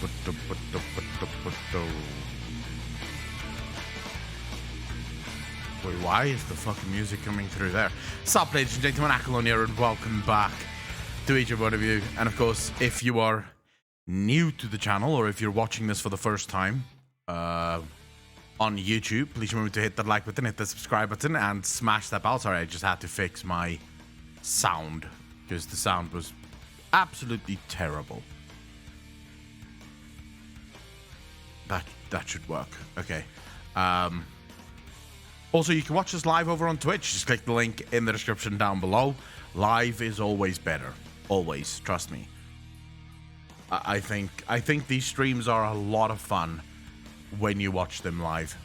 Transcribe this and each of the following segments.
Wait, why is the fucking music coming through there? Sup, ladies and gentlemen, Accolon here, and welcome back to each and one of you. And of course, if you are new to the channel, or if you're watching this for the first time on YouTube, please remember to hit that like button, hit the subscribe button, and smash that bell. Sorry, I just had to fix my sound, because the sound was absolutely terrible. That should work. Okay. Also, you can watch us live over on Twitch. Just click the link in the description down below. Live is always better. Always. Trust me. I think these streams are a lot of fun when you watch them live.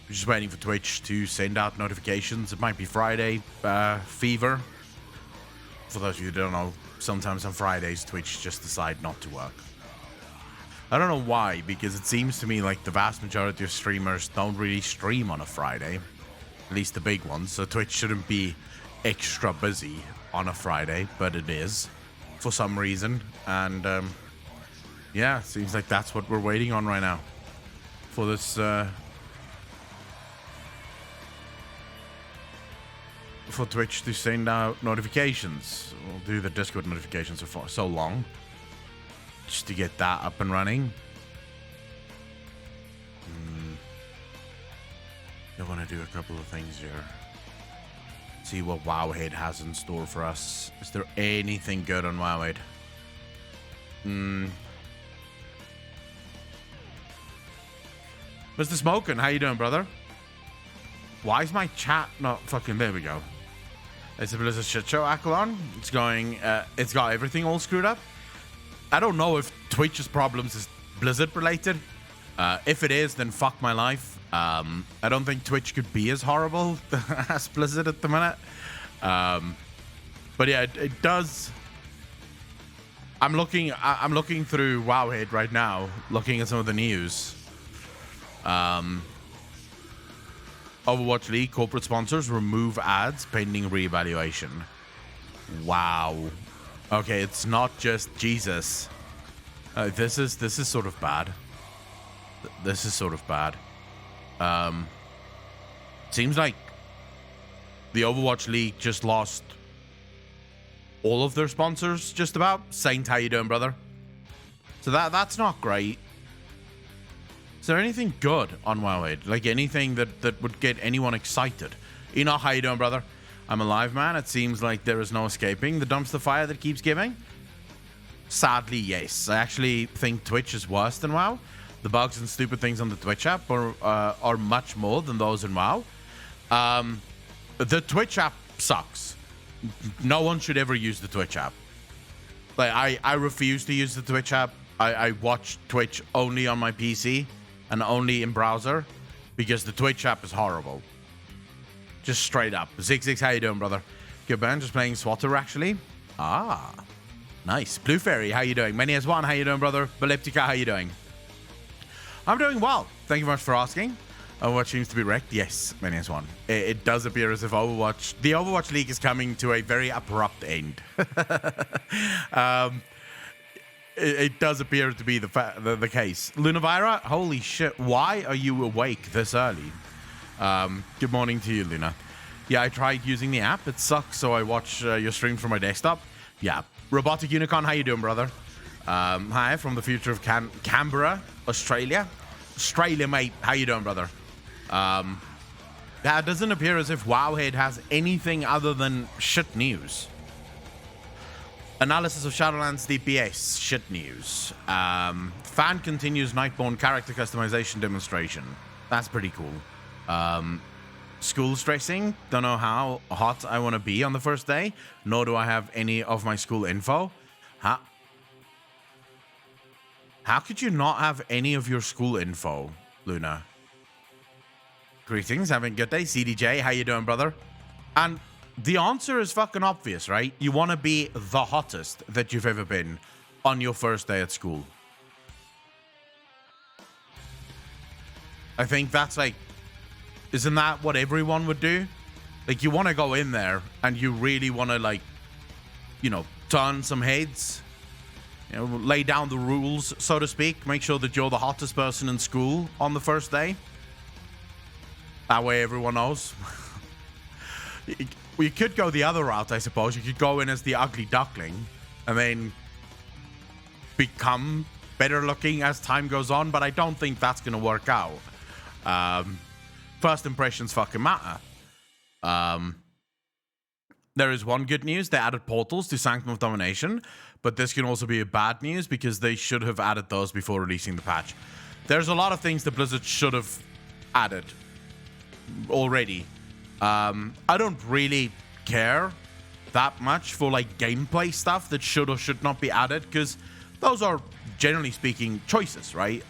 We're just waiting for Twitch to send out notifications. It might be Friday fever. For those of you who don't know, sometimes on Fridays, Twitch just decide not to work. I don't know why, because it seems to me like the vast majority of streamers don't really stream on a Friday. At least the big ones. So Twitch shouldn't be extra busy on a Friday, but it is for some reason. And yeah, it seems like that's what we're waiting on right now. For this for Twitch to send out notifications. We'll do the Discord notifications for so long, just to get that up and running. I want to do a couple of things here. See what Wowhead has in store for us. Is there anything good on Wowhead? Mr. Smokin', how you doing, brother? Why is my chat not fucking... There we go. It's a Blizzard shit show, Accolon. It's going... it's got everything all screwed up. I don't know if Twitch's problems is Blizzard related. If it is, then fuck my life. I don't think Twitch could be as horrible as Blizzard at the minute. But yeah, it does. I'm looking through Wowhead right now, looking at some of the news. Overwatch League corporate sponsors remove ads pending reevaluation. Wow. Okay, it's not just Jesus. This is sort of bad. This is sort of bad. Seems like the Overwatch League just lost all of their sponsors, just about. Saint, how you doing, brother? So that's not great. Is there anything good on Wowhead? Like anything that would get anyone excited? Enoch, how you doing, brother? I'm alive, man. It seems like there is no escaping the dumpster fire that keeps giving. Sadly, yes. I actually think Twitch is worse than WoW. The bugs and stupid things on the Twitch app are much more than those in WoW. The Twitch app sucks. No one should ever use the Twitch app. Like I refuse to use the Twitch app. I watch Twitch only on my PC and only in browser because the Twitch app is horrible. Just straight up. Zig, how you doing, brother? Good, man. Just playing Swatter, actually. Ah, nice. Blue Fairy, how you doing? Many as one, how you doing, brother? Beliptica, how you doing? I'm doing well. Thank you very much for asking. Overwatch seems to be wrecked. Yes, many as one. It does appear as if the Overwatch League is coming to a very abrupt end. It does appear to be the case. Lunavira, holy shit, why are you awake this early? Good morning to you, Luna. Yeah, I tried using the app. It sucks, so I watch your stream from my desktop. Yeah. Robotic Unicorn, how you doing, brother? Hi, from the future of Canberra, Australia. Australia, mate. How you doing, brother? That doesn't appear as if Wowhead has anything other than shit news. Analysis of Shadowlands DPS, shit news. Fan continues Nightborn character customization demonstration. That's pretty cool. School stressing. Don't know how hot I want to be on the first day, nor do I have any of my school info. How could you not have any of your school info, Luna? Greetings, having a good day. CDJ, how you doing, brother? And the answer is fucking obvious, right? You want to be the hottest that you've ever been on your first day at school. I think that's like... Isn't that what everyone would do? Like, you want to go in there and you really want to, like, you know, turn some heads. lay down the rules, so to speak. Make sure that you're the hottest person in school on the first day. That way everyone knows. You could go the other route, I suppose. You could go in as the ugly duckling and then become better looking as time goes on, but I don't think that's going to work out. First impressions fucking matter. There is one good news. They added portals to Sanctum of Domination, but this can also be a bad news because they should have added those before releasing the patch. There's a lot of things that Blizzard should have added already. I don't really care that much for like gameplay stuff that should or should not be added, because those are, generally speaking, choices, right?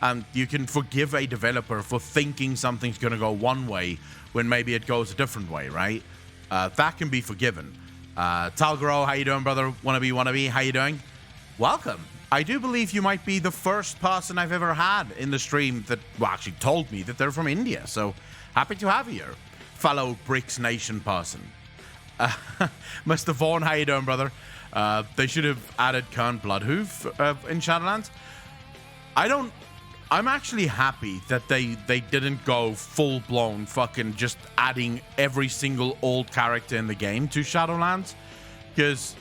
And you can forgive a developer for thinking something's going to go one way when maybe it goes a different way, right? That can be forgiven. Talgaro, how you doing, brother? Wannabe, how you doing? Welcome. I do believe you might be the first person I've ever had in the stream that, well, actually told me that they're from India. So happy to have you here, fellow Bricks Nation person. Mr. Vaughn, how you doing, brother? They should have added Kern Bloodhoof in Shadowlands. I'm actually happy that they didn't go full-blown fucking just adding every single old character in the game to Shadowlands, because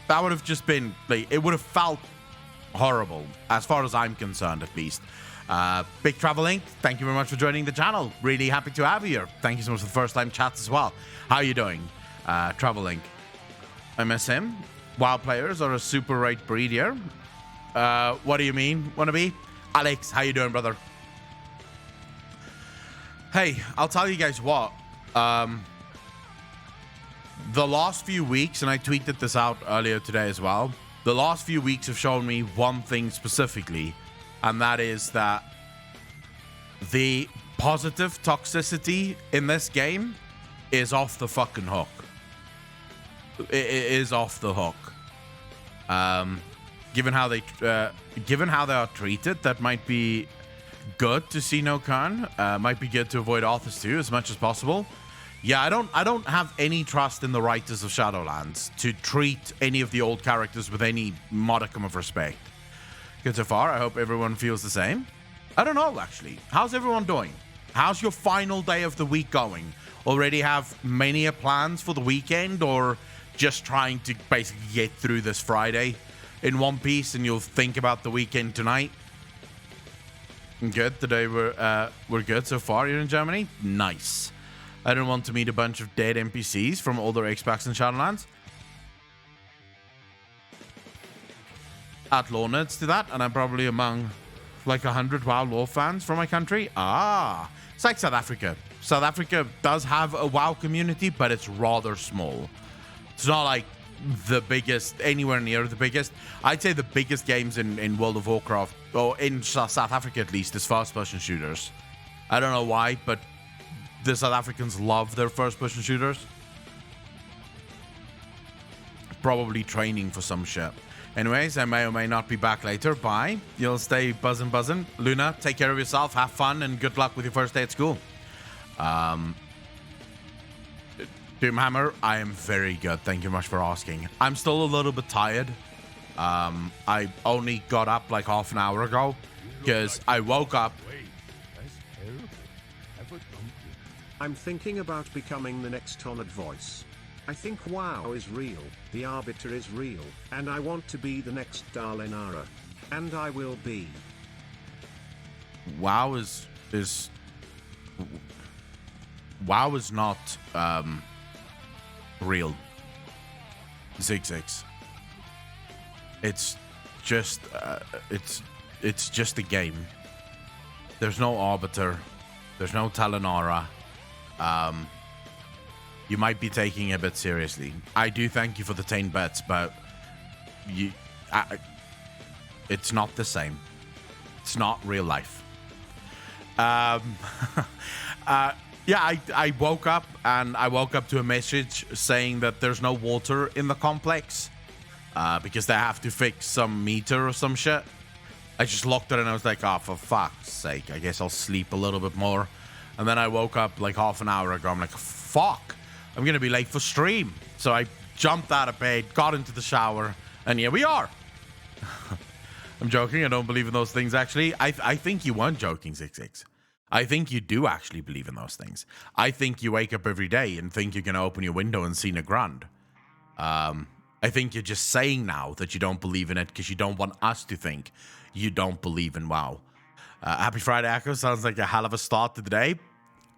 that would have just been, like, it would have felt horrible, as far as I'm concerned, at least. Big Travel Inc., thank you very much for joining the channel. Really happy to have you here. Thank you so much for the first-time chats as well. How are you doing, Travel Inc.? I miss him. WoW players are a super rate breed here. What do you mean, wannabe? Alex, how you doing, brother? Hey, I'll tell you guys what. The last few weeks, and I tweeted this out earlier today as well, the last few weeks have shown me one thing specifically, and that is that the positive toxicity in this game is off the fucking hook. It is off the hook. Given how they are treated, that might be good to see no Khan. Might be good to avoid Arthas too, as much as possible. Yeah, I don't have any trust in the writers of Shadowlands to treat any of the old characters with any modicum of respect. Good so far. I hope everyone feels the same. I don't know, actually. How's everyone doing? How's your final day of the week going? Already have many plans for the weekend, or just trying to basically get through this Friday in one piece, and you'll think about the weekend tonight? Good. Today we're good so far here in Germany. Nice. I don't want to meet a bunch of dead NPCs from older Xbox and Shadowlands. At Lore Nerds to that, and I'm probably among like 100 WoW lore fans from my country. It's like South Africa. South Africa does have a WoW community, but it's rather small. It's not like the biggest, anywhere near the biggest. I'd say the biggest games in World of Warcraft, or in South Africa at least, is first-person shooters. I don't know why, but the South Africans love their first-person shooters. Probably training for some shit. Anyways, I may or may not be back later. Bye. You'll stay buzzing. Luna, take care of yourself. Have fun, and good luck with your first day at school. Doomhammer, I am very good. Thank you much for asking. I'm still a little bit tired. I only got up like half an hour ago because I woke up. I'm thinking about becoming the next Honored Voice. I think WoW is real, the Arbiter is real, and I want to be the next Dalinara. And I will be. WoW is WoW is not real. Zigzags. It's just it's just a game. There's no Arbiter. There's no Dalinara. You might be taking it a bit seriously. I do thank you for the 10 bets, but it's not the same. It's not real life. Yeah, I woke up, and I woke up to a message saying that there's no water in the complex because they have to fix some meter or some shit. I just looked at it and I was like, oh, for fuck's sake, I guess I'll sleep a little bit more. And then I woke up like half an hour ago. I'm like, fuck, I'm going to be late for stream. So I jumped out of bed, got into the shower, and here we are. I'm joking. I don't believe in those things, actually. I think you weren't joking, 66. I think you do actually believe in those things. I think you wake up every day and think you're going to open your window and see Nagrand. I think you're just saying now that you don't believe in it because you don't want us to think you don't believe in WoW. Happy Friday, Echo. Sounds like a hell of a start to the day.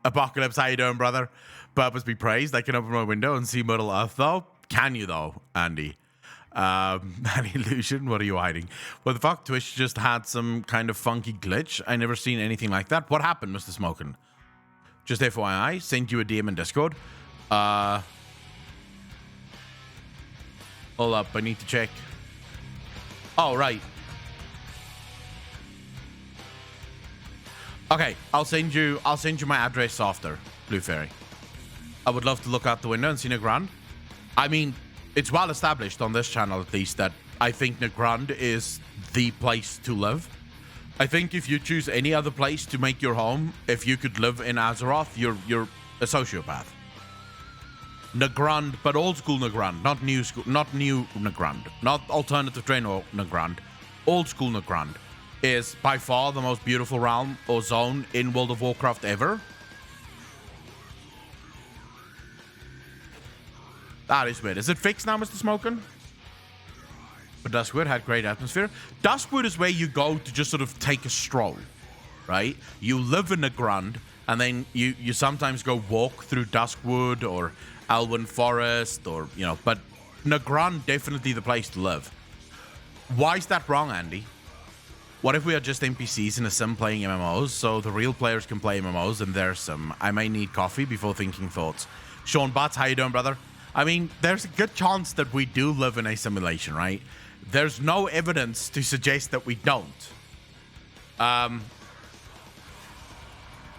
Apocalypse, how you doing, brother? Purpose be praised. I can open my window and see Middle Earth, though. Can you, though, Andy? An illusion? What are you hiding? What the fuck? Twitch just had some kind of funky glitch. I never seen anything like that. What happened, Mr. Smokin? Just FYI, sent you a DM in Discord. Hold up, I need to check. Oh, right. Okay, I'll send you my address after, Blue Fairy. I would love to look out the window and see Nagrand. I mean, it's well established on this channel, at least, that I think Nagrand is the place to live. I think if you choose any other place to make your home, if you could live in Azeroth, you're a sociopath. Nagrand, but old school Nagrand, not new Nagrand, not alternative Draenor Nagrand. Old school Nagrand is by far the most beautiful realm or zone in World of Warcraft ever. That is weird. Is it fixed now, Mr. Smokin? But Duskwood had great atmosphere. Duskwood is where you go to just sort of take a stroll, right? You live in Nagrand, and then you sometimes go walk through Duskwood or Elwyn Forest, or, you know, but Nagrand definitely the place to live. Why is that wrong, Andy? What if we are just NPCs in a sim playing MMOs, so the real players can play MMOs and there's some? I may need coffee before thinking thoughts. Sean Butts, how you doing, brother? I mean, there's a good chance that we do live in a simulation, right? There's no evidence to suggest that we don't.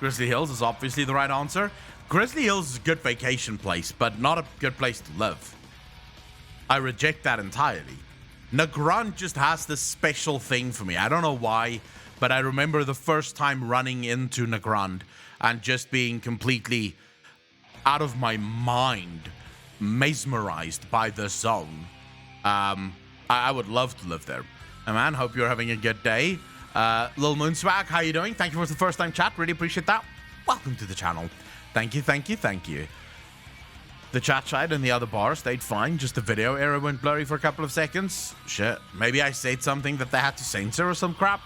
Grizzly Hills is obviously the right answer. Grizzly Hills is a good vacation place, but not a good place to live. I reject that entirely. Nagrand just has this special thing for me. I don't know why, but I remember the first time running into Nagrand and just being completely out of my mind, mesmerized by the zone. I would love to live there. And man, hope you're having a good day. Lil Moon Swag, how you doing? Thank you for the first time chat. Really appreciate that. Welcome to the channel. Thank you, thank you, thank you. The chat side and the other bar stayed fine. Just the video error went blurry for a couple of seconds. Shit. Maybe I said something that they had to censor or some crap.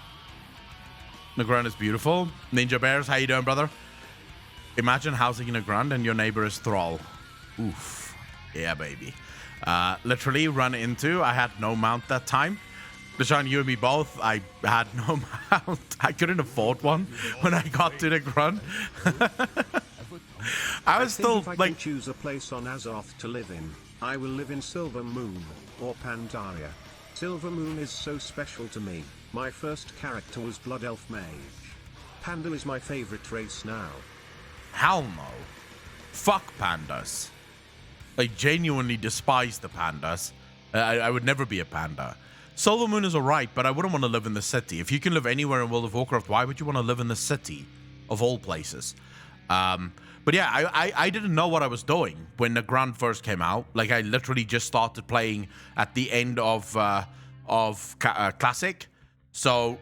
Nagrand is beautiful. Ninja Bears, how you doing, brother? Imagine housing in Nagrand and your neighbor is Thrall. Oof. Yeah, baby. Literally run into. I had no mount that time. Deshaun, you and me both. I had no mount. I couldn't afford one when I got to Nagrand. I was still if I like, can choose a place on Azeroth to live in, I will live in Silver Moon or Pandaria. Silver Moon is so special to me. My first character was Blood Elf Mage. Panda is my favorite race now. hell no. Fuck pandas. I genuinely despise the pandas. I would never be a panda. Silver Moon is alright, but I wouldn't want to live in the city. If you can live anywhere in World of Warcraft, why would you want to live in the city of all places? But yeah, I didn't know what I was doing when Nagrand first came out. Like, I literally just started playing at the end of Classic. So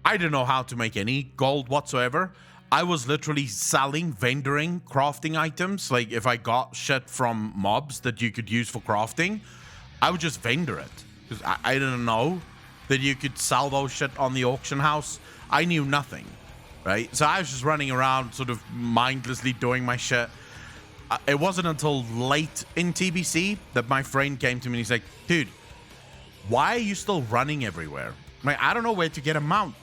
I didn't know how to make any gold whatsoever. I was literally selling, vendoring, crafting items. Like, if I got shit from mobs that you could use for crafting, I would just vendor it. Because I didn't know that you could sell those shit on the auction house. I knew nothing, right? So I was just running around sort of mindlessly doing my shit. It wasn't until late in TBC that my friend came to me and he's like, dude, why are you still running everywhere? I'm like, I don't know where to get a mount.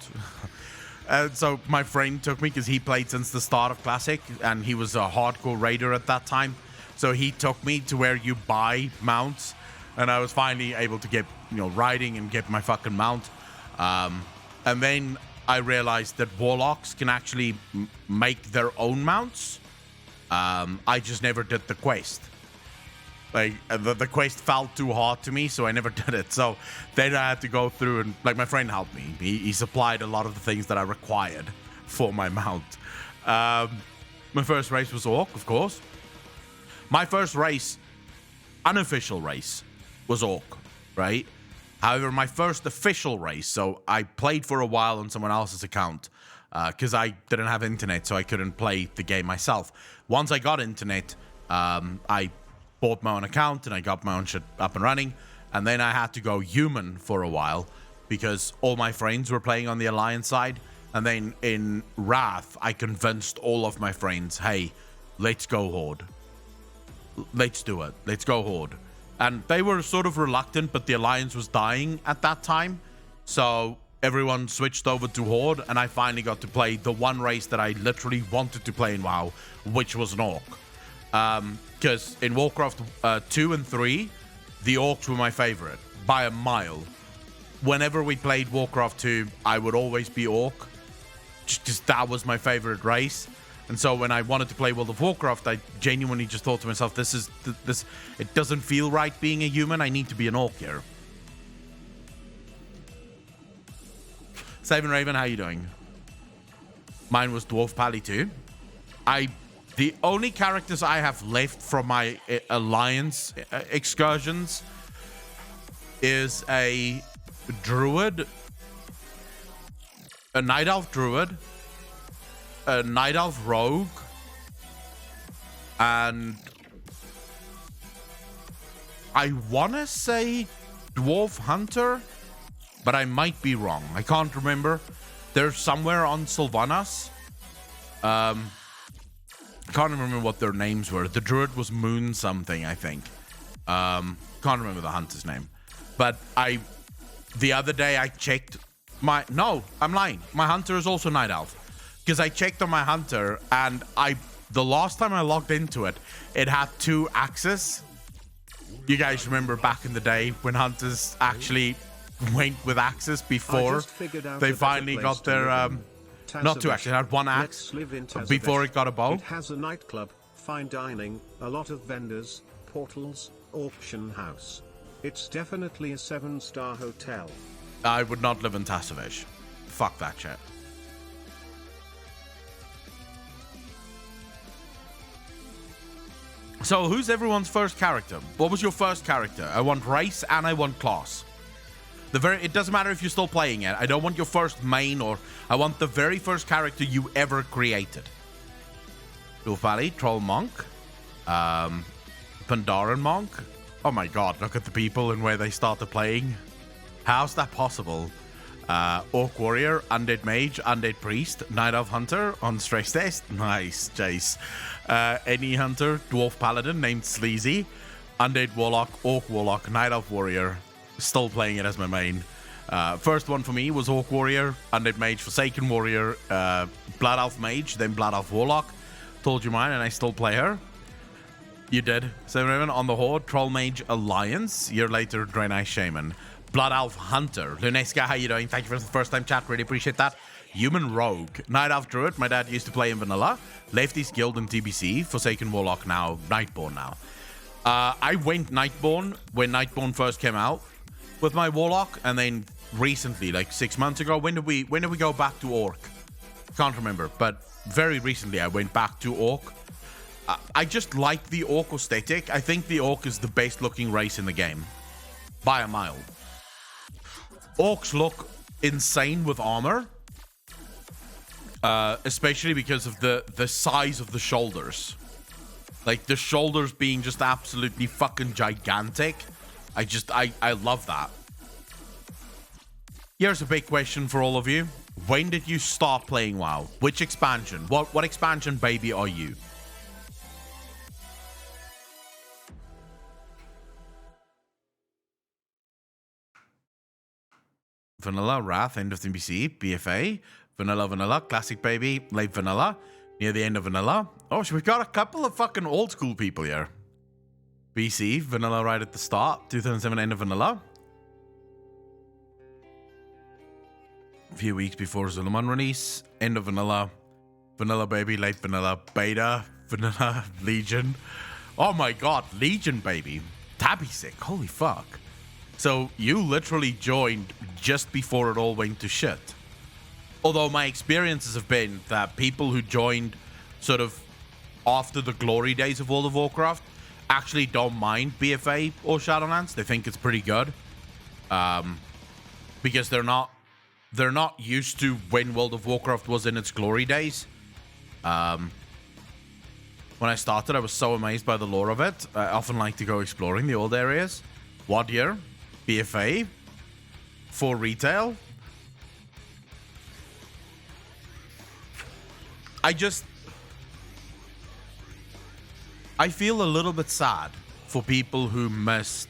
So my friend took me, because he played since the start of Classic and he was a hardcore raider at that time. So he took me to where you buy mounts, and I was finally able to get, riding and get my fucking mount. And then I realized that warlocks can actually make their own mounts. I just never did the quest. Like, the quest felt too hard to me, so I never did it. So then I had to go through and, like, my friend helped me. He supplied a lot of the things that I required for my mount. My first race was Orc, of course. My first race, unofficial race, was Orc, right? However, my first official race, so I played for a while on someone else's account because I didn't have internet, so I couldn't play the game myself. Once I got internet, I bought my own account and I got my own shit up and running. And then I had to go human for a while because all my friends were playing on the Alliance side. And then in Wrath, I convinced all of my friends, hey, let's go Horde. Let's do it. Let's go Horde. And they were sort of reluctant, but the Alliance was dying at that time. So everyone switched over to Horde, and I finally got to play the one race that I literally wanted to play in WoW, which was an Orc. Because in Warcraft 2 and 3, the Orcs were my favorite, by a mile. Whenever we played Warcraft 2, I would always be Orc. Just that was my favorite race. And so when I wanted to play World of Warcraft, I genuinely just thought to myself, this it doesn't feel right being a human. I need to be an Orc here. Savin Raven, how you doing? Mine was Dwarf Pally too. The only characters I have left from my Alliance excursions is a Druid, a Night Elf Druid, a Night Elf Rogue, and I want to say Dwarf Hunter, but I might be wrong. I can't remember. They're somewhere on Sylvanas. I can't remember what their names were. The Druid was Moon something, I think. Can't remember the Hunter's name. But the other day I checked no, I'm lying. My Hunter is also Night Elf. Because I checked on my Hunter, and the last time I logged into it, it had 2 axes. You guys remember back in the day when Hunters actually went with axes before they finally got their not 2 axes, it had 1 axe before it got a bow. It has a nightclub, fine dining, a lot of vendors, portals, auction house. It's definitely a 7-star hotel. I would not live in Tassavesh. Fuck that shit. So, who's everyone's first character? What was your first character? I want race and I want class. It doesn't matter if you're still playing it. I don't want your first main, or I want the very first character you ever created. Dwarf Valley, Troll Monk, Pandaren Monk. Oh my god, look at the people and where they started playing. How's that possible? Orc Warrior, Undead Mage, Undead Priest, Night Elf Hunter on stress test. Nice, Jace. Any Hunter, Dwarf Paladin named Sleazy, Undead Warlock, Orc Warlock, Night Elf Warrior. Still playing it as my main. First one for me was Orc Warrior, Undead Mage, Forsaken Warrior, Blood Elf Mage, then Blood Elf Warlock. Told you mine, and I still play her. You did. 7-11 on the Horde, Troll Mage Alliance. Year later, Draenei Shaman. Blood Elf Hunter. Lunesca, how you doing? Thank you for the first time chat. Really appreciate that. Human Rogue. Night Elf Druid. My dad used to play in Vanilla. Lefty's Guild in TBC. Forsaken Warlock now. Nightborn now. I went Nightborn when Nightborn first came out with my Warlock, and then recently, like 6 months ago, when did we go back to Orc? Can't remember, but very recently I went back to Orc. I just like the Orc aesthetic. I think the Orc is the best looking race in the game by a mile. Orcs look insane with armor, especially because of the size of the shoulders. Like the shoulders being just absolutely fucking gigantic. I love that. Here's a big question for all of you. When did you start playing WoW? Which expansion? What expansion baby are you? Vanilla, Wrath, end of TBC, BFA, Vanilla, Classic Baby, Late Vanilla, near the end of Vanilla. Oh, so we've got a couple of fucking old school people here. BC, Vanilla right at the start, 2007 end of Vanilla. A few weeks before Zul'Aman release, end of Vanilla, Vanilla Baby, Late Vanilla, Beta, Vanilla, Legion. Oh my god, Legion Baby. That'd be sick, holy fuck. So you literally joined just before it all went to shit. Although my experiences have been that people who joined sort of after the glory days of World of Warcraft actually don't mind BFA or Shadowlands. They think it's pretty good. because they're not used to when World of Warcraft was in its glory days. When I started, I was so amazed by the lore of it. I often like to go exploring the old areas. WoD year, BFA, for retail. I feel a little bit sad for people who missed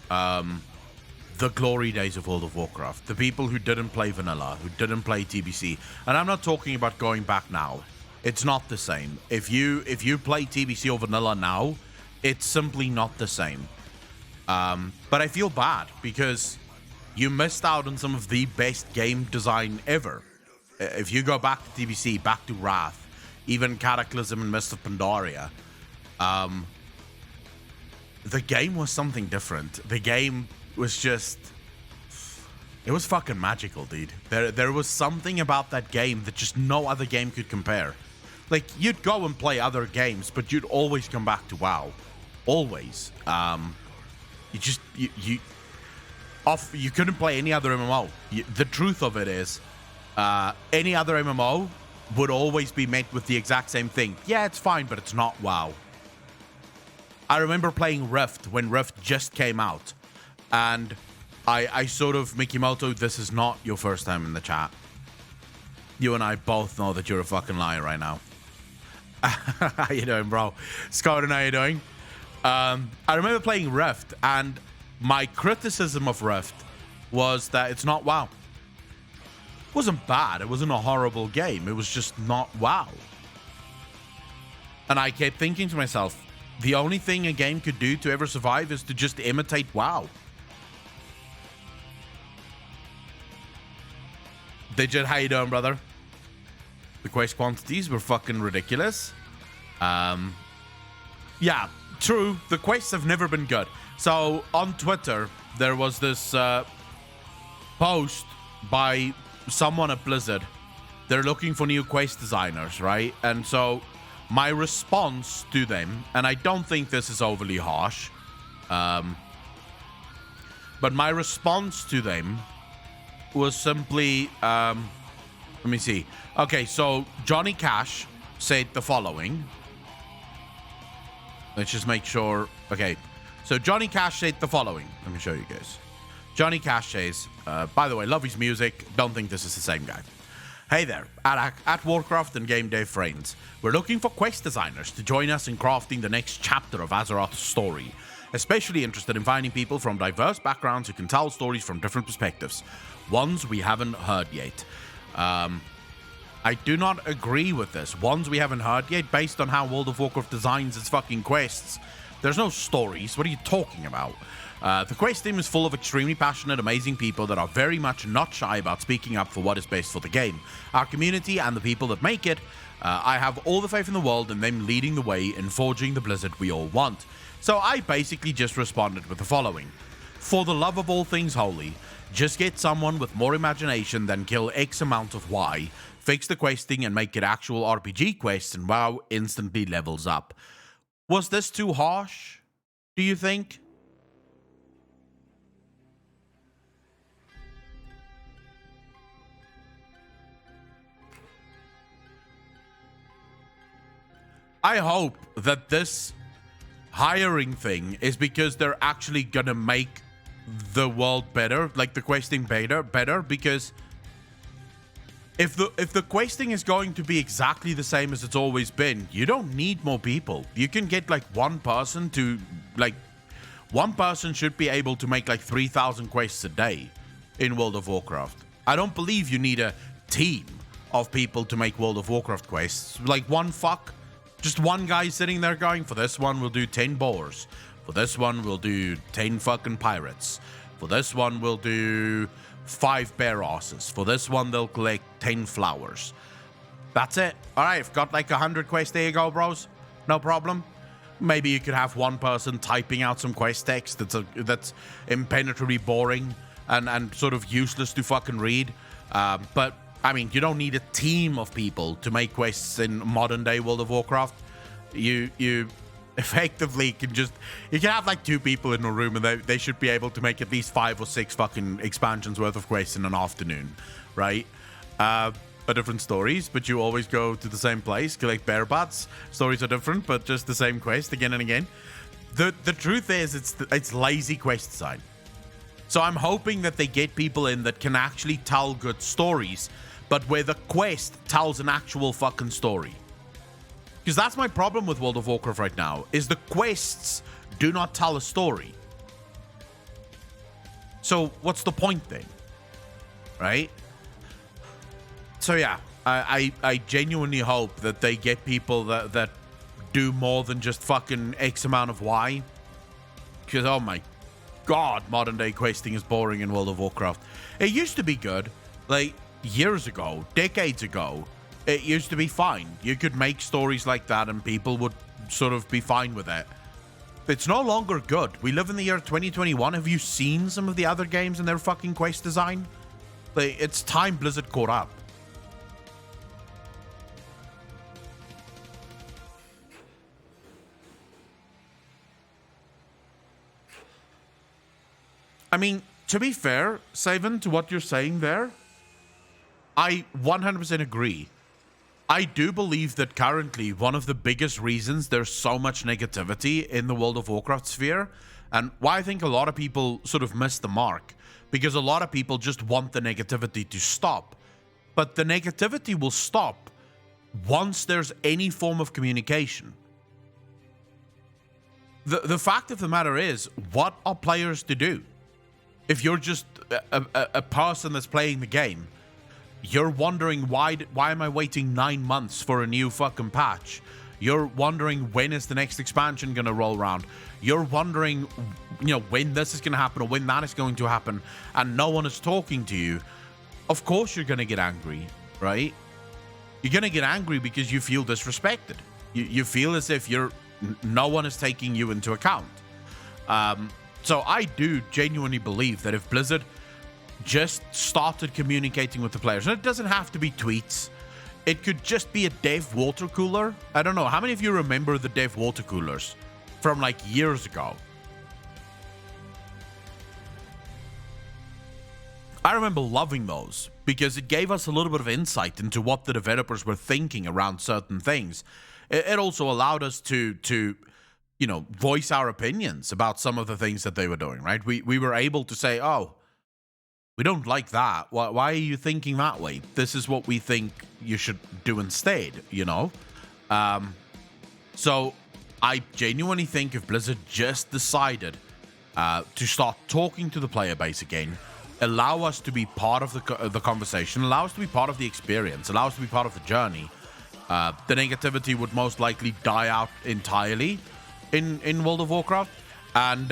the glory days of World of Warcraft. The people who didn't play vanilla, who didn't play TBC. And I'm not talking about going back now. It's not the same. If you play TBC or vanilla now, it's simply not the same. But I feel bad because you missed out on some of the best game design ever. If you go back to TBC, back to Wrath, even Cataclysm and Mist of Pandaria, the game was something different. The game was just... It was fucking magical, dude. There was something about that game that just no other game could compare. Like, you'd go and play other games, but you'd always come back to WoW. Always. You couldn't play any other MMO. The truth of it is, any other MMO would always be met with the exact same thing. Yeah, it's fine, but it's not WoW. I remember playing Rift when Rift just came out, and I sort of, Mikimoto, this is not your first time in the chat. You and I both know that you're a fucking liar right now. How you doing, bro? Scott, how you doing? I remember playing Rift, and my criticism of Rift was that it's not WoW. It wasn't bad. It wasn't a horrible game. It was just not WoW. And I kept thinking to myself, the only thing a game could do to ever survive is to just imitate WoW. Digit, how you doing, brother? The quest quantities were fucking ridiculous. Yeah, true. The quests have never been good. So on Twitter, there was this post by someone at Blizzard. They're looking for new quest designers, right? And so my response to them, and I don't think this is overly harsh, but my response to them was simply, let me see. Okay, so Johnny Cash said the following. Let's just make sure. Okay, so Johnny Cash said the following. Let me show you guys. Johnny Cash says, by the way, love his music. Don't think this is the same guy. Hey there, at Warcraft and Game Day friends. We're looking for quest designers to join us in crafting the next chapter of Azeroth's story. Especially interested in finding people from diverse backgrounds who can tell stories from different perspectives. Ones we haven't heard yet. I do not agree with this. Ones we haven't heard yet, based on how World of Warcraft designs its fucking quests. There's no stories. What are you talking about? The quest team is full of extremely passionate, amazing people that are very much not shy about speaking up for what is best for the game. Our community and the people that make it, I have all the faith in the world in them leading the way in forging the Blizzard we all want. So I basically just responded with the following. For the love of all things holy, just get someone with more imagination than kill X amount of Y, fix the questing and make it actual RPG quests, and WoW instantly levels up. Was this too harsh, do you think? I hope that this hiring thing is because they're actually gonna make the world better, like the questing better, because if the questing is going to be exactly the same as it's always been, you don't need more people. You can get like one person should be able to make like 3,000 quests a day in World of Warcraft. I don't believe you need a team of people to make World of Warcraft quests. Like just one guy sitting there going, for this one we'll do 10 boars. For this one we'll do 10 fucking pirates. For this one we'll do 5 bear asses. For this one they'll collect 10 flowers. That's it. Alright, I've got like 100 quests. There you go, bros. No problem. Maybe you could have one person typing out some quest text that's impenetrably boring and sort of useless to fucking read. But I mean, you don't need a team of people to make quests in modern day World of Warcraft. You effectively can just, you can have like 2 people in a room and they should be able to make at least 5 or 6 fucking expansions worth of quests in an afternoon, right? Different stories, but you always go to the same place, collect bear bats. Stories are different, but just the same quest again and again. The truth is, it's lazy quest design. So I'm hoping that they get people in that can actually tell good stories, but where the quest tells an actual fucking story. Because that's my problem with World of Warcraft right now, is the quests do not tell a story. So what's the point then? Right? So yeah, I genuinely hope that they get people that do more than just fucking X amount of Y. Because, oh my god, modern day questing is boring in World of Warcraft. It used to be good. Like, years ago, decades ago, it used to be fine. You could make stories like that and people would sort of be fine with it. It's no longer good. We live in the year 2021. Have you seen some of the other games and their fucking quest design? Like, it's time Blizzard caught up. I mean, to be fair, Saven, to what you're saying there, I 100% agree. I do believe that currently one of the biggest reasons there's so much negativity in the World of Warcraft sphere, and why I think a lot of people sort of miss the mark, because a lot of people just want the negativity to stop. But the negativity will stop once there's any form of communication. The fact of the matter is, what are players to do? If you're just a person that's playing the game, you're wondering why am I waiting 9 months for a new fucking patch? You're wondering when is the next expansion going to roll around? You're wondering, when this is going to happen or when that is going to happen, and no one is talking to you. Of course you're going to get angry, right? You're going to get angry because you feel disrespected. You feel as if no one is taking you into account. So I do genuinely believe that if Blizzard just started communicating with the players, and it doesn't have to be tweets, it could just be a dev water cooler. I don't know, how many of you remember the dev water coolers from like years ago? I remember loving those because it gave us a little bit of insight into what the developers were thinking around certain things. It also allowed us to voice our opinions about some of the things that they were doing, right? We were able to say, oh, we don't like that. Why are you thinking that way? This is what we think you should do instead, So I genuinely think if Blizzard just decided to start talking to the player base again, allow us to be part of the conversation, allow us to be part of the experience, allow us to be part of the journey, the negativity would most likely die out entirely in World of Warcraft. And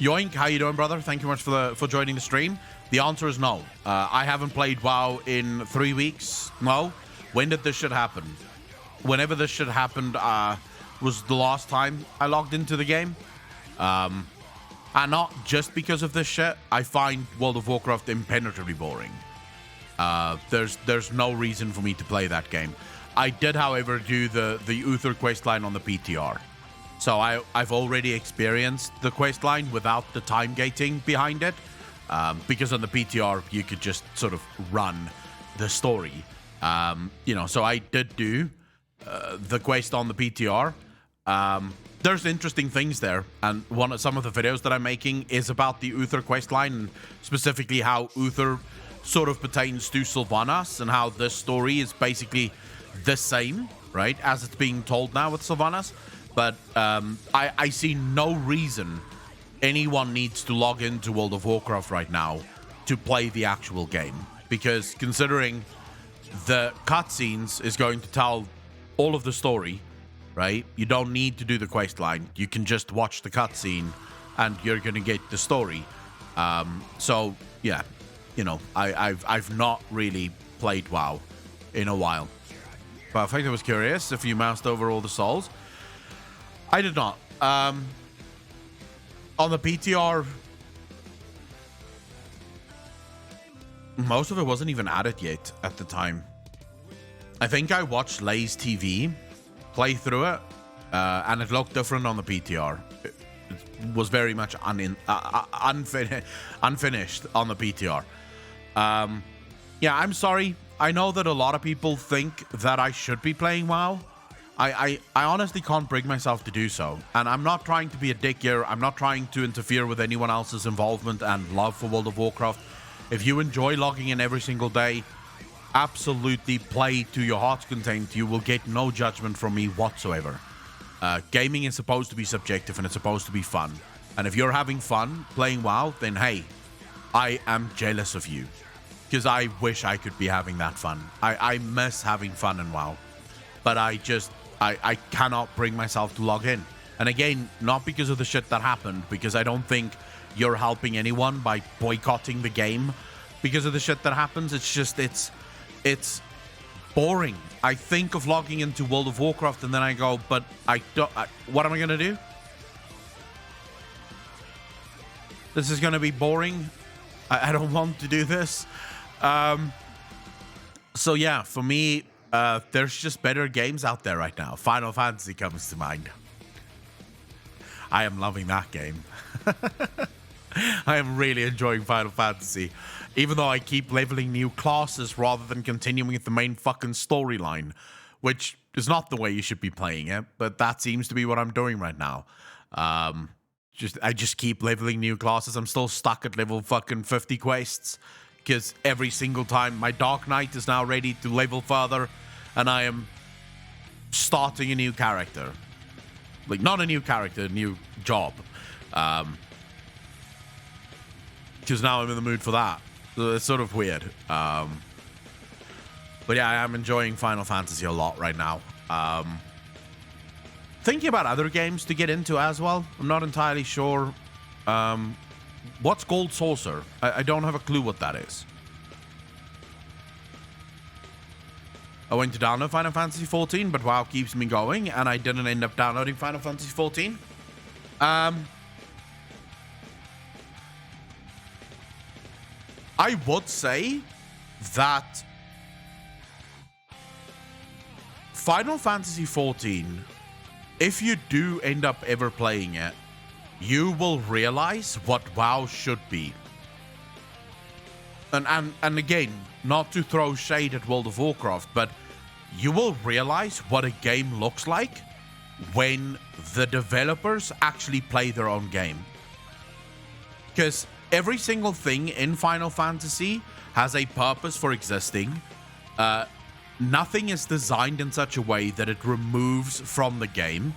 Yoink, how you doing, brother? Thank you much for joining the stream. The answer is no. I haven't played WoW in 3 weeks. No. When did this shit happen? Whenever this shit happened was the last time I logged into the game. And not just because of this shit. I find World of Warcraft impenetrably boring. There's no reason for me to play that game. I did, however, do the Uther questline on the PTR. So I've already experienced the questline without the time gating behind it. Because on the PTR, you could just sort of run the story. So I did do the quest on the PTR. There's interesting things there. And some of the videos that I'm making is about the Uther questline, and specifically how Uther sort of pertains to Sylvanas and how this story is basically the same, right, as it's being told now with Sylvanas. But I see no reason anyone needs to log into World of Warcraft right now to play the actual game. Because considering the cutscenes is going to tell all of the story, right? You don't need to do the quest line. You can just watch the cutscene and you're going to get the story. So, yeah, I've not really played WoW in a while. But I think I was curious if you moused over all the souls. I did not. On the PTR, most of it wasn't even added yet at the time. I think I watched Lay's TV play through it, and it looked different on the PTR. It was very much unfinished on the PTR. Yeah, I'm sorry. I know that a lot of people think that I should be playing WoW. I honestly can't bring myself to do so. And I'm not trying to be a dick here. I'm not trying to interfere with anyone else's involvement and love for World of Warcraft. If you enjoy logging in every single day, absolutely play to your heart's content. You will get no judgment from me whatsoever. Gaming is supposed to be subjective and it's supposed to be fun. And if you're having fun playing WoW, then hey, I am jealous of you. Because I wish I could be having that fun. I miss having fun in WoW. But I cannot bring myself to log in. And again, not because of the shit that happened, because I don't think you're helping anyone by boycotting the game because of the shit that happens. It's just, it's boring. I think of logging into World of Warcraft and then I go, but what am I going to do? This is going to be boring. I don't want to do this. So yeah, for me, there's just better games out there right now. Final Fantasy comes to mind. I am loving that game. I am really enjoying Final Fantasy. Even though I keep leveling new classes rather than continuing with the main fucking storyline. Which is not the way you should be playing it. But that seems to be what I'm doing right now. I just keep leveling new classes. I'm still stuck at level fucking 50 quests. Because every single time my Dark Knight is now ready to level further. And I am starting a new character. Like, not a new character, a new job. Because now I'm in the mood for that. So it's sort of weird. But yeah, I am enjoying Final Fantasy a lot right now. Thinking about other games to get into as well. I'm not entirely sure. What's Gold Saucer? I don't have a clue what that is. I went to download Final Fantasy 14, but WoW keeps me going, and I didn't end up downloading Final Fantasy 14. I would say that Final Fantasy 14, if you do end up ever playing it, you will realize what WoW should be. And again, not to throw shade at World of Warcraft, but you will realize what a game looks like when the developers actually play their own game. Because every single thing in Final Fantasy has a purpose for existing. Nothing is designed in such a way that it removes from the game.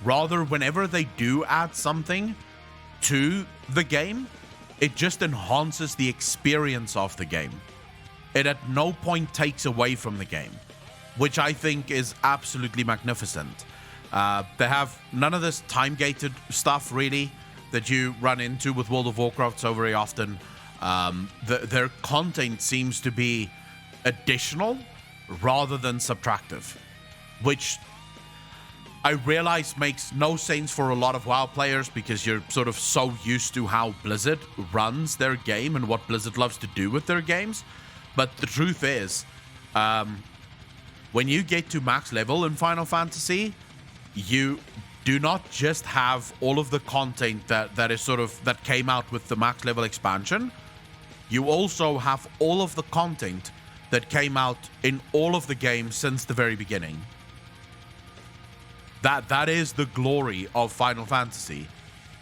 Rather, whenever they do add something to the game, it just enhances the experience of the game. It at no point takes away from the game, which I think is absolutely magnificent. They have none of this time-gated stuff, really, that you run into with World of Warcraft so very often. Their content seems to be additional rather than subtractive, which I realize makes no sense for a lot of WoW players because you're sort of so used to how Blizzard runs their game and what Blizzard loves to do with their games. But the truth is, when you get to max level in Final Fantasy, you do not just have all of the content that came out with the max level expansion. You also have all of the content that came out in all of the games since the very beginning. That is the glory of Final Fantasy.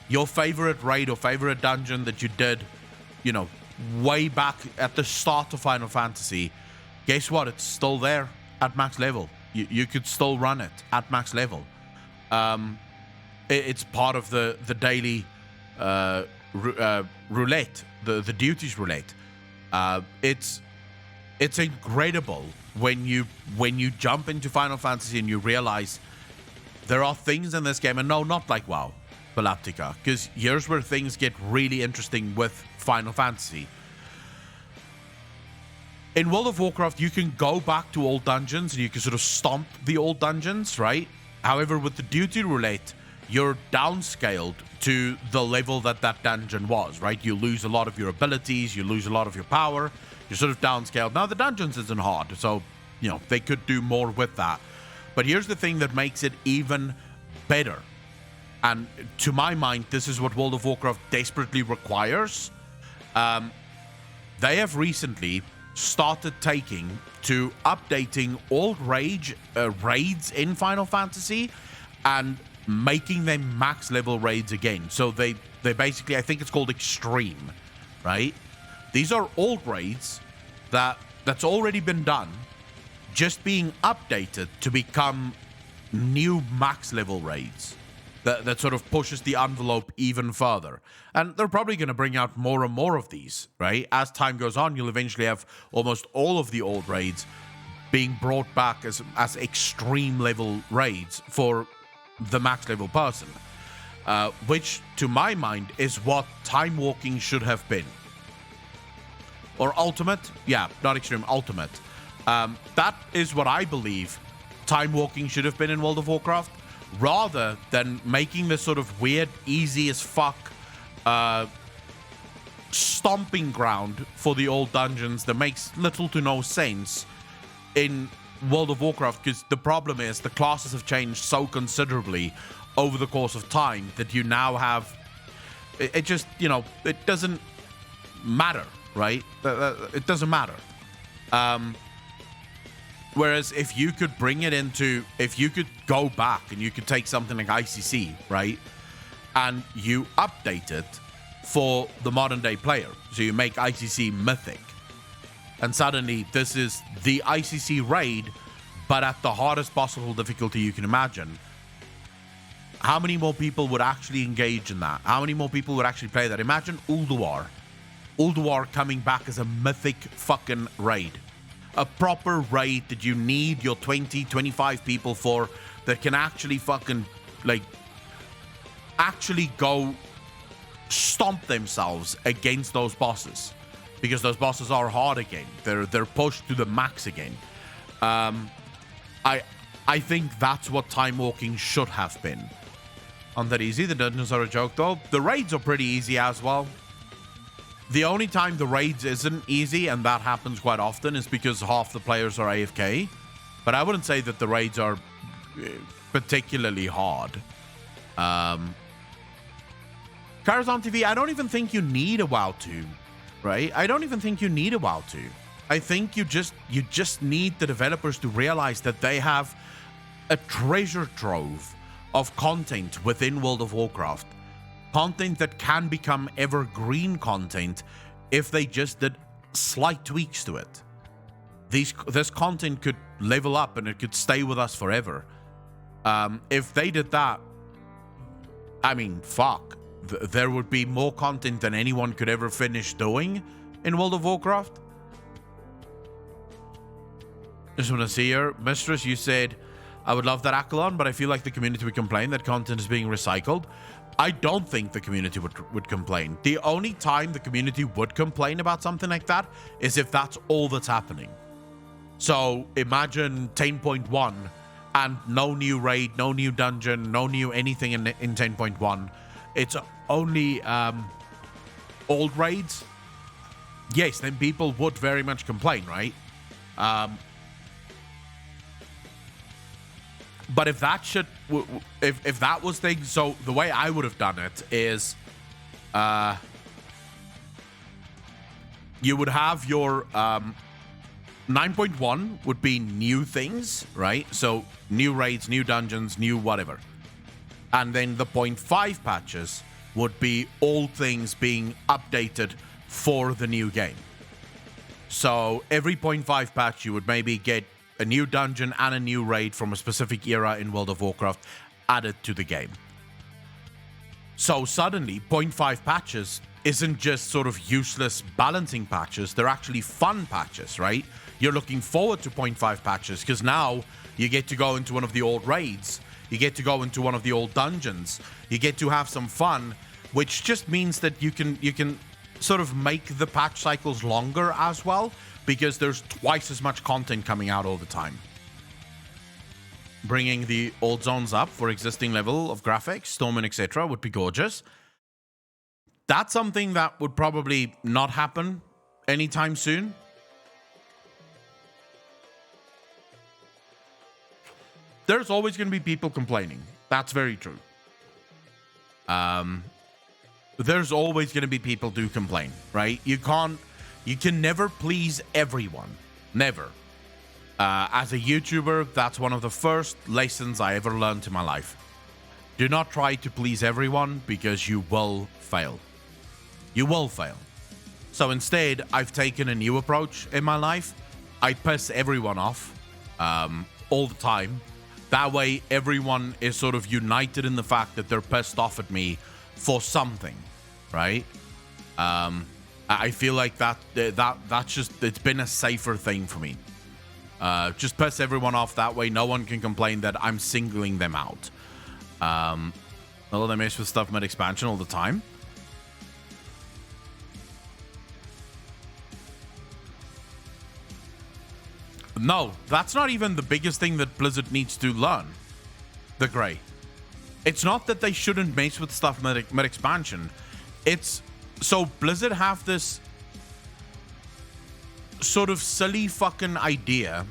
Your favorite raid or favorite dungeon that you did, way back at the start of Final Fantasy, guess what? It's still there at max level. You could still run it at max level. It's part of the daily roulette, the duties roulette. It's incredible when you jump into Final Fantasy and you realize there are things in this game, and no, not like WoW, Galactica, because here's where things get really interesting with Final Fantasy. In World of Warcraft, you can go back to old dungeons and you can sort of stomp the old dungeons, right? However, with the duty roulette, you're downscaled to the level that dungeon was, right? You lose a lot of your abilities, you lose a lot of your power, you're sort of downscaled. Now, the dungeons isn't hard, so, they could do more with that. But here's the thing that makes it even better. And to my mind, this is what World of Warcraft desperately requires. They have recently started taking to updating old raids in Final Fantasy and making them max level raids again. So they basically, I think it's called Extreme, right? These are old raids that's already been done, just being updated to become new max level raids that sort of pushes the envelope even further. And they're probably going to bring out more and more of these, right? As time goes on, you'll eventually have almost all of the old raids being brought back as extreme level raids for the max level person, which to my mind is what Time Walking should have been. Or Ultimate. Yeah, not Extreme, Ultimate. That is what I believe Time Walking should have been in World of Warcraft, rather than making this sort of weird, easy as fuck stomping ground for the old dungeons that makes little to no sense in World of Warcraft, because the problem is the classes have changed so considerably over the course of time that you now have it just, you know, it doesn't matter, right? It doesn't matter. Whereas if you could if you could go back and you could take something like ICC, right? And you update it for the modern day player. So you make ICC mythic. And suddenly this is the ICC raid, but at the hardest possible difficulty you can imagine. How many more people would actually engage in that? How many more people would actually play that? Imagine Ulduar. Ulduar coming back as a mythic fucking raid. A proper raid that you need your 20, 25 people for, that can actually fucking, like, actually go stomp themselves against those bosses. Because those bosses are hard again. They're pushed to the max again. I think that's what Time Walking should have been. On that easy, the dungeons are a joke though. The raids are pretty easy as well. The only time the raids isn't easy, and that happens quite often, is because half the players are AFK. But I wouldn't say that the raids are particularly hard. Karazhan TV, I don't even think you need a WoW 2, right? I don't even think you need a WoW 2. I think you just need the developers to realize that they have a treasure trove of content within World of Warcraft. Content that can become evergreen content if they just did slight tweaks to it. This content could level up and it could stay with us forever. If they did that, I mean, fuck. There would be more content than anyone could ever finish doing in World of Warcraft. Just want to see her. Mistress, you said, I would love that Akalon, but I feel like the community would complain that content is being recycled. I don't think the community would complain. The only time the community would complain about something like that is if that's all that's happening. So imagine 10.1 and no new raid, no new dungeon, no new anything in 10.1. It's only old raids. Yes, then people would very much complain, right? But if that if that was things, so the way I would have done it is, you would have your 9.1 would be new things, right? So new raids, new dungeons, new whatever. And then the 0.5 patches would be old things being updated for the new game. So every 0.5 patch, you would maybe get a new dungeon and a new raid from a specific era in World of Warcraft added to the game. So suddenly, 0.5 patches isn't just sort of useless balancing patches. They're actually fun patches, right? You're looking forward to 0.5 patches because now you get to go into one of the old raids. You get to go into one of the old dungeons. You get to have some fun, which just means that you can sort of make the patch cycles longer as well, because there's twice as much content coming out all the time. Bringing the old zones up for existing level of graphics, Storming, etc. would be gorgeous. That's something that would probably not happen anytime soon. There's always going to be people complaining. That's very true. There's always going to be people who complain, right? You can never please everyone. Never. As a YouTuber, that's one of the first lessons I ever learned in my life. Do not try to please everyone because you will fail. You will fail. So instead, I've taken a new approach in my life. I piss everyone off all the time. That way, everyone is sort of united in the fact that they're pissed off at me for something, right? I feel like that's just, it's been a safer thing for me. Just piss everyone off. That way, no one can complain that I'm singling them out. Although they mess with stuff mid-expansion all the time. No, that's not even the biggest thing that Blizzard needs to learn. The Grey. It's not that they shouldn't mess with stuff mid-expansion. It's... So Blizzard have this sort of silly fucking idea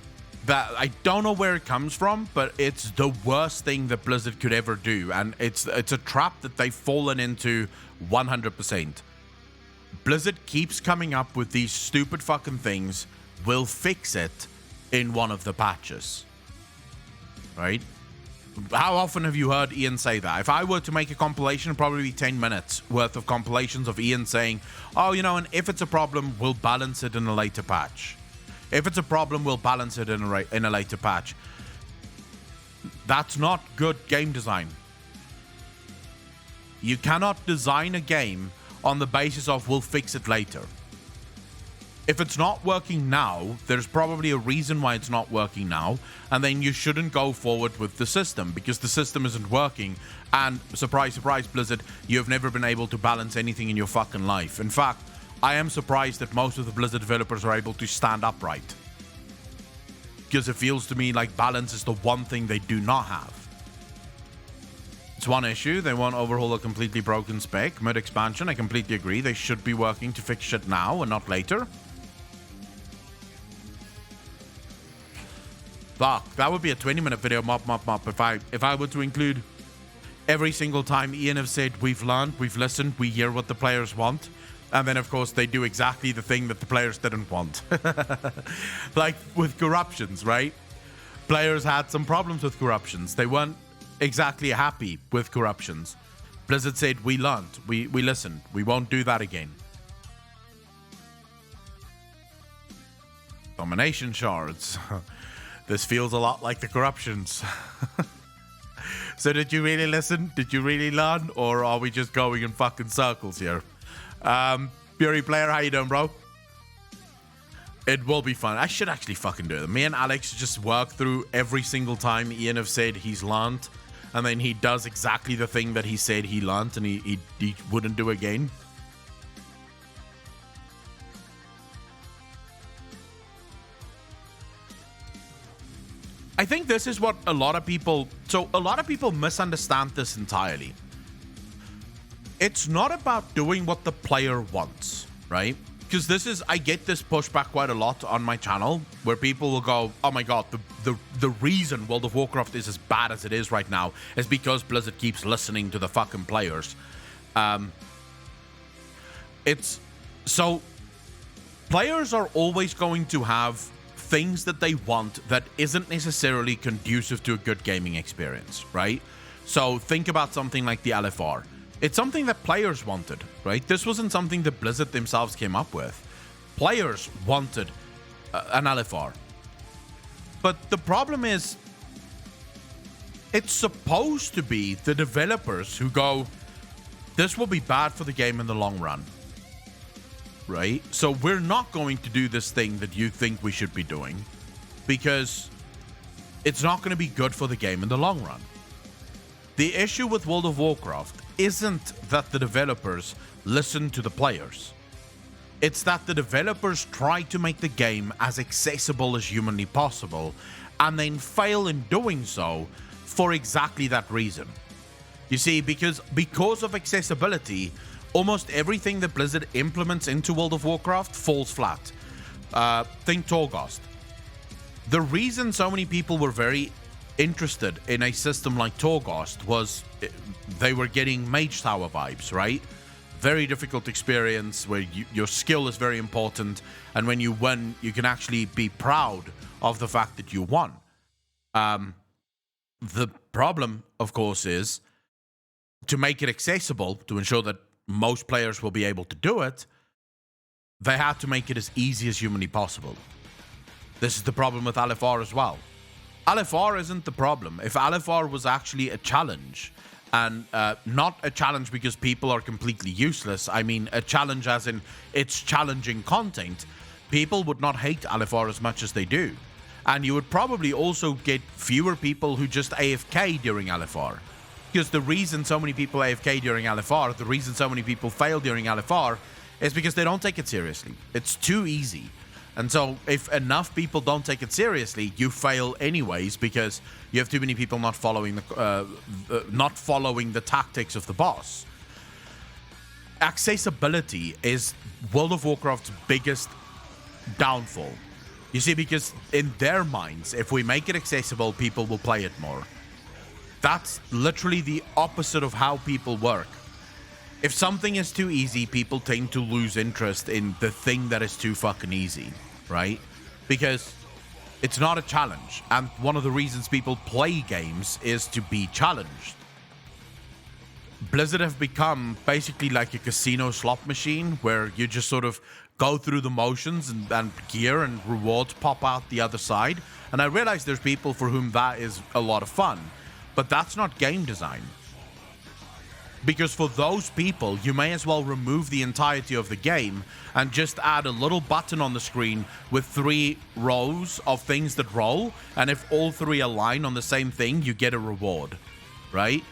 that I don't know where it comes from, but it's the worst thing that Blizzard could ever do. And it's a trap that they've fallen into 100%. Blizzard keeps coming up with these stupid fucking things. We'll fix it in one of the patches, right? How often have you heard Ian say that? If I were to make a compilation, it'd probably be 10 minutes worth of compilations of Ian saying, oh, you know, and if it's a problem, we'll balance it in a later patch. If it's a problem, we'll balance it in a later patch. That's not good game design. You cannot design a game on the basis of we'll fix it later. If it's not working now, there's probably a reason why it's not working now, and then you shouldn't go forward with the system because the system isn't working. And surprise, surprise, Blizzard, you've never been able to balance anything in your fucking life. In fact, I am surprised that most of the Blizzard developers are able to stand upright, because it feels to me like balance is the one thing they do not have. It's one issue. They won't overhaul a completely broken spec mid-expansion. I completely agree. They should be working to fix shit now and not later. Fuck, that would be a 20-minute video, mop, if I were to include every single time Ian have said, we've learned, we've listened, we hear what the players want. And then, of course, they do exactly the thing that the players didn't want. Like with corruptions, right? Players had some problems with corruptions. They weren't exactly happy with corruptions. Blizzard said, we learned, we listened, we won't do that again. Domination shards. This feels a lot like the corruptions. So did you really listen? Did you really learn? Or are we just going in fucking circles here? Fury Player, how you doing, bro? It will be fun. I should actually fucking do it. Me and Alex just work through every single time Ian have said he's learned. And then he does exactly the thing that he said he learned and he wouldn't do again. I think this is what a lot of people misunderstand this entirely. It's not about doing what the player wants, right? Because I get this pushback quite a lot on my channel where people will go, oh my god, the reason World of Warcraft is as bad as it is right now is because Blizzard keeps listening to the fucking players. Players are always going to have things that they want that isn't necessarily conducive to a good gaming experience, right? So think about something like the LFR. It's something that players wanted, right? This wasn't something that Blizzard themselves came up with. Players wanted an LFR. But the problem is, it's supposed to be the developers who go, this will be bad for the game in the long run. Right? So we're not going to do this thing that you think we should be doing because it's not going to be good for the game in the long run. The issue with World of Warcraft isn't that the developers listen to the players. It's that the developers try to make the game as accessible as humanly possible and then fail in doing so for exactly that reason. You see, because of accessibility, almost everything that Blizzard implements into World of Warcraft falls flat. Think Torghast. The reason so many people were very interested in a system like Torghast was they were getting Mage Tower vibes, right? Very difficult experience where your skill is very important, and when you win, you can actually be proud of the fact that you won. The problem, of course, is to make it accessible, to ensure that most players will be able to do it, they had to make it as easy as humanly possible. This is the problem with LFR as well. LFR isn't the problem. If LFR was actually a challenge, and not a challenge because people are completely useless, I mean a challenge as in it's challenging content, people would not hate LFR as much as they do. And you would probably also get fewer people who just AFK during LFR. Because the reason so many people AFK during LFR, the reason so many people fail during LFR, is because they don't take it seriously. It's too easy. And so if enough people don't take it seriously, you fail anyways because you have too many people not following the tactics of the boss. Accessibility is World of Warcraft's biggest downfall. You see, because in their minds, if we make it accessible, people will play it more. That's literally the opposite of how people work. If something is too easy, people tend to lose interest in the thing that is too fucking easy, right? Because it's not a challenge. And one of the reasons people play games is to be challenged. Blizzard have become basically like a casino slot machine where you just sort of go through the motions and gear and rewards pop out the other side. And I realize there's people for whom that is a lot of fun, but that's not game design. Because for those people, you may as well remove the entirety of the game and just add a little button on the screen with 3 rows of things that roll. And if all 3 align on the same thing, you get a reward, right?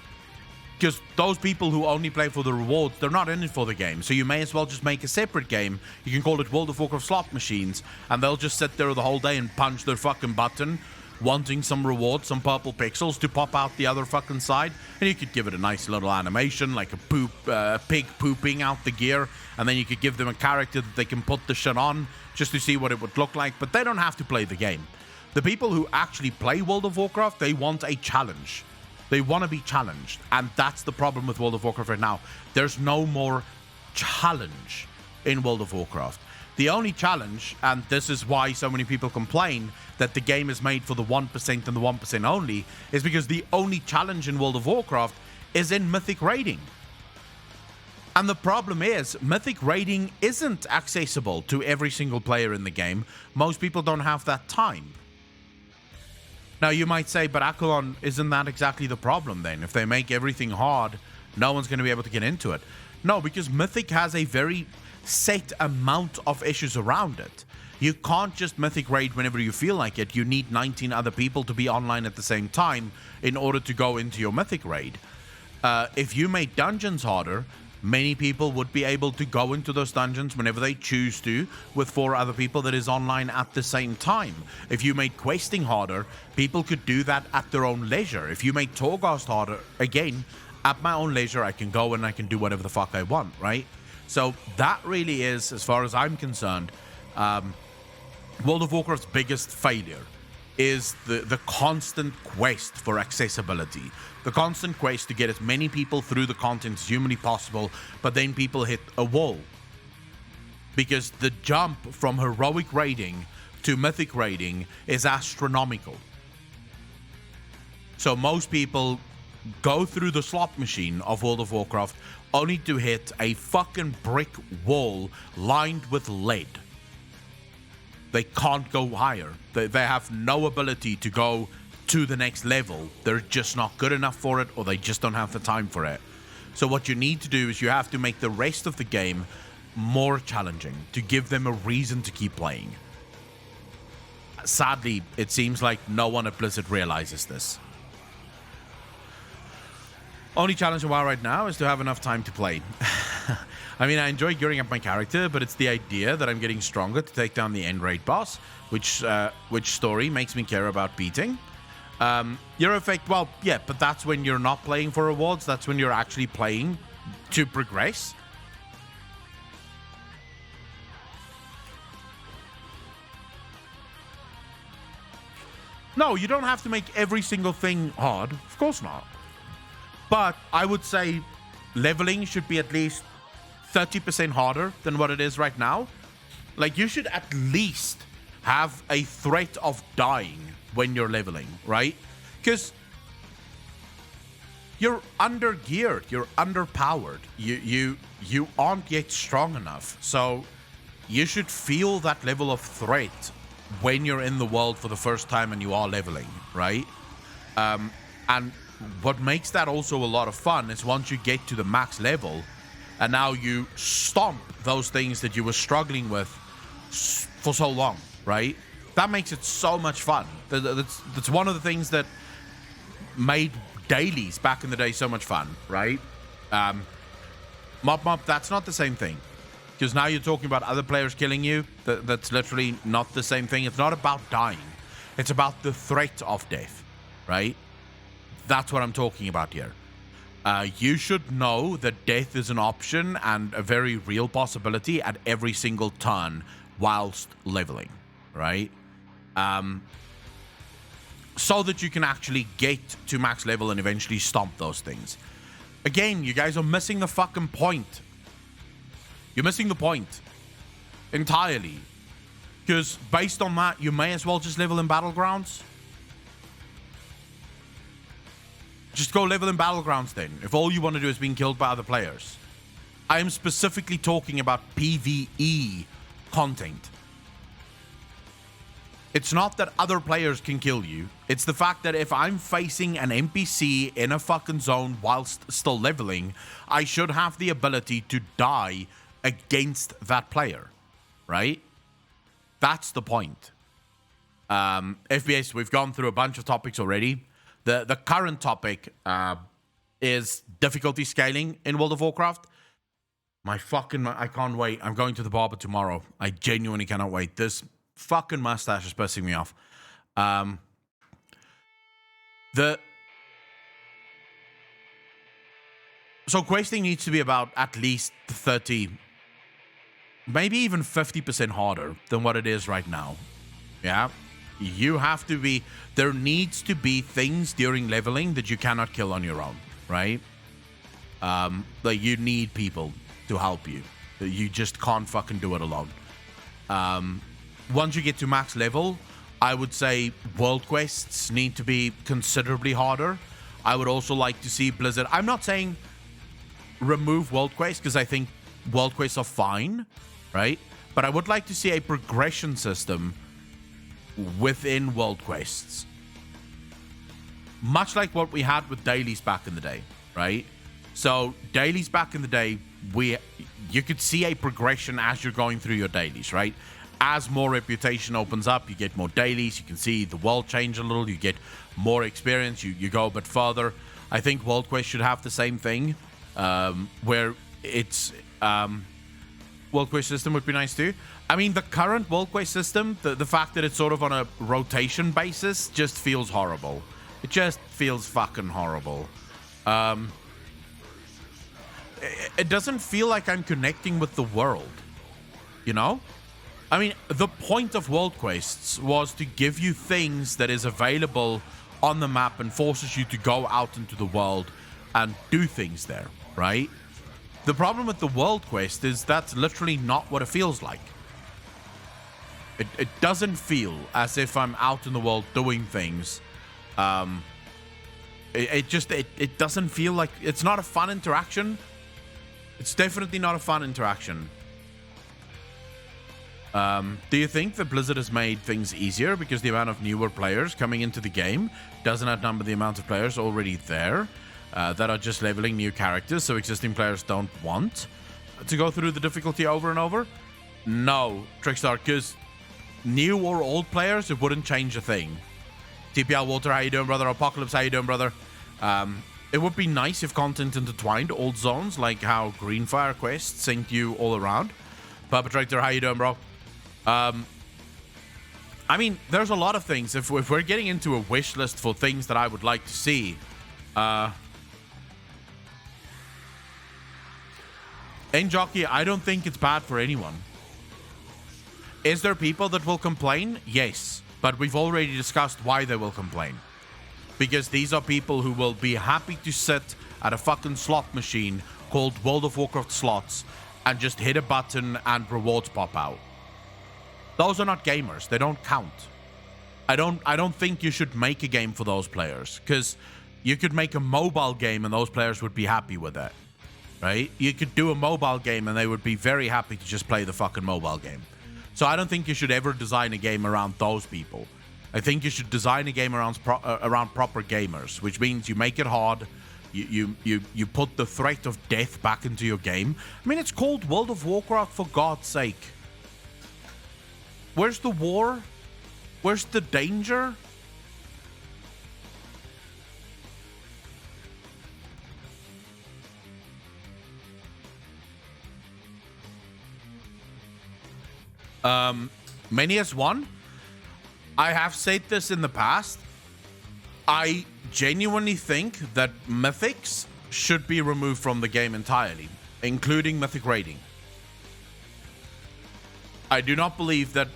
Because those people who only play for the rewards, they're not in it for the game. So you may as well just make a separate game. You can call it World of Warcraft Slot Machines. And they'll just sit there the whole day and punch their fucking button, wanting some rewards, some purple pixels to pop out the other fucking side. And you could give it a nice little animation, like a pig pooping out the gear. And then you could give them a character that they can put the shit on just to see what it would look like. But they don't have to play the game. The people who actually play World of Warcraft, they want a challenge. They want to be challenged. And that's the problem with World of Warcraft right now. There's no more challenge in World of Warcraft. The only challenge, and this is why so many people complain that the game is made for the 1% and the 1% only, is because the only challenge in World of Warcraft is in Mythic Raiding. And the problem is, Mythic Raiding isn't accessible to every single player in the game. Most people don't have that time. Now, you might say, but Akalon, isn't that exactly the problem then? If they make everything hard, no one's going to be able to get into it. No, because Mythic has a very set amount of issues around it. You can't just Mythic Raid whenever you feel like it. You need 19 other people to be online at the same time in order to go into your Mythic Raid. If you made dungeons harder, many people would be able to go into those dungeons whenever they choose to with 4 other people that is online at the same time. If you made questing harder, people could do that at their own leisure. If you made Torghast harder, again, at my own leisure, I can go and I can do whatever the fuck I want, right? So that really is, as far as I'm concerned, World of Warcraft's biggest failure is the constant quest for accessibility. The constant quest to get as many people through the content as humanly possible, but then people hit a wall. Because the jump from heroic raiding to mythic raiding is astronomical. So most people go through the slot machine of World of Warcraft only to hit a fucking brick wall lined with lead. They can't go higher. They have no ability to go to the next level. They're just not good enough for it, or they just don't have the time for it. So what you need to do is you have to make the rest of the game more challenging to give them a reason to keep playing. Sadly, it seems like no one at Blizzard realizes this. Only challenge in WoW right now is to have enough time to play. I mean, I enjoy gearing up my character, but it's the idea that I'm getting stronger to take down the end raid boss, which story makes me care about beating. Your effect, well, yeah, but that's when you're not playing for rewards. That's when you're actually playing to progress. No, you don't have to make every single thing hard. Of course not. But I would say leveling should be at least 30% harder than what it is right now. Like, you should at least have a threat of dying when you're leveling, right? Because you're under-geared, you're underpowered. You aren't yet strong enough. So you should feel that level of threat when you're in the world for the first time and you are leveling, right? And what makes that also a lot of fun is once you get to the max level and now you stomp those things that you were struggling with for so long, right? That makes it so much fun. That's one of the things that made dailies back in the day so much fun, right? Mop, that's not the same thing. Because now you're talking about other players killing you. That's literally not the same thing. It's not about dying. It's about the threat of death, right? That's what I'm talking about here. You should know that death is an option and a very real possibility at every single turn whilst leveling, right? So that you can actually get to max level and eventually stomp those things. Again, you guys are missing the fucking point. You're missing the point entirely. Because based on that, you may as well just level in Battlegrounds. Just go level in Battlegrounds then, if all you want to do is being killed by other players. I am specifically talking about PvE content. It's not that other players can kill you. It's the fact that if I'm facing an NPC in a fucking zone whilst still leveling, I should have the ability to die against that player, right? That's the point. FBS, we've gone through a bunch of topics already. The current topic is difficulty scaling in World of Warcraft. I can't wait. I'm going to the barber tomorrow. I genuinely cannot wait. This fucking mustache is pissing me off. So questing needs to be about at least 30, maybe even 50% harder than what it is right now. Yeah. You have to be, there needs to be things during leveling that you cannot kill on your own, right? Like, you need people to help you. You just can't fucking do it alone. Once you get to max level, I would say world quests need to be considerably harder. I would also like to see Blizzard, I'm not saying remove world quests, because I think world quests are fine, right? But I would like to see a progression system within world quests, much like what we had with dailies back in the day, right? So dailies back in the day, you could see a progression as you're going through your dailies, right? As more reputation opens up, you get more dailies, you can see the world change a little, you get more experience, you go a bit further. I think world quest should have the same thing, where it's world quest system would be nice too. I mean, the current world quest system, the fact that it's sort of on a rotation basis just feels horrible. It just feels fucking horrible. It doesn't feel like I'm connecting with the world, you know? I mean, the point of world quests was to give you things that is available on the map and forces you to go out into the world and do things there, right? The problem with the world quest is that's literally not what it feels like. It doesn't feel as if I'm out in the world doing things. It doesn't feel like, it's not a fun interaction. It's definitely not a fun interaction. Do you think that Blizzard has made things easier because the amount of newer players coming into the game doesn't outnumber the amount of players already there that are just leveling new characters, so existing players don't want to go through the difficulty over and over? No, Trickstar, because new or old players, it wouldn't change a thing. TPL Walter, how you doing, brother? Apocalypse, how you doing, brother? It would be nice if content intertwined old zones, like how Greenfire quests synced you all around. Perpetrator, how you doing, bro? I mean, there's a lot of things. If we're getting into a wish list for things that I would like to see, Jockey, I don't think it's bad for anyone. Is there people that will complain? Yes. But we've already discussed why they will complain. Because these are people who will be happy to sit at a fucking slot machine called World of Warcraft slots and just hit a button and rewards pop out. Those are not gamers. They don't count. I don't think you should make a game for those players, because you could make a mobile game and those players would be happy with it, right? You could do a mobile game and they would be very happy to just play the fucking mobile game. So I don't think you should ever design a game around those people. I think you should design a game around proper gamers, which means you make it hard. You put the threat of death back into your game. I mean, it's called World of Warcraft, for God's sake. Where's the war? Where's the danger? Many as one. I have said this in the past. I genuinely think that mythics should be removed from the game entirely, including mythic raiding. I do not believe that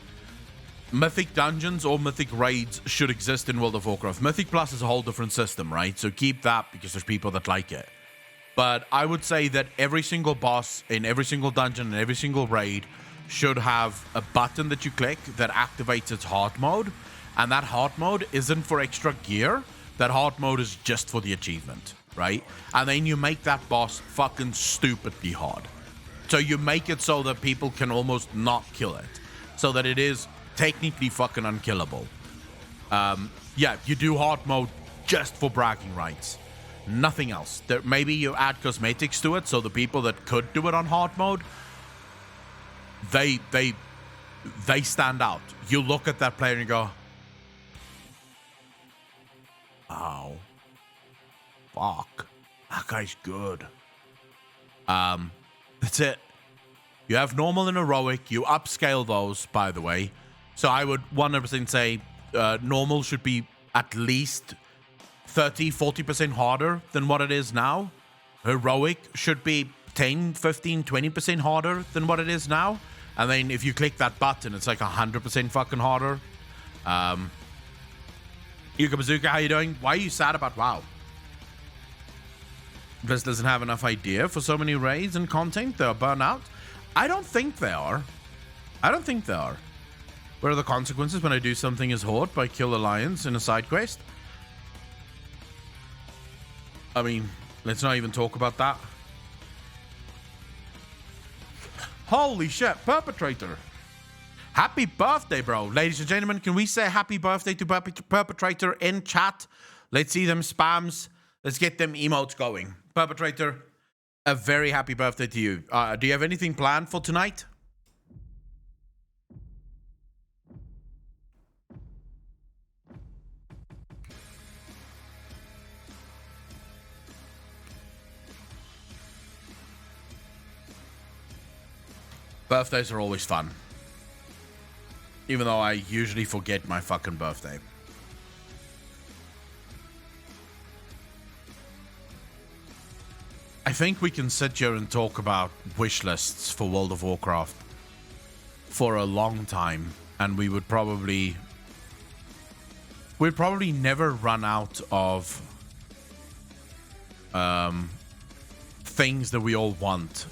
mythic dungeons or mythic raids should exist in World of Warcraft. Mythic Plus is a whole different system, right? So keep that, because there's people that like it. But I would say that every single boss in every single dungeon and every single raid should have a button that you click that activates its hard mode. And that hard mode isn't for extra gear. That hard mode is just for the achievement, right? And then you make that boss fucking stupidly hard. So you make it so that people can almost not kill it. So that it is technically fucking unkillable. Yeah, you do hard mode just for bragging rights. Nothing else. Maybe you add cosmetics to it, so the people that could do it on hard mode, they stand out. You look at that player and you go, oh, fuck, that guy's good. That's it. You have normal and heroic. You upscale those, by the way. So I would 100% say normal should be at least 30-40% harder than what it is now. Heroic should be 10, 15, 20% harder than what it is now. And then if you click that button, it's like 100% fucking harder. Yuka Bazooka, how you doing? Why are you sad about WoW? Blizz doesn't have enough idea for so many raids and content. They're burnt out. I don't think they are. I don't think they are. What are the consequences when I do something as Horde by Kill Alliance in a side quest? I mean, let's not even talk about that. Holy shit, Perpetrator. Happy birthday, bro. Ladies and gentlemen, can we say happy birthday to Perpetrator in chat? Let's see them spams. Let's get them emotes going. Perpetrator, a very happy birthday to you. Do you have anything planned for tonight? Birthdays are always fun. Even though I usually forget my fucking birthday. I think we can sit here and talk about wish lists for World of Warcraft for a long time, and we'd probably never run out of things that we all want.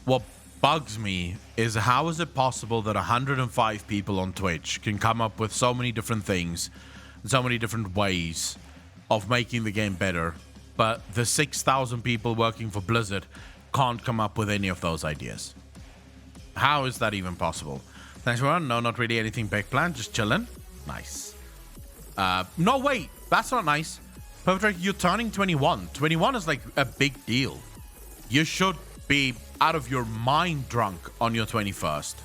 What bugs me is, how is it possible that 105 people on Twitch can come up with so many different things, so many different ways of making the game better, but the 6,000 people working for Blizzard can't come up with any of those ideas? How is that even possible? Thanks, everyone. No, not really anything big planned. Just chilling. Nice. No, wait. That's not nice. Perpetrator, you're turning 21. 21 is like a big deal. You should be out of your mind drunk on your 21st.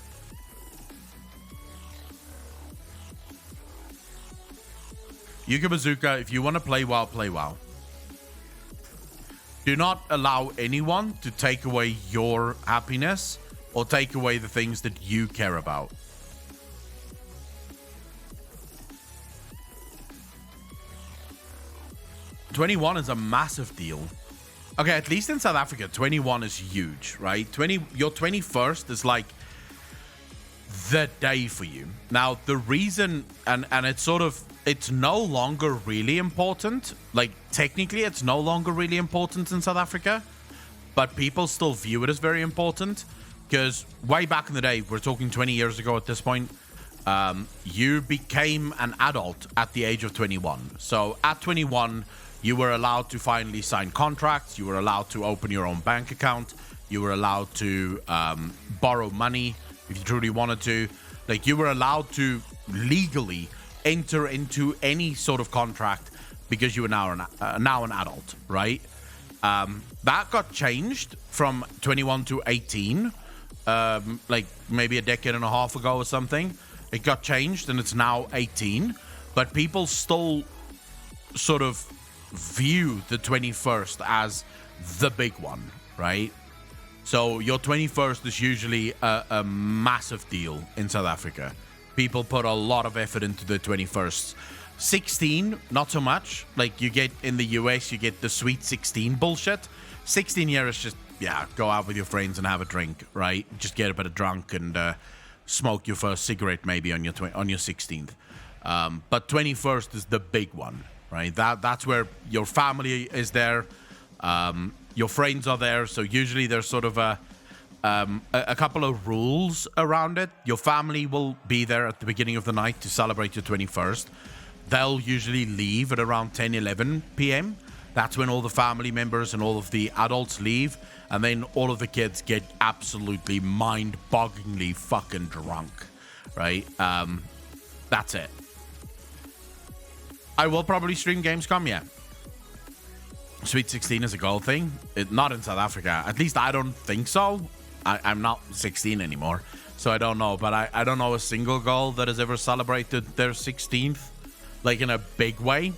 Yuka Bazooka, if you want to play WoW, play WoW. Do not allow anyone to take away your happiness or take away the things that you care about. $21 is a massive deal. Okay, at least in South Africa, 21 is huge, right? Your 21st is like the day for you. Now, the reason, and it's no longer really important. Like, technically, it's no longer really important in South Africa, but people still view it as very important because way back in the day, we're talking 20 years ago at this point, you became an adult at the age of 21. So at 21, you were allowed to finally sign contracts. You were allowed to open your own bank account. You were allowed to borrow money if you truly wanted to. Like, you were allowed to legally enter into any sort of contract because you were now an adult, right? That got changed from 21 to 18, like maybe a decade and a half ago or something. It got changed and it's now 18, but people still sort of view the 21st as the big one, right? So your 21st is usually a massive deal in South Africa. People put a lot of effort into the 21st. 16, not so much. Like, you get in the US, you get the sweet 16 bullshit. 16 year is just, yeah, go out with your friends and have a drink, right? Just get a bit of drunk and smoke your first cigarette maybe on your 16th. But 21st is the big one, right? That's where your family is there. Your friends are there. So usually there's sort of a couple of rules around it. Your family will be there at the beginning of the night to celebrate your 21st. They'll usually leave at around 10, 11 p.m. That's when all the family members and all of the adults leave. And then all of the kids get absolutely mind-bogglingly fucking drunk, right? That's it. I will probably stream Gamescom, yeah. Sweet 16 is a gold thing. Not in South Africa. At least I don't think so. I'm not 16 anymore, so I don't know. But I don't know a single girl that has ever celebrated their 16th, like in a big way.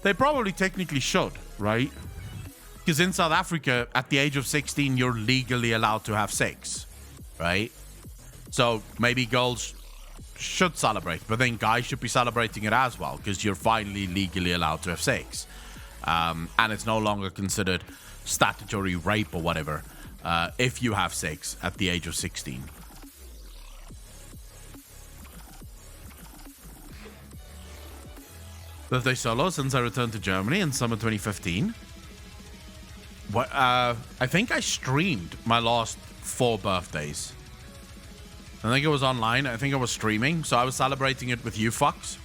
They probably technically should, right? Because in South Africa, at the age of 16, you're legally allowed to have sex, right? So maybe girls should celebrate, but then guys should be celebrating it as well, because you're finally legally allowed to have sex. And it's no longer considered statutory rape or whatever if you have sex at the age of 16. Birthday solo since I returned to Germany in summer 2015. What? I think I streamed my last 4 birthdays. I think it was online. I think I was streaming, so I was celebrating it with you fucks.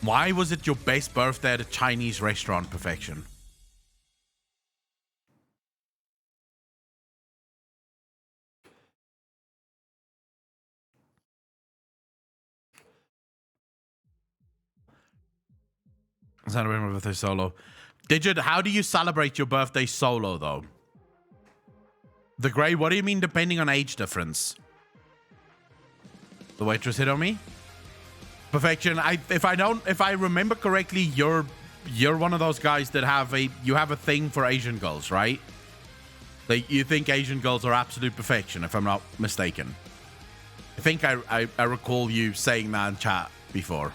Why was it your best birthday at a Chinese restaurant, Perfection? Celebrate my birthday solo. Digit, how do you celebrate your birthday solo, though? The Grey, what do you mean depending on age difference? The waitress hit on me? Perfection, if I remember correctly, you're one of those guys that have a thing for Asian girls, right? Like, you think Asian girls are absolute perfection, if I'm not mistaken. I think I recall you saying that in chat before.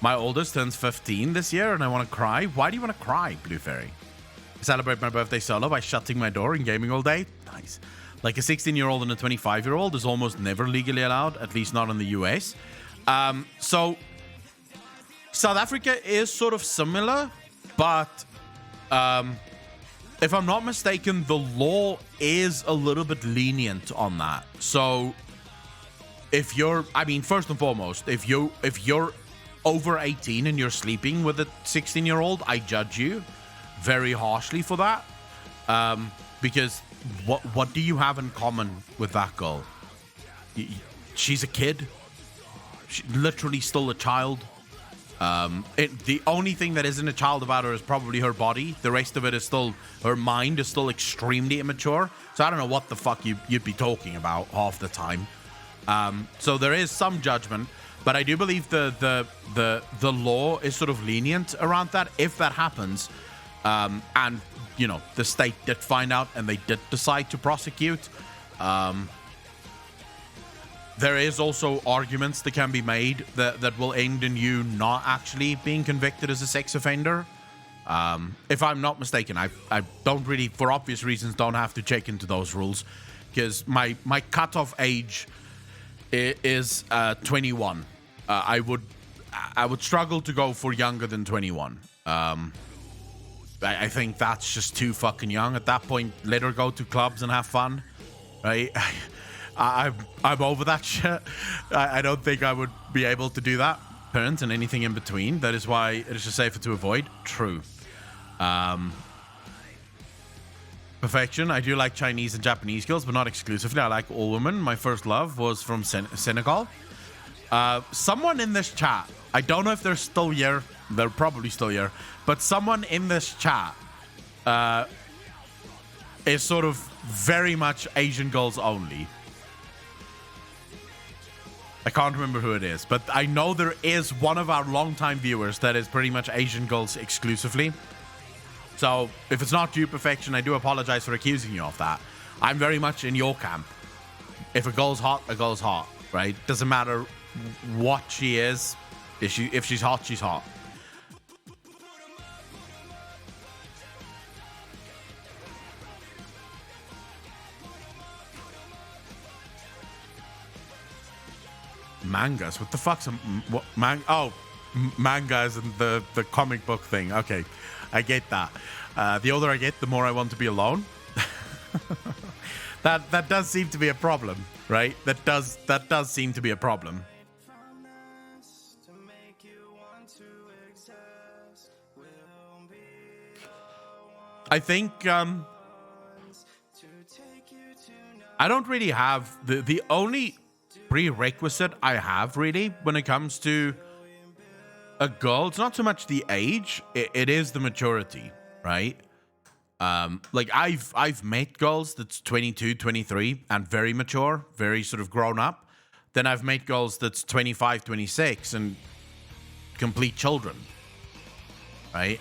My oldest turns 15 this year and I want to cry. Why do you want to cry, Blue Fairy? I celebrate my birthday solo by shutting my door and gaming all day. Nice. Like, a 16-year-old and a 25-year-old is almost never legally allowed, at least not in the US. So South Africa is sort of similar, but if I'm not mistaken, the law is a little bit lenient on that. So if you're, I mean, first and foremost, if you're over 18 and you're sleeping with a 16-year-old, I judge you very harshly for that. Because what do you have in common with that girl? She's a kid. She's literally still a child. The only thing that isn't a child about her is probably her body. The rest of it is still, her mind is still extremely immature. So I don't know what the fuck you'd be talking about half the time. So there is some judgment. But I do believe the law is sort of lenient around that if that happens. And, you know, the state did find out and they did decide to prosecute. there is also arguments that can be made that will end in you not actually being convicted as a sex offender. If I'm not mistaken, I don't really, for obvious reasons, don't have to check into those rules, because my cutoff age is 21. I would struggle to go for younger than 21. I think that's just too fucking young. At that point, let her go to clubs and have fun, right? I'm over that shit. I don't think I would be able to do that. Parents and anything in between. That is why it is just safer to avoid. True. Perfection. I do like Chinese and Japanese girls, but not exclusively. I like all women. My first love was from Senegal. Someone in this chat, I don't know if they're still here. They're probably still here. But someone in this chat is sort of very much Asian girls only. I can't remember who it is, but I know there is one of our longtime viewers that is pretty much Asian girls exclusively. So if it's not you, Perfection, I do apologize for accusing you of that. I'm very much in your camp. If a girl's hot, a girl's hot, right? Doesn't matter what she is. If she's hot, she's hot. Mangas? What the fuck's a manga is the comic book thing. Okay, I get that. The older I get, the more I want to be alone. that does seem to be a problem, right? That does seem to be a problem. I think I don't really have the only prerequisite I have really when it comes to a girl, it's not so much the age, it is the maturity, right? Like I've met girls that's 22, 23 and very mature, very sort of grown up. Then I've met girls that's 25, 26 and complete children, right?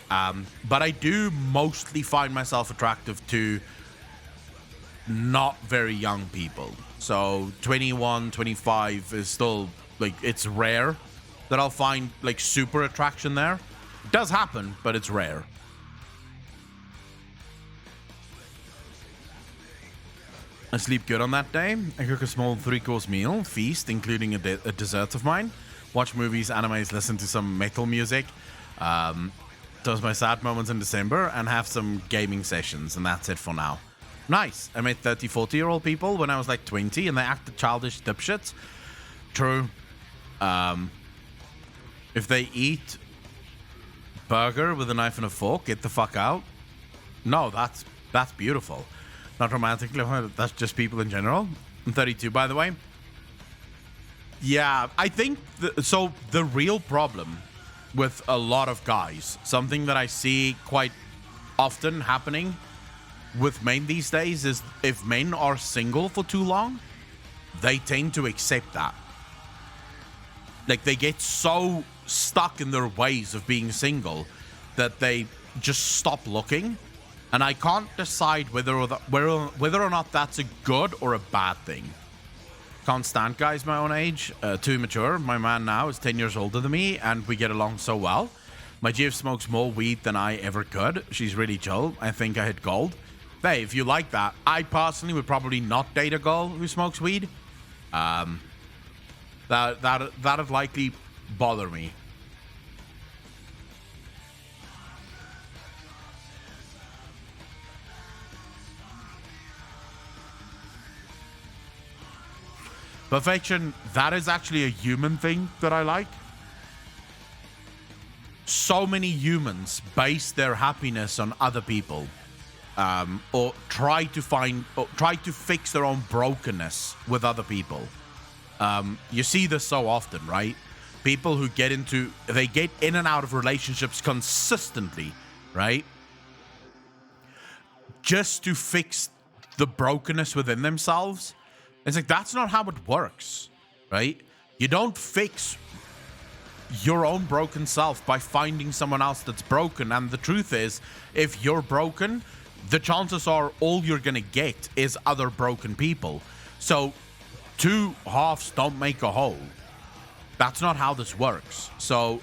But I do mostly find myself attractive to not very young people. So 21, 25 is still, like, it's rare that I'll find, like, super attraction there. It does happen, but it's rare. I sleep good on that day. I cook a small 3-course meal, feast, including a dessert of mine. Watch movies, animes, listen to some metal music. Those my sad moments in December, and have some gaming sessions, and that's it for now. Nice. I met 30, 40-year-old people when I was like 20 and they acted childish dipshits. True. If they eat burger with a knife and a fork, get the fuck out. No, that's beautiful. Not romantically, that's just people in general. I'm 32, by the way. Yeah, I think so the real problem with a lot of guys, something that I see quite often happening with men these days, is if men are single for too long, they tend to accept that. Like, they get so stuck in their ways of being single that they just stop looking. And I can't decide whether or not that's a good or a bad thing. Can't stand guys my own age, too mature. My man now is 10 years older than me, and we get along so well. My GF smokes more weed than I ever could. She's really chill. I think I hit gold. Hey, if you like that, I personally would probably not date a girl who smokes weed. That'd likely bother me. Perfection, that is actually a human thing that I like. So many humans base their happiness on other people. Or try to fix their own brokenness with other people. You see this so often, right? People who get in and out of relationships consistently, right? Just to fix the brokenness within themselves. It's like, that's not how it works, right? You don't fix your own broken self by finding someone else that's broken. And the truth is, if you're broken, the chances are all you're going to get is other broken people. So two halves don't make a whole. That's not how this works. So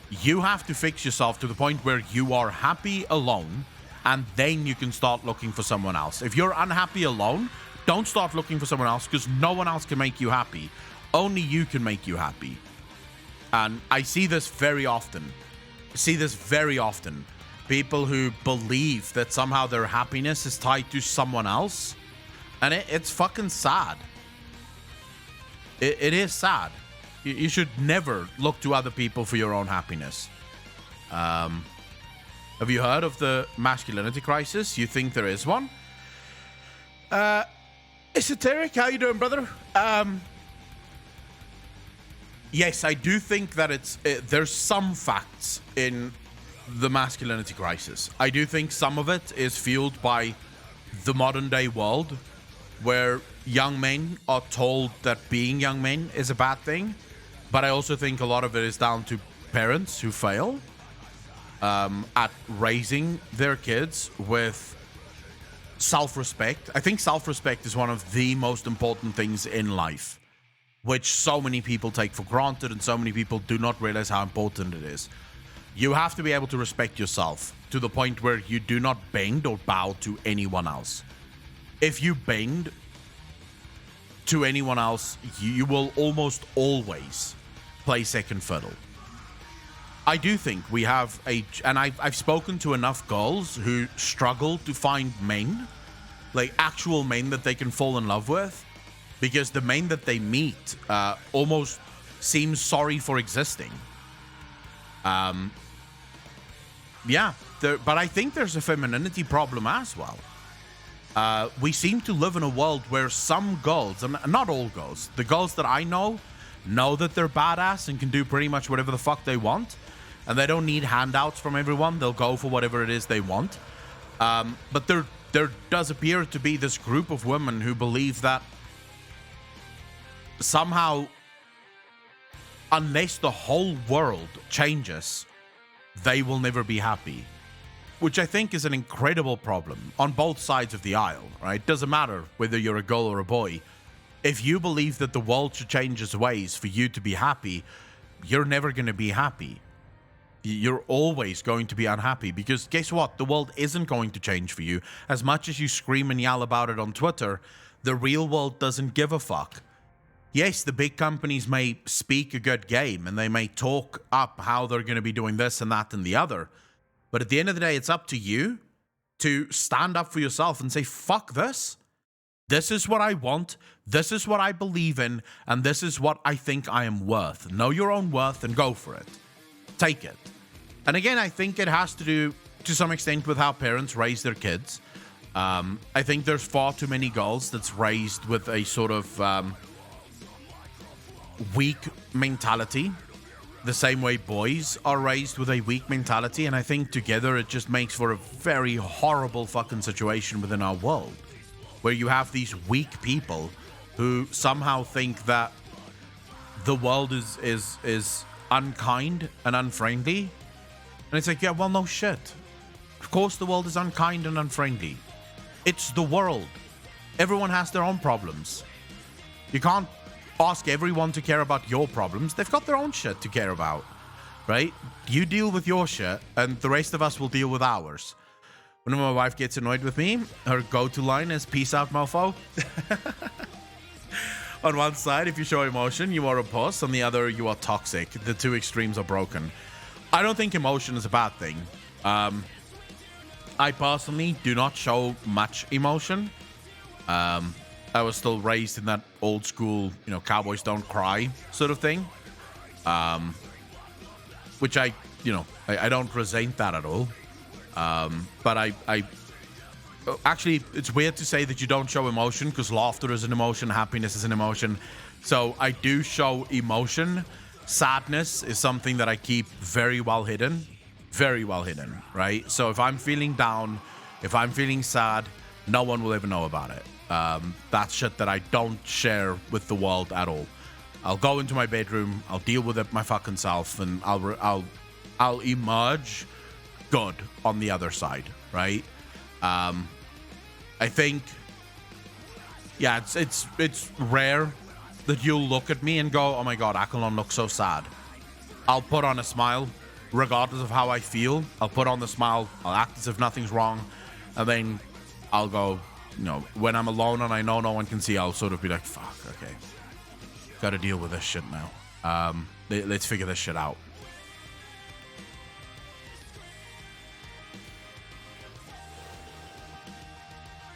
you have to fix yourself to the point where you are happy alone, and then you can start looking for someone else. If you're unhappy alone, don't start looking for someone else, because no one else can make you happy. Only you can make you happy. And I see this very often. People who believe that somehow their happiness is tied to someone else. And it's fucking sad. It is sad. You should never look to other people for your own happiness. Have you heard of the masculinity crisis? You think there is one? Esoteric, how you doing, brother? Yes, I do think that there's some facts in the masculinity crisis. I do think some of it is fueled by the modern day world, where young men are told that being young men is a bad thing. But I also think a lot of it is down to parents who fail at raising their kids with self-respect. I think self-respect is one of the most important things in life, which so many people take for granted and so many people do not realize how important it is. You have to be able to respect yourself to the point where you do not bend or bow to anyone else. If you bend to anyone else, you will almost always play second fiddle. I do think we have and I've spoken to enough girls who struggle to find men, like actual men that they can fall in love with, because the men that they meet almost seem sorry for existing. But I think there's a femininity problem as well. We seem to live in a world where some girls, and not all girls, the girls that I know that they're badass and can do pretty much whatever the fuck they want, and they don't need handouts from everyone. They'll go for whatever it is they want. But there does appear to be this group of women who believe that somehow, unless the whole world changes, they will never be happy. Which I think is an incredible problem on both sides of the aisle, right? Doesn't matter whether you're a girl or a boy. If you believe that the world should change its ways for you to be happy, you're never going to be happy. You're always going to be unhappy, because guess what? The world isn't going to change for you. As much as you scream and yell about it on Twitter, the real world doesn't give a fuck. Yes, the big companies may speak a good game and they may talk up how they're going to be doing this and that and the other. But at the end of the day, it's up to you to stand up for yourself and say, fuck this. This is what I want. This is what I believe in. And this is what I think I am worth. Know your own worth and go for it. Take it. And again, I think it has to do to some extent with how parents raise their kids. I think there's far too many girls that's raised with a sort of weak mentality, the same way boys are raised with a weak mentality. And I think together it just makes for a very horrible fucking situation within our world, where you have these weak people who somehow think that the world is unkind and unfriendly. And it's like, yeah, well, no shit. Of course the world is unkind and unfriendly. It's the world. Everyone has their own problems. You can't ask everyone to care about your problems. They've got their own shit to care about, right? You deal with your shit and the rest of us will deal with ours. When my wife gets annoyed with me, her go-to line is peace out, mofo. On one side, if you show emotion, you are a puss. On the other, you are toxic. The two extremes are broken. I don't think emotion is a bad thing. I personally do not show much emotion. I was still raised in that old school, cowboys don't cry sort of thing. Which I don't resent that at all. But I actually, it's weird to say that you don't show emotion, because laughter is an emotion, happiness is an emotion. So I do show emotion. Sadness is something that I keep very well hidden, right? So if I'm feeling down, if I'm feeling sad, no one will ever know about it. That's shit that I don't share with the world at all. I'll go into my bedroom, I'll deal with it my fucking self, and I'll emerge good on the other side, right? I think, yeah, it's rare that you'll look at me and go, oh my god, Aquilon looks so sad. I'll put on a smile, regardless of how I feel. I'll put on the smile, I'll act as if nothing's wrong, and then I'll go, you know, when I'm alone and I know no one can see, I'll sort of be like, fuck, okay. Gotta deal with this shit now. Let's figure this shit out.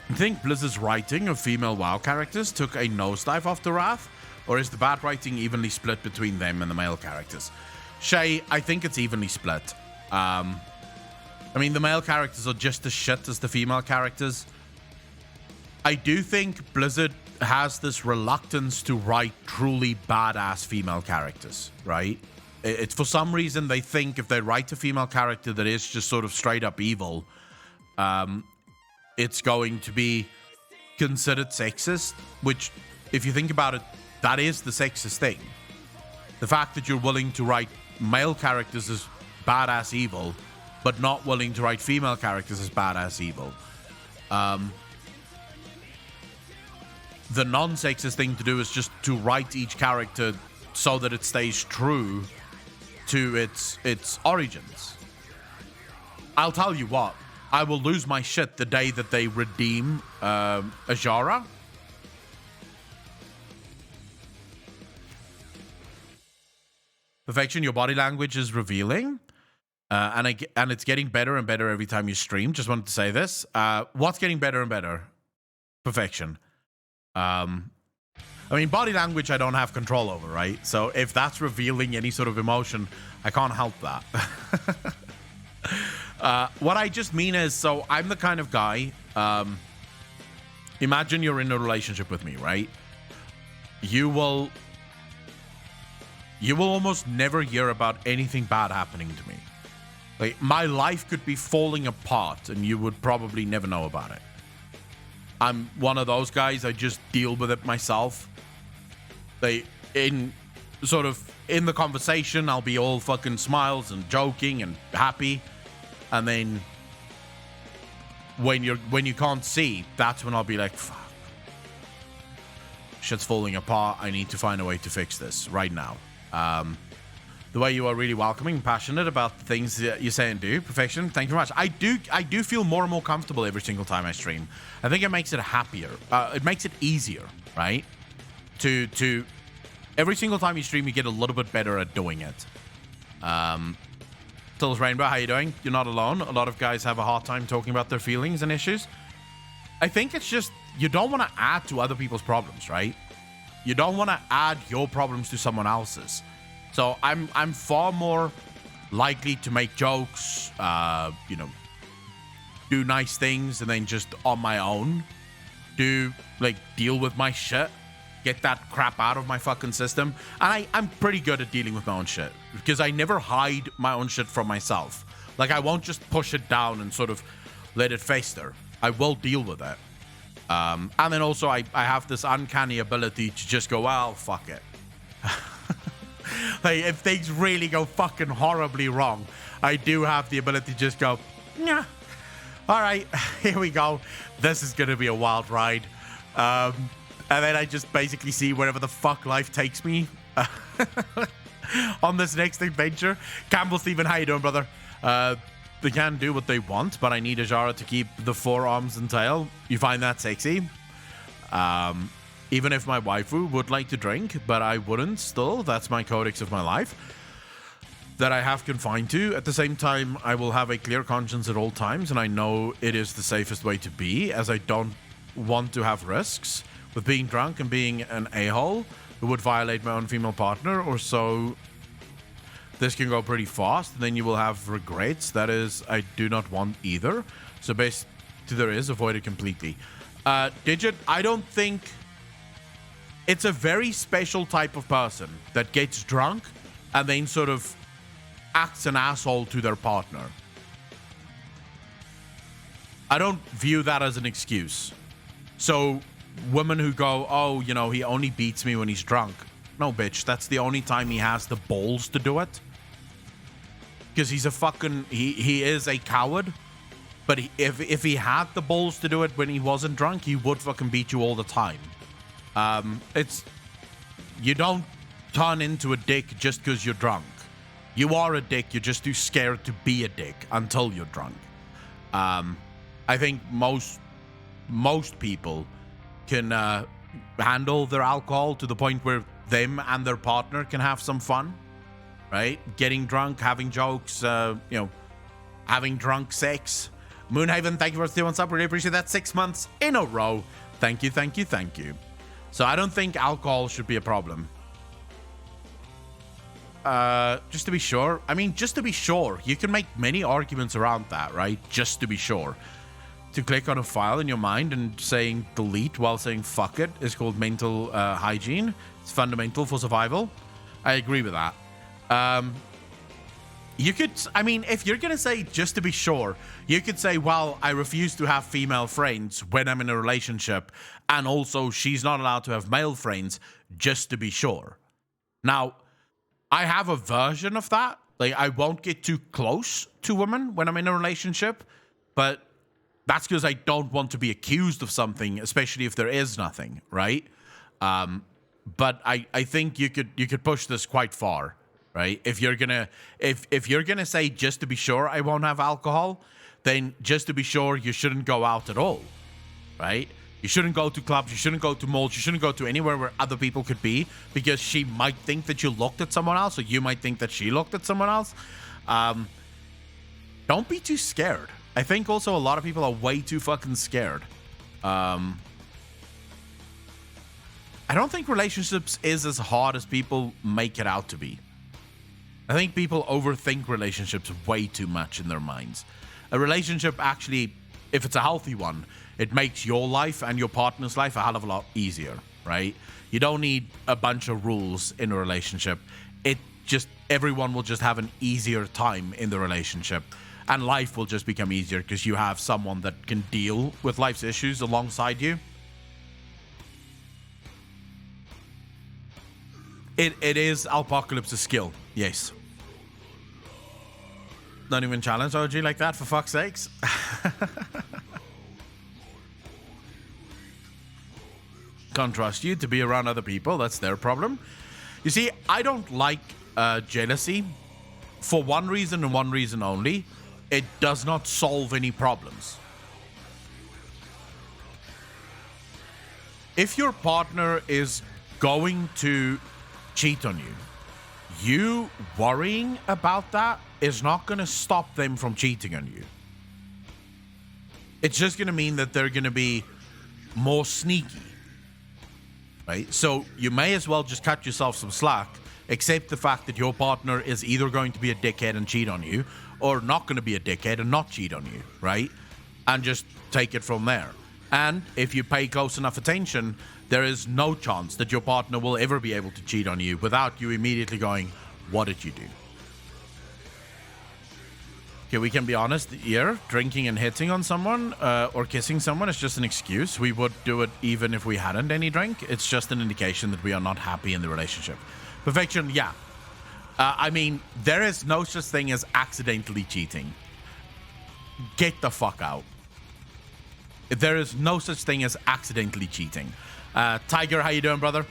I think Blizzard's writing of female WoW characters took a nosedive after Wrath, or is the bad writing evenly split between them and the male characters? Shay, I think it's evenly split. I mean, the male characters are just as shit as the female characters. I do think Blizzard has this reluctance to write truly badass female characters, right? It's for some reason they think if they write a female character that is just sort of straight up evil, it's going to be considered sexist, which, if you think about it, that is the sexist thing. The fact that you're willing to write male characters as badass evil, but not willing to write female characters as badass evil. The non-sexist thing to do is just to write each character so that it stays true to its origins. I'll tell you what, I will lose my shit the day that they redeem Azshara. Perfection, your body language is revealing. And it's getting better and better every time you stream. Just wanted to say this. What's getting better and better? Perfection. I mean, body language I don't have control over, right? So if that's revealing any sort of emotion, I can't help that. What I just mean is, so I'm the kind of guy, imagine you're in a relationship with me, right? You will almost never hear about anything bad happening to me. Like, my life could be falling apart and you would probably never know about it. I'm one of those guys, I just deal with it myself. In the conversation, I'll be all fucking smiles and joking and happy. And then when you can't see, that's when I'll be like, fuck. Shit's falling apart. I need to find a way to fix this right now. The way you are really welcoming, passionate about the things that you say and do. Perfection. Thank you very much. I do feel more and more comfortable every single time I stream. I think it makes it happier. It makes it easier, right? To every single time you stream, you get a little bit better at doing it. Tills Rainbow, how you doing? You're not alone. A lot of guys have a hard time talking about their feelings and issues. I think it's just, you don't want to add to other people's problems, right? You don't want to add your problems to someone else's. So I'm far more likely to make jokes, do nice things, and then just on my own, deal with my shit, get that crap out of my fucking system. And I'm pretty good at dealing with my own shit because I never hide my own shit from myself. Like, I won't just push it down and sort of let it fester. I will deal with it. And then also I have this uncanny ability to just go, well, fuck it. Like, if things really go fucking horribly wrong, I do have the ability to just go, yeah, all right, here we go. This is going to be a wild ride. And then I just basically see wherever the fuck life takes me on this next adventure. Campbell Stephen, how you doing, brother? They can do what they want, but I need Azshara to keep the forearms and tail. You find that sexy? Even if my waifu would like to drink, but I wouldn't still. That's my codex of my life that I have confined to. At the same time, I will have a clear conscience at all times, and I know it is the safest way to be, as I don't want to have risks with being drunk and being an a-hole who would violate my own female partner, or so. This can go pretty fast, and then you will have regrets. That is, I do not want either. So best there is, avoid it completely. Digit, I don't think... It's a very special type of person that gets drunk and then sort of acts an asshole to their partner. I don't view that as an excuse. So women who go, oh, he only beats me when he's drunk. No, bitch, that's the only time he has the balls to do it. Because he's a fucking... He is a coward. But if he had the balls to do it when he wasn't drunk, he would fucking beat you all the time. you don't turn into a dick just because you're drunk. You are a dick. You're just too scared to be a dick until you're drunk. I think most people can handle their alcohol to the point where them and their partner can have some fun, right? Getting drunk, having jokes, having drunk sex. Moonhaven, thank you for 3 months up. Really appreciate that. 6 months in a row. Thank you, thank you, thank you. So I don't think alcohol should be a problem. Just to be sure. I mean, just to be sure. You can make many arguments around that, right? Just to be sure. To click on a file in your mind and saying delete while saying fuck it is called mental hygiene. It's fundamental for survival. I agree with that. You could, I mean, if you're going to say just to be sure, you could say, well, I refuse to have female friends when I'm in a relationship. And also she's not allowed to have male friends just to be sure. Now, I have a version of that. Like, I won't get too close to women when I'm in a relationship, but that's because I don't want to be accused of something, especially if there is nothing, right? But I think you could push this quite far, right? If you're gonna say just to be sure I won't have alcohol, then just to be sure you shouldn't go out at all, right? You shouldn't go to clubs, you shouldn't go to malls, you shouldn't go to anywhere where other people could be, because she might think that you looked at someone else, or you might think that she looked at someone else. Don't be too scared. I think also a lot of people are way too fucking scared. I don't think relationships is as hard as people make it out to be. I think people overthink relationships way too much in their minds. A relationship actually, if it's a healthy one, it makes your life and your partner's life a hell of a lot easier, right? You don't need a bunch of rules in a relationship. Everyone will just have an easier time in the relationship. And life will just become easier because you have someone that can deal with life's issues alongside you. It is Apocalypse's skill, yes. Not even challenge OG like that, for fuck's sakes. Can't trust you to be around other people, that's their problem. You see, I don't like jealousy for one reason and one reason only. It does not solve any problems. If your partner is going to cheat on you worrying about that is not going to stop them from cheating on you. It's just going to mean that they're going to be more sneaky, right? So you may as well just cut yourself some slack, accept the fact that your partner is either going to be a dickhead and cheat on you, or not going to be a dickhead and not cheat on you, right? And just take it from there. And if you pay close enough attention, there is no chance that your partner will ever be able to cheat on you without you immediately going, what did you do? Okay, we can be honest here. Drinking and hitting on someone or kissing someone is just an excuse. We would do it even if we hadn't any drink. It's just an indication that we are not happy in the relationship. Perfection, yeah. I mean, there is no such thing as accidentally cheating. Get the fuck out. There is no such thing as accidentally cheating. Tiger, how you doing, brother?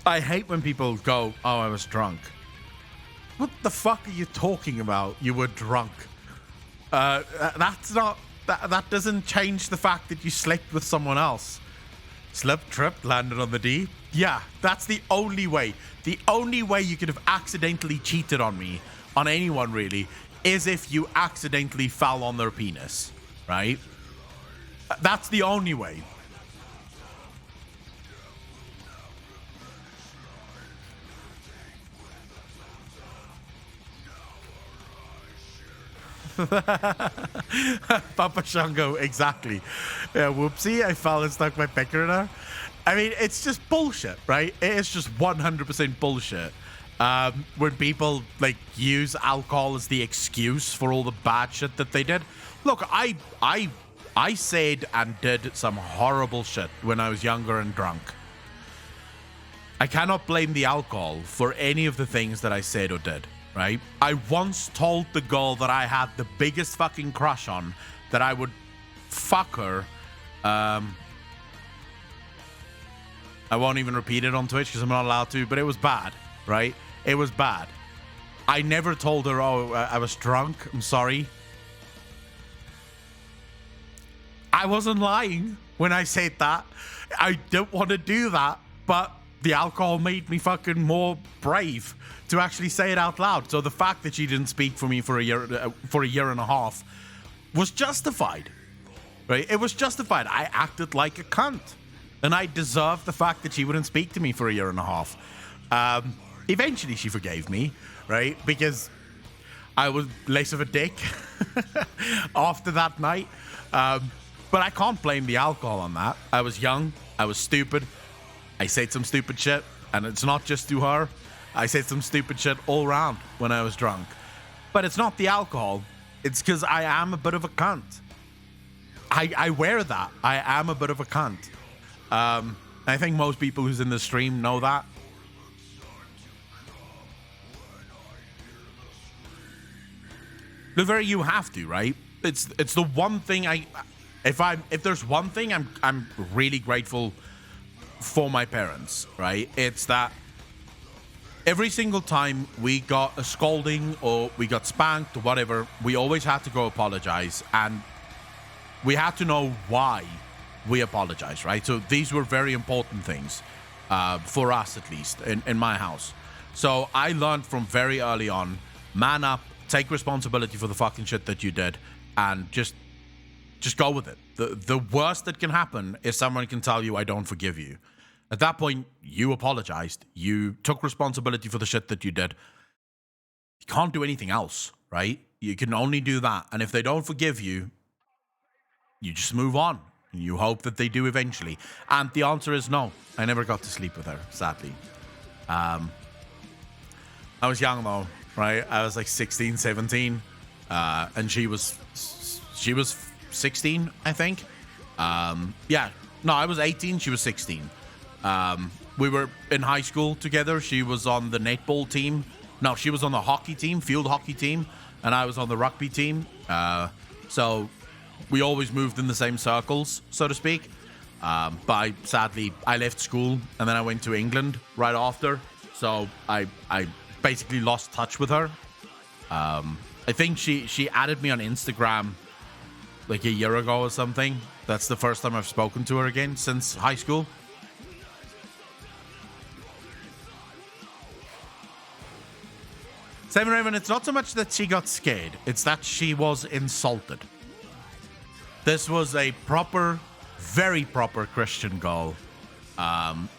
I hate when people go, oh, I was drunk. What the fuck are you talking about? You were drunk. That's not... That doesn't change the fact that you slept with someone else. Slipped, tripped, landed on the D. Yeah, that's the only way. The only way you could have accidentally cheated on me, on anyone really, is if you accidentally fell on their penis, right? That's the only way. Papa Shango, exactly. Yeah, whoopsie, I fell and stuck my pecker in her. I mean, it's just bullshit, right? It is just 100% bullshit. When people like use alcohol as the excuse for all the bad shit that they did. Look, I said and did some horrible shit when I was younger and drunk. I cannot blame the alcohol for any of the things that I said or did, right? I once told the girl that I had the biggest fucking crush on that I would fuck her I won't even repeat it on Twitch because I'm not allowed to, but it was bad, right? It was bad. I never told her, oh, I was drunk. I'm sorry. I wasn't lying when I said that. I didn't want to do that, but the alcohol made me fucking more brave to actually say it out loud. So the fact that she didn't speak for me for a year and a half was justified, right? It was justified. I acted like a cunt, and I deserved the fact that she wouldn't speak to me for a year and a half. Eventually, she forgave me, right? Because I was less of a dick after that night. But I can't blame the alcohol on that. I was young. I was stupid. I said some stupid shit. And it's not just to her. I said some stupid shit all around when I was drunk. But it's not the alcohol. It's because I am a bit of a cunt. I wear that. I am a bit of a cunt. I think most people who's in the stream know that. Louver, you have to, right? It's the one thing if there's one thing I'm really grateful for my parents, right? It's that every single time we got a scolding or we got spanked or whatever, we always had to go apologize, and we had to know why we apologize, right? So these were very important things for us, at least in my house. So I learned from very early on, man up, take responsibility for the fucking shit that you did, and just go with it. The worst that can happen is someone can tell you, I don't forgive you. At that point, you apologized. You took responsibility for the shit that you did. You can't do anything else, right? You can only do that. And if they don't forgive you, you just move on. And you hope that they do eventually. And the answer is no. I never got to sleep with her, sadly. I was young, though, right? I was like 16, 17. And she was 16, I think. Yeah. No, I was 18. She was 16. We were in high school together. She was on the netball team. No, she was on the hockey team, field hockey team. And I was on the rugby team. So we always moved in the same circles, so to speak. But sadly, I left school and then I went to England right after. So I basically lost touch with her. I think she added me on Instagram like a year ago or something. That's the first time I've spoken to her again since high school. Simon Raven, it's not so much that she got scared, it's that she was insulted. This was a proper, very proper Christian girl.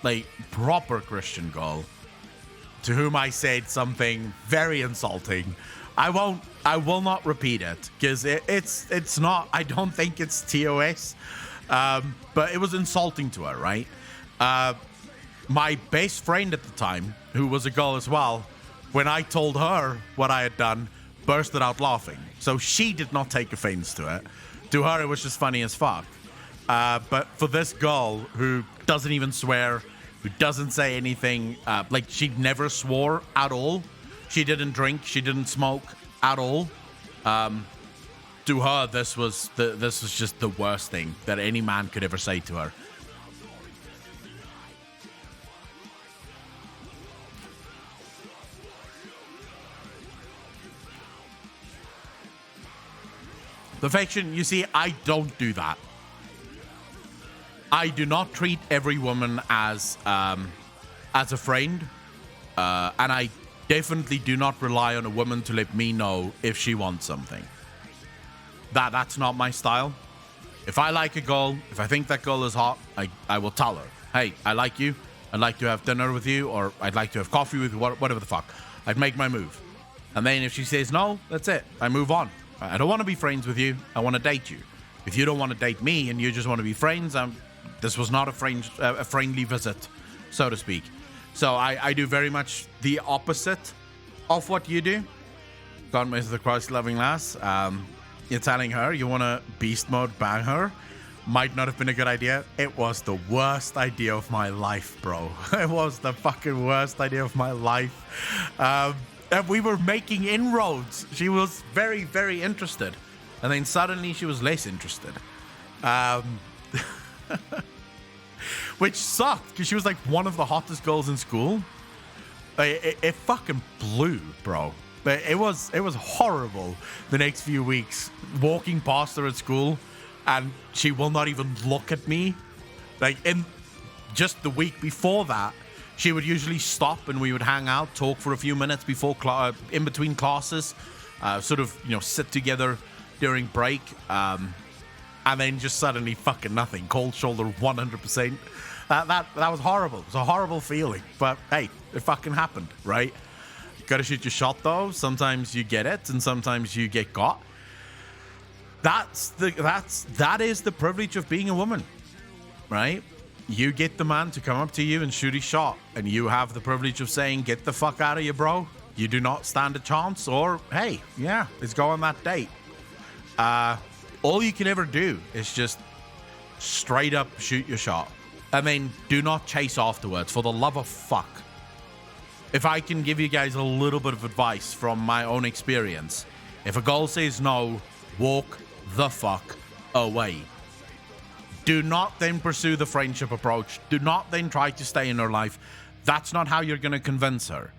Like, proper Christian girl. To whom I said something very insulting. I will not repeat it, because it's not, I don't think it's TOS. But it was insulting to her, right? My best friend at the time, who was a girl as well, when I told her what I had done, bursted out laughing. So she did not take offense to it. To her, it was just funny as fuck. But for this girl who doesn't even swear, who doesn't say anything, like she never swore at all. She didn't drink, she didn't smoke at all. To her, this was just the worst thing that any man could ever say to her. Perfection, you see, I don't do that. I do not treat every woman as a friend, and I definitely do not rely on a woman to let me know if she wants something. That's not my style. If I like a girl, if I think that girl is hot, I will tell her, hey, I like you, I'd like to have dinner with you, or I'd like to have coffee with you, whatever the fuck. I'd make my move. And then if she says no, that's it. I move on. I don't want to be friends with you. I want to date you. If you don't want to date me and you just want to be friends, this was not a friendly visit, so to speak. So I do very much the opposite of what you do. Can't miss the Christ-loving lass. You're telling her you want to beast mode bang her. Might not have been a good idea. It was the worst idea of my life, bro. It was the fucking worst idea of my life. And we were making inroads. She was very, very interested. And then suddenly she was less interested. which sucked because she was like one of the hottest girls in school. It fucking blew, bro. It was horrible the next few weeks walking past her at school, and she will not even look at me. Like, in just the week before that, she would usually stop and we would hang out, talk for a few minutes before in between classes, sort of, you know, sit together during break, and then just suddenly fucking nothing, cold shoulder 100%. That was horrible. It was a horrible feeling, but hey, it fucking happened, right? Gotta shoot your shot though. Sometimes you get it, and sometimes you get got. That is the privilege of being a woman, right? You get the man to come up to you and shoot his shot, and you have the privilege of saying, "Get the fuck out of here, bro. You do not stand a chance," or "Hey, yeah, let's go on that date." All you can ever do is just straight up shoot your shot, and then do not chase afterwards. For the love of fuck. If I can give you guys a little bit of advice from my own experience, if a girl says no, walk the fuck away. Do not then pursue the friendship approach. Do not then try to stay in her life. That's not how you're going to convince her.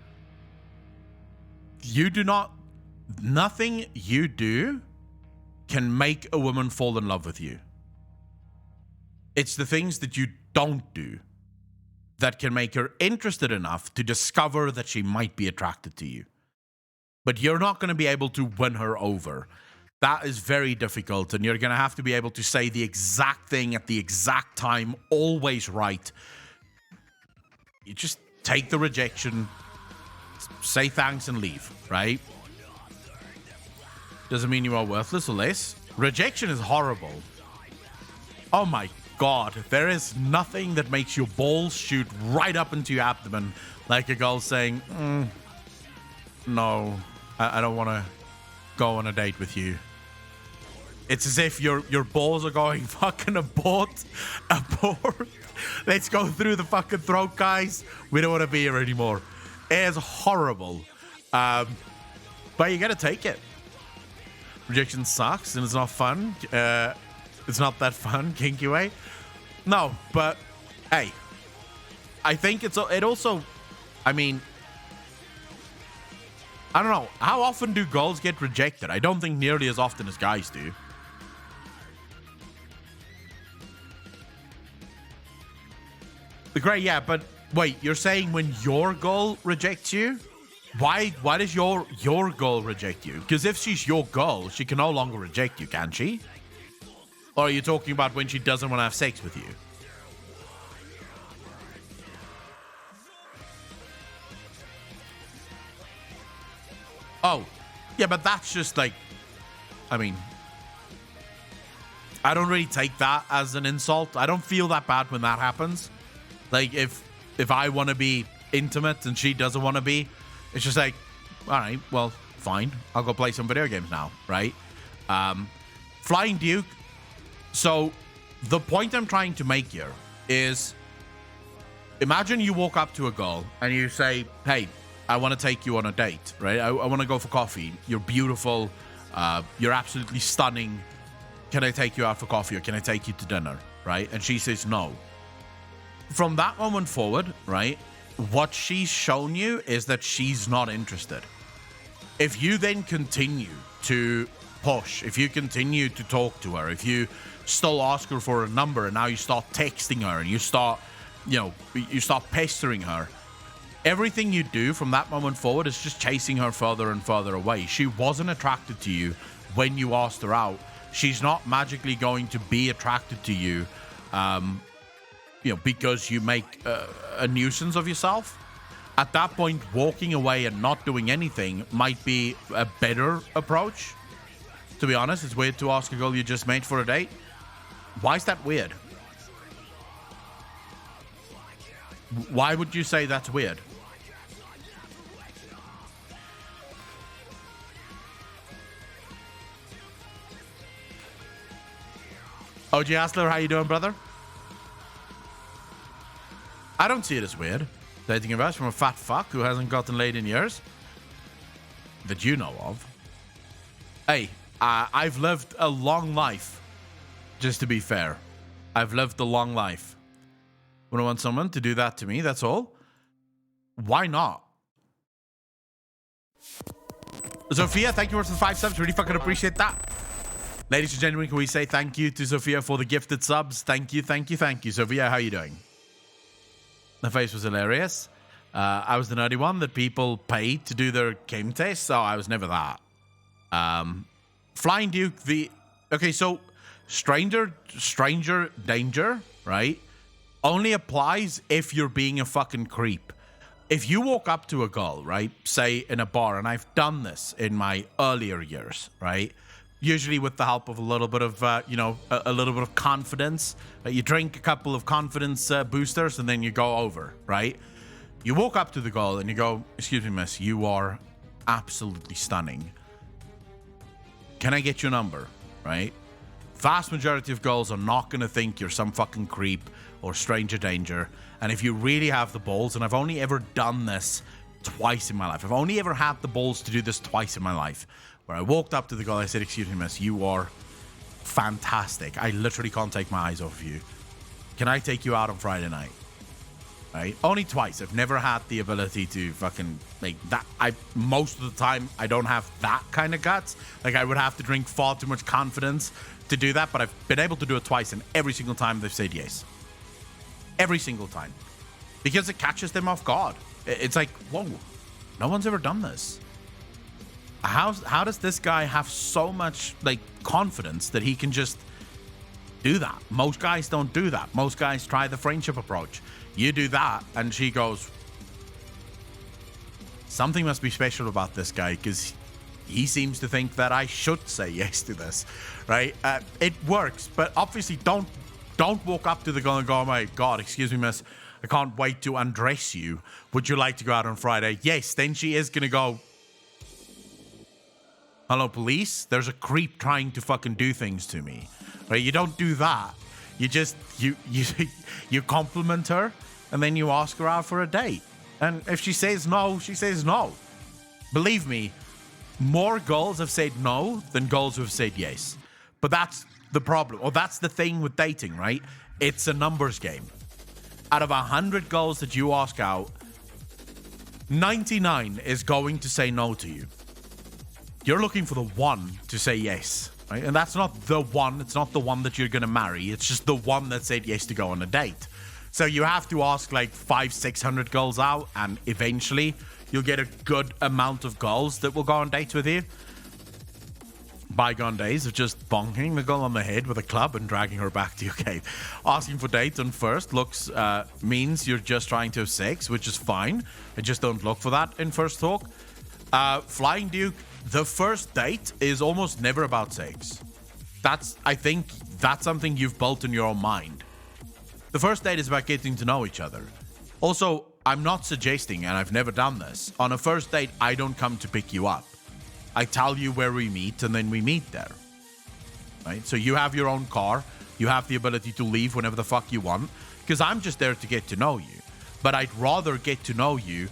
Nothing you do can make a woman fall in love with you. It's the things that you don't do that can make her interested enough to discover that she might be attracted to you. But you're not going to be able to win her over. That is very difficult, and you're going to have to be able to say the exact thing at the exact time, always right. You just take the rejection, say thanks, and leave, right? Doesn't mean you are worthless or less. Rejection is horrible. Oh my God, there is nothing that makes your balls shoot right up into your abdomen like a girl saying, no, I don't want to go on a date with you. It's as if your balls are going fucking abort. Let's go through the fucking throat, guys. We don't want to be here anymore. It is horrible. But you gotta take it. Rejection sucks and it's not fun. It's not that fun, kinky way. No, but hey, I think it also, I mean, I don't know. How often do girls get rejected? I don't think nearly as often as guys do. Great, yeah, but wait, you're saying when your girl rejects you? Why does your girl reject you? Because if she's your girl, she can no longer reject you, can she? Or are you talking about when she doesn't want to have sex with you? Oh, yeah, but that's just like, I mean, I don't really take that as an insult. I don't feel that bad when that happens. Like, if I want to be intimate and she doesn't want to be, it's just like, all right, well, fine. I'll go play some video games now, right? Flying Duke. So the point I'm trying to make here is, imagine you walk up to a girl and you say, hey, I want to take you on a date, right? I want to go for coffee. You're beautiful. You're absolutely stunning. Can I take you out for coffee or can I take you to dinner, right? And she says no. From that moment forward, right, what she's shown you is that she's not interested. If you then continue to push, if you continue to talk to her, if you still ask her for a number and now you start texting her and you start pestering her, everything you do from that moment forward is just chasing her further and further away. She wasn't attracted to you when you asked her out. She's not magically going to be attracted to you, because you make a nuisance of yourself. At that point, walking away and not doing anything might be a better approach. To be honest, it's weird to ask a girl you just met for a date. Why is that weird? Why would you say that's weird? OG Asler, how you doing, brother? I don't see it as weird. Dating advice from a fat fuck who hasn't gotten laid in years. That you know of. Hey, I've lived a long life. Just to be fair. I've lived a long life. when I want someone to do that to me, that's all. Why not? Sophia, thank you for the 5 subs. Really fucking appreciate that. Ladies and gentlemen, can we say thank you to Sophia for the gifted subs? Thank you, thank you, thank you. Sophia, how you doing? The face was hilarious. I was the nerdy one that people paid to do their game test, so I was never that. Flying Duke, okay, so stranger danger, right? Only applies if you're being a fucking creep. If you walk up to a girl, right, say in a bar, and I've done this in my earlier years, right? Usually with the help of a little bit of, a little bit of confidence. You drink a couple of confidence boosters and then you go over, right? You walk up to the girl and you go, excuse me, miss, you are absolutely stunning. Can I get your number, right? Vast majority of girls are not going to think you're some fucking creep or stranger danger. And if you really have the balls, and I've only ever done this twice in my life. I've only ever had the balls to do this twice in my life. Where I walked up to the girl, I said, excuse me, miss, you are fantastic. I literally can't take my eyes off of you. Can I take you out on Friday night? Right? Only twice. I've never had the ability to fucking like that. Most of the time, I don't have that kind of guts. Like, I would have to drink far too much confidence to do that, but I've been able to do it twice, and every single time they've said yes. Every single time. Because it catches them off guard. It's like, whoa, no one's ever done this. How does this guy have so much like confidence that he can just do that? Most guys don't do that. Most guys try the friendship approach. You do that, and she goes, something must be special about this guy, because he seems to think that I should say yes to this, right? It works, but obviously don't walk up to the girl and go, oh my God, excuse me, miss, I can't wait to undress you. Would you like to go out on Friday? Yes, then she is going to go, hello, police? There's a creep trying to fucking do things to me. Right? You don't do that. You just, you compliment her, and then you ask her out for a date. And if she says no, she says no. Believe me, more girls have said no than girls who have said yes. But that's the problem, or that's the thing with dating, right? It's a numbers game. Out of 100 girls that you ask out, 99 is going to say no to you. You're looking for the one to say yes, right? And that's not the one. It's not the one that you're going to marry. It's just the one that said yes to go on a date. So you have to ask like 500-600 girls out, and eventually you'll get a good amount of girls that will go on dates with you. Bygone days of just bonking the girl on the head with a club and dragging her back to your cave. Asking for dates on first looks means you're just trying to have sex, which is fine. I just don't look for that in first talk. Flying Duke, the first date is almost never about sex. I think that's something you've built in your own mind. The first date is about getting to know each other. Also, I'm not suggesting, and I've never done this, on a first date, I don't come to pick you up. I tell you where we meet, and then we meet there. Right? So you have your own car. You have the ability to leave whenever the fuck you want, because I'm just there to get to know you. But I'd rather get to know you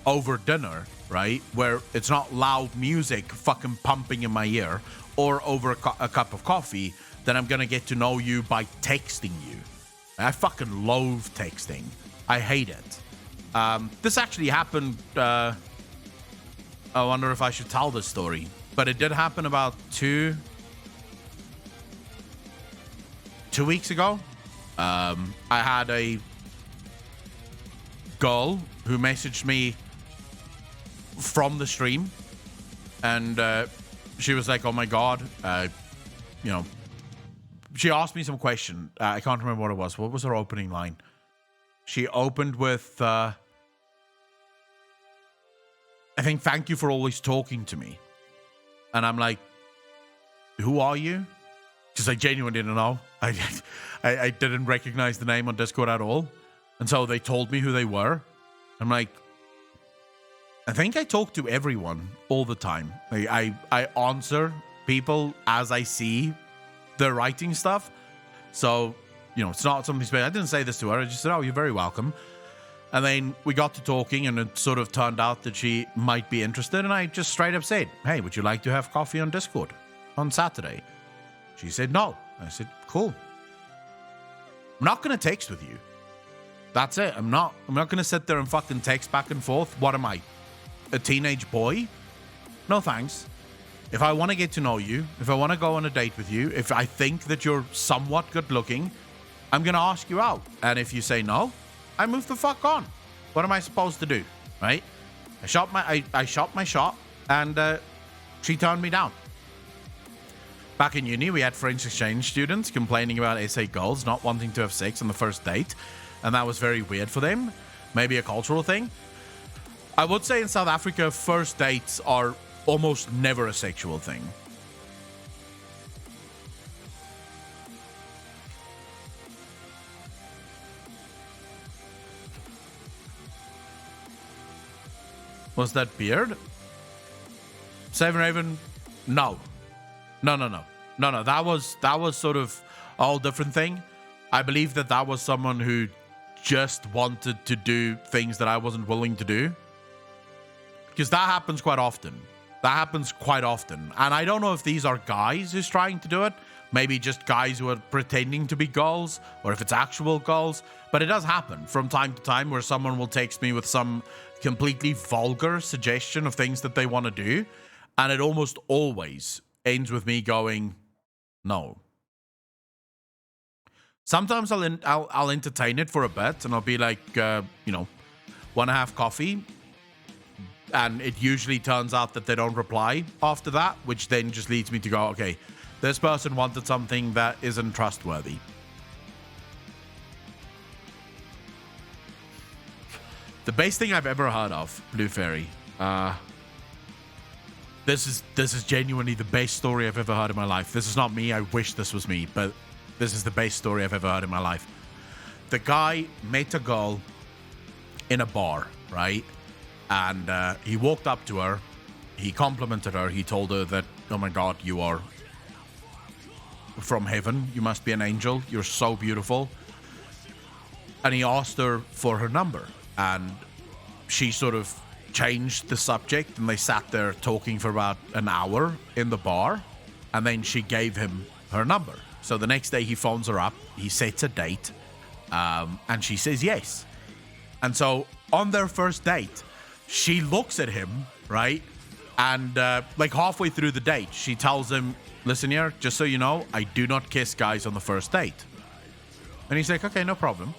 over dinner, right? Where it's not loud music fucking pumping in my ear, or over a cup of coffee, than I'm gonna get to know you by texting you. I fucking loathe texting. I hate it. This actually happened, I wonder if I should tell this story, but it did happen about two weeks ago. I had a girl who messaged me from the stream, and she was like, oh my God, she asked me some question. I can't remember what it was. What was her opening line? She opened with, I think, thank you for always talking to me. And I'm like, who are you? Because I genuinely didn't know. I didn't recognize the name on Discord at all. And so they told me who they were. I'm like, I think I talk to everyone all the time. I answer people as I see the writing stuff. So, it's not something special. I didn't say this to her. I just said, oh, you're very welcome. And then we got to talking, and it sort of turned out that she might be interested. And I just straight up said, hey, would you like to have coffee on Discord on Saturday? She said no. I said, cool. I'm not going to text with you. That's it. I'm not going to sit there and fucking text back and forth. What am I? A teenage boy? No thanks. If I want to get to know you, if I want to go on a date with you, if I think that you're somewhat good looking, I'm going to ask you out. And if you say no, I move the fuck on. What am I supposed to do? Right? I shot my shot and she turned me down. Back in uni, we had French exchange students complaining about SA girls not wanting to have sex on the first date. And that was very weird for them. Maybe a cultural thing. I would say in South Africa, first dates are almost never a sexual thing. Was that beard? Seven Raven? No. No. That was sort of a whole different thing. I believe that was someone who just wanted to do things that I wasn't willing to do. Because that happens quite often. And I don't know if these are guys who's trying to do it. Maybe just guys who are pretending to be girls, or if it's actual girls. But it does happen from time to time where someone will text me with some completely vulgar suggestion of things that they want to do. And it almost always ends with me going, no. Sometimes I'll entertain it for a bit and I'll be like, want to have coffee? And it usually turns out that they don't reply after that, which then just leads me to go, okay, this person wanted something that isn't trustworthy. The best thing I've ever heard of, Blue Fairy. This is genuinely the best story I've ever heard in my life. This is not me. I wish this was me, but this is the best story I've ever heard in my life. The guy met a girl in a bar, right? And he walked up to her. He complimented her. He told her that, oh my God, you are from heaven. You must be an angel. You're so beautiful. And he asked her for her number. And she sort of changed the subject. And they sat there talking for about an hour in the bar. And then she gave him her number. So the next day he phones her up. He sets a date. And she says yes. And so on their first date, she looks at him, right? And like halfway through the date, she tells him, listen here, just so you know, I do not kiss guys on the first date. And he's like, okay, no problem.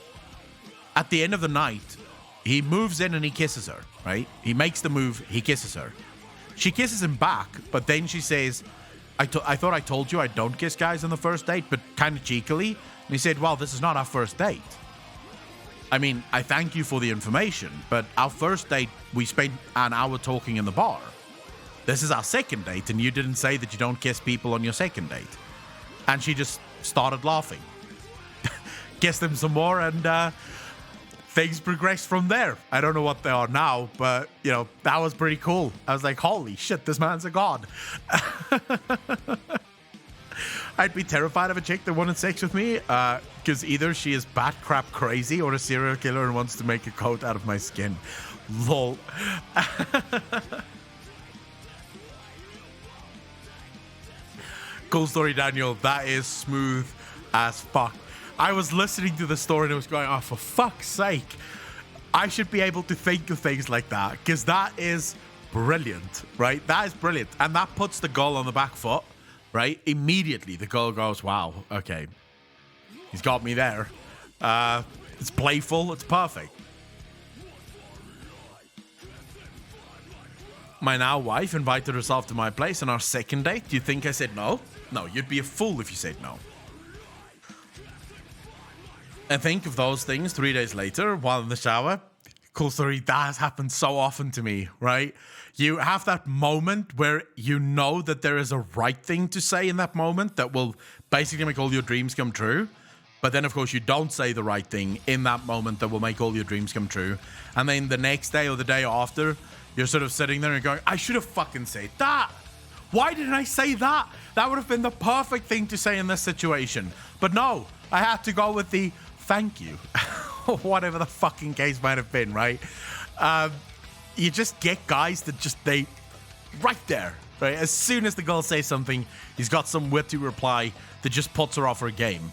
At the end of the night, he moves in and he kisses her, right? He makes the move, he kisses her. She kisses him back, but then she says, I thought I told you I don't kiss guys on the first date, but kind of cheekily. And he said, well, this is not our first date. I mean, I thank you for the information, but our first date, we spent an hour talking in the bar. This is our second date, and you didn't say that you don't kiss people on your second date. And she just started laughing. Kissed him some more, and things progressed from there. I don't know what they are now, but, that was pretty cool. I was like, holy shit, this man's a god. I'd be terrified of a chick that wanted sex with me, because either she is bat crap crazy or a serial killer and wants to make a coat out of my skin. Lol. Cool story, Daniel. That is smooth as fuck. I was listening to the story and I was going, oh, for fuck's sake. I should be able to think of things like that, because that is brilliant, right? That is brilliant. And that puts the girl on the back foot. Right? Immediately, the girl goes, wow, okay. He's got me there. It's playful. It's perfect. My now wife invited herself to my place on our second date. Do you think I said no? No, you'd be a fool if you said no. And think of those things 3 days later while in the shower. Cool story. That has happened so often to me, right? You have that moment where you know that there is a right thing to say in that moment that will basically make all your dreams come true. But then, of course, you don't say the right thing in that moment that will make all your dreams come true. And then the next day or the day after, you're sort of sitting there and going, I should have fucking said that. Why didn't I say that? That would have been the perfect thing to say in this situation. But no, I had to go with the thank you. Or whatever the fucking case might have been, right? You just get guys that right there, right? As soon as the girl says something, he's got some witty reply that just puts her off her game.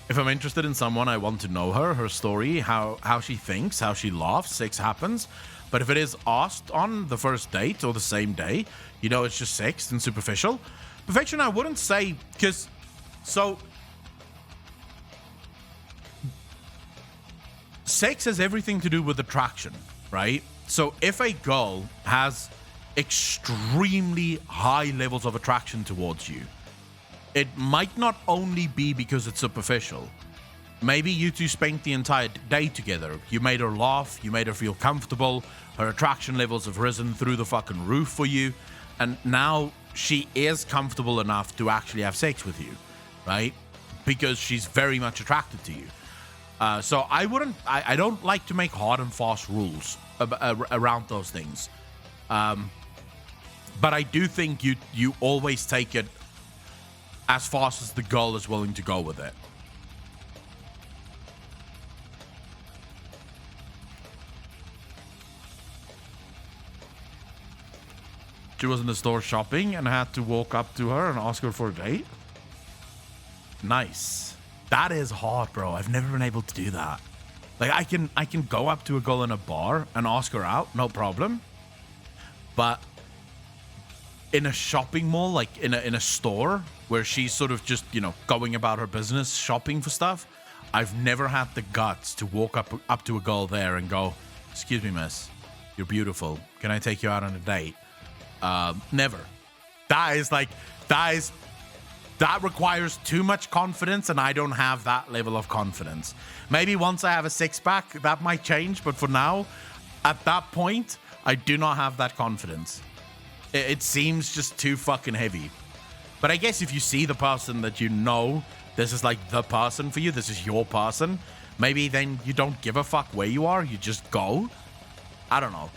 If I'm interested in someone, I want to know her story, how she thinks, how she laughs, sex happens. But if it is asked on the first date or the same day, you know, it's just sex and superficial. Perfection, I wouldn't say, because, so, sex has everything to do with attraction, right? So if a girl has extremely high levels of attraction towards you, it might not only be because it's superficial. Maybe you two spent the entire day together. You made her laugh, you made her feel comfortable, her attraction levels have risen through the fucking roof for you, and now she is comfortable enough to actually have sex with you, right? Because she's very much attracted to you. So I don't like to make hard and fast rules around those things. But I do think you always take it as fast as the girl is willing to go with it. She was in the store shopping and I had to walk up to her and ask her for a date. Nice. That is hard, bro. I've never been able to do that. Like, I can go up to a girl in a bar and ask her out, no problem. But in a shopping mall, like in a store where she's sort of just, you know, going about her business, shopping for stuff, I've never had the guts to walk up to a girl there and go, "Excuse me, miss, you're beautiful. Can I take you out on a date?" Never. That requires too much confidence, and I don't have that level of confidence. Maybe once I have a six-pack, that might change, but for now, at that point, I do not have that confidence. It seems just too fucking heavy. But I guess if you see the person that you know, this is like the person for you, this is your person, maybe then you don't give a fuck where you are, you just go. I don't know.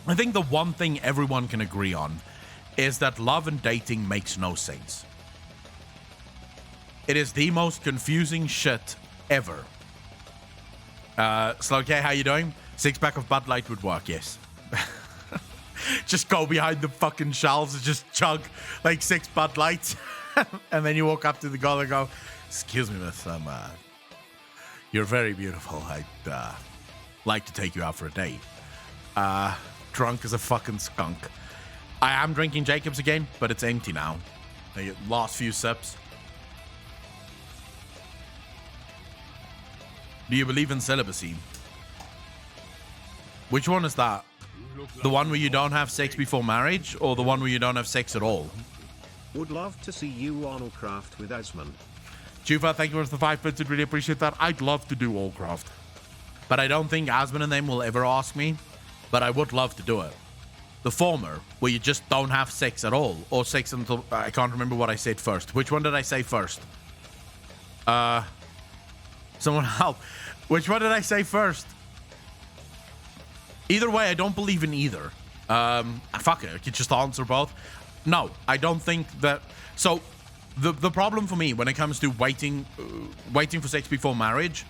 I think the one thing everyone can agree on is that love and dating makes no sense. It is the most confusing shit ever. Slowk, how you doing? Six-pack of Bud Light would work, yes. Just go behind the fucking shelves and just chug like 6 Bud Lights. And then you walk up to the girl and go, "Excuse me, miss, you're very beautiful. I'd like to take you out for a date." Drunk as a fucking skunk. I am drinking Jacobs again, but it's empty now. The last few sips. Do you believe in celibacy? Which one is that? The one where you don't have sex before marriage, or the one where you don't have sex at all? Would love to see you on Allcraft with Asman. Juva, thank you for the 5 bits. I'd really appreciate that. I'd love to do Allcraft. But I don't think Asman and them will ever ask me. But I would love to do it. The former, where you just don't have sex at all, or sex until I can't remember what I said first. Which one did I say first? Someone help. Which one did I say first? Either way, I don't believe in either. Fuck it, I could just answer both. No, I don't think that. So, the problem for me when it comes to waiting for sex before marriage,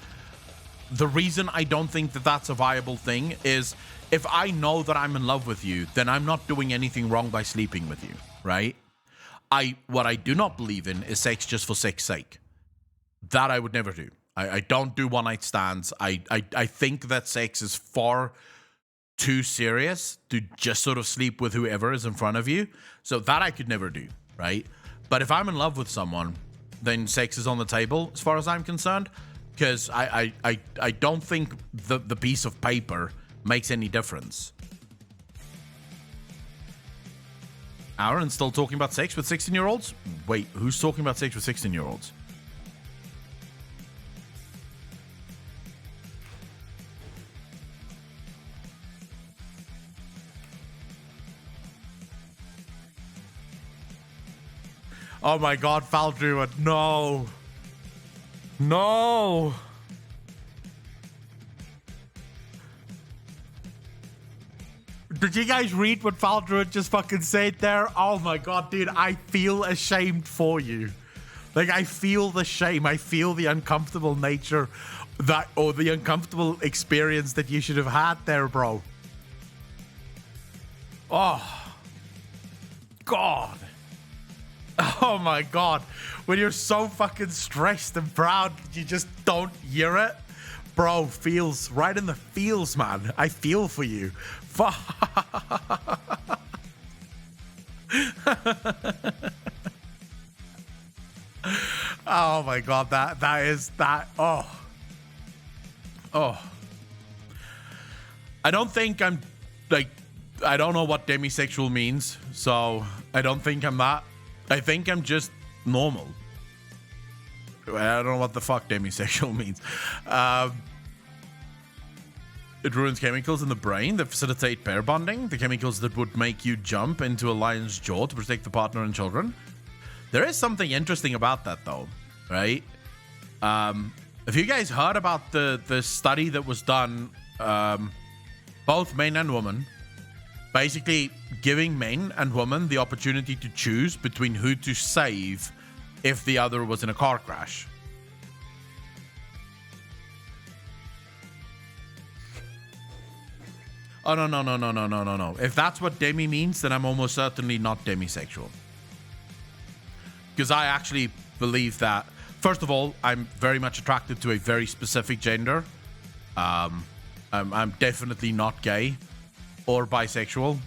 the reason I don't think that that's a viable thing is, if I know that I'm in love with you, then I'm not doing anything wrong by sleeping with you, right? What I do not believe in is sex just for sex's sake. That I would never do. I don't do one-night stands. I think that sex is far too serious to just sort of sleep with whoever is in front of you. So that I could never do, right? But if I'm in love with someone, then sex is on the table as far as I'm concerned, because I don't think the piece of paper makes any difference. Aaron's still talking about sex with 16-year-olds? Wait, who's talking about sex with 16-year-olds? Oh my god, Val Druid, no. No. Did you guys read what Val Druid just fucking said there? Oh my god, dude, I feel ashamed for you. Like, I feel the shame. I feel the uncomfortable nature that, or the uncomfortable experience that you should have had there, bro. Oh. God. Oh my god. When you're so fucking stressed and proud, you just don't hear it. Bro, feels right in the feels, man. I feel for you. Oh my god, that is that. Oh. I don't think I'm like, I don't know what demisexual means, so I don't think I'm that. I think I'm just normal. I don't know what the fuck demisexual means. It ruins chemicals in the brain that facilitate pair bonding, the chemicals that would make you jump into a lion's jaw to protect the partner and children. There is something interesting about that, though, right? Have you guys heard about the study that was done, both men and women, basically giving men and women the opportunity to choose between who to save if the other was in a car crash? Oh, no. If that's what demi means, then I'm almost certainly not demisexual. Because I actually believe that, first of all, I'm very much attracted to a very specific gender. I'm definitely not gay or bisexual.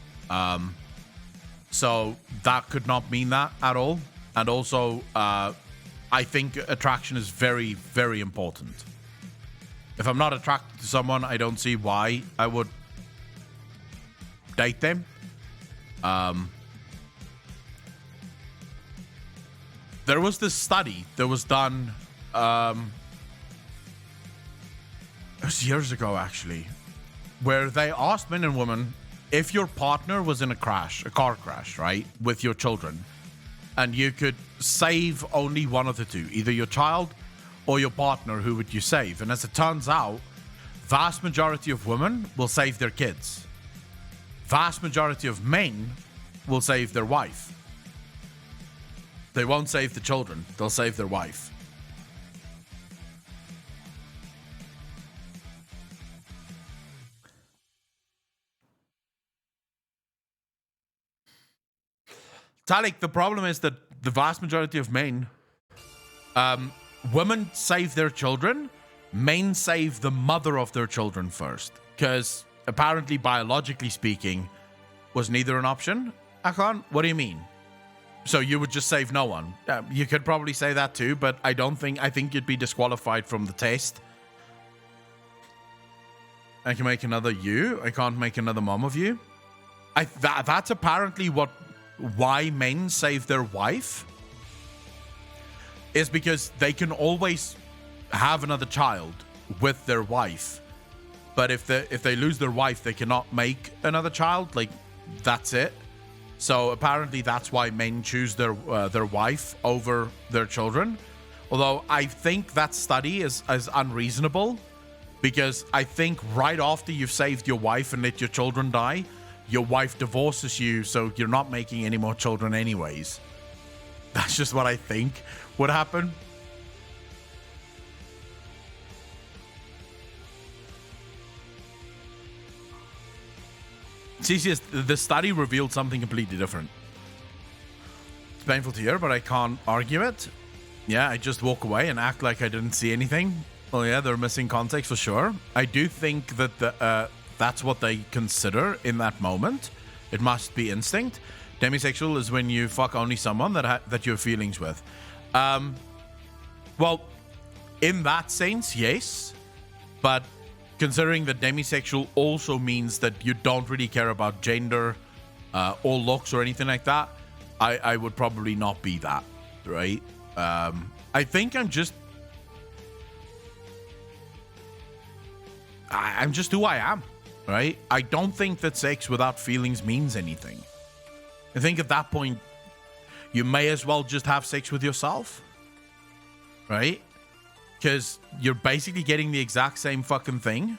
So that could not mean that at all. And also, I think attraction is very, very important. If I'm not attracted to someone, I don't see why I would date them. There was this study that was done, it was years ago actually, where they asked men and women if your partner was in a car crash, right, with your children, and you could save only one of the two, either your child or your partner, who would you save? And as it turns out, vast majority of women will save their kids. Vast majority of men will save their wife. They won't save the children. They'll save their wife. Talik, the problem is that the vast majority of men, women save their children, men save the mother of their children first. Because apparently, biologically speaking, was neither an option. Akon, what do you mean? So you would just save no one? You could probably say that too, but I think you'd be disqualified from the test. I can make another you. I can't make another mom of you. That's apparently why men save their wife. Is because they can always have another child with their wife. But if they lose their wife, they cannot make another child. Like, that's it. So apparently that's why men choose their wife over their children. Although I think that study is unreasonable, because I think right after you've saved your wife and let your children die, your wife divorces you, so you're not making any more children anyways. That's just what I think would happen. CCS, the study revealed something completely different. It's painful to hear, but I can't argue it. Yeah, I just walk away and act like I didn't see anything. Well, yeah, they're missing context for sure. I do think that that's what they consider in that moment. It must be instinct. Demisexual is when you fuck only someone that you have feelings with. Well, in that sense, yes. But considering that demisexual also means that you don't really care about gender or looks or anything like that, I would probably not be that, right? I think I'm just who I am, right? I don't think that sex without feelings means anything. I think at that point, you may as well just have sex with yourself, right? Because you're basically getting the exact same fucking thing.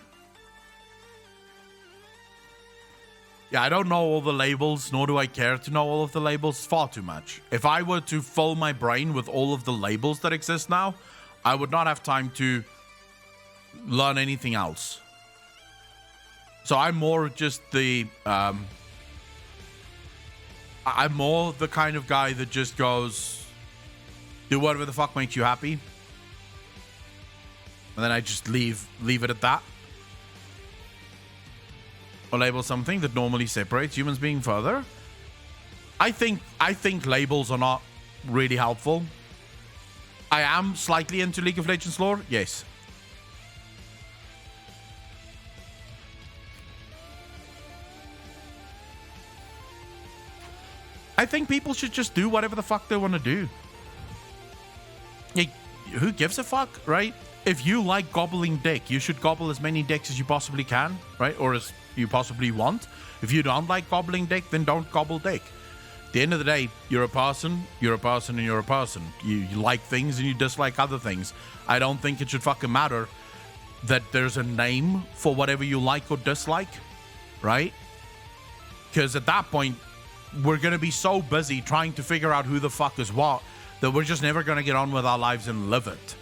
Yeah, I don't know all the labels, nor do I care to know all of the labels. It's far too much. If I were to fill my brain with all of the labels that exist now, I would not have time to learn anything else. So I'm more just the... I'm more the kind of guy that just goes... Do whatever the fuck makes you happy. And then I just leave it at that. Or label something that normally separates humans being further. I think labels are not really helpful. I am slightly into League of Legends lore, yes. I think people should just do whatever the fuck they want to do. Like, who gives a fuck, right? If you like gobbling dick, you should gobble as many dicks as you possibly can, right? Or as you possibly want. If you don't like gobbling dick, then don't gobble dick. At the end of the day, you're a person, and you're a person. You like things and you dislike other things. I don't think it should fucking matter that there's a name for whatever you like or dislike, right? Because at that point, we're going to be so busy trying to figure out who the fuck is what that we're just never going to get on with our lives and live it.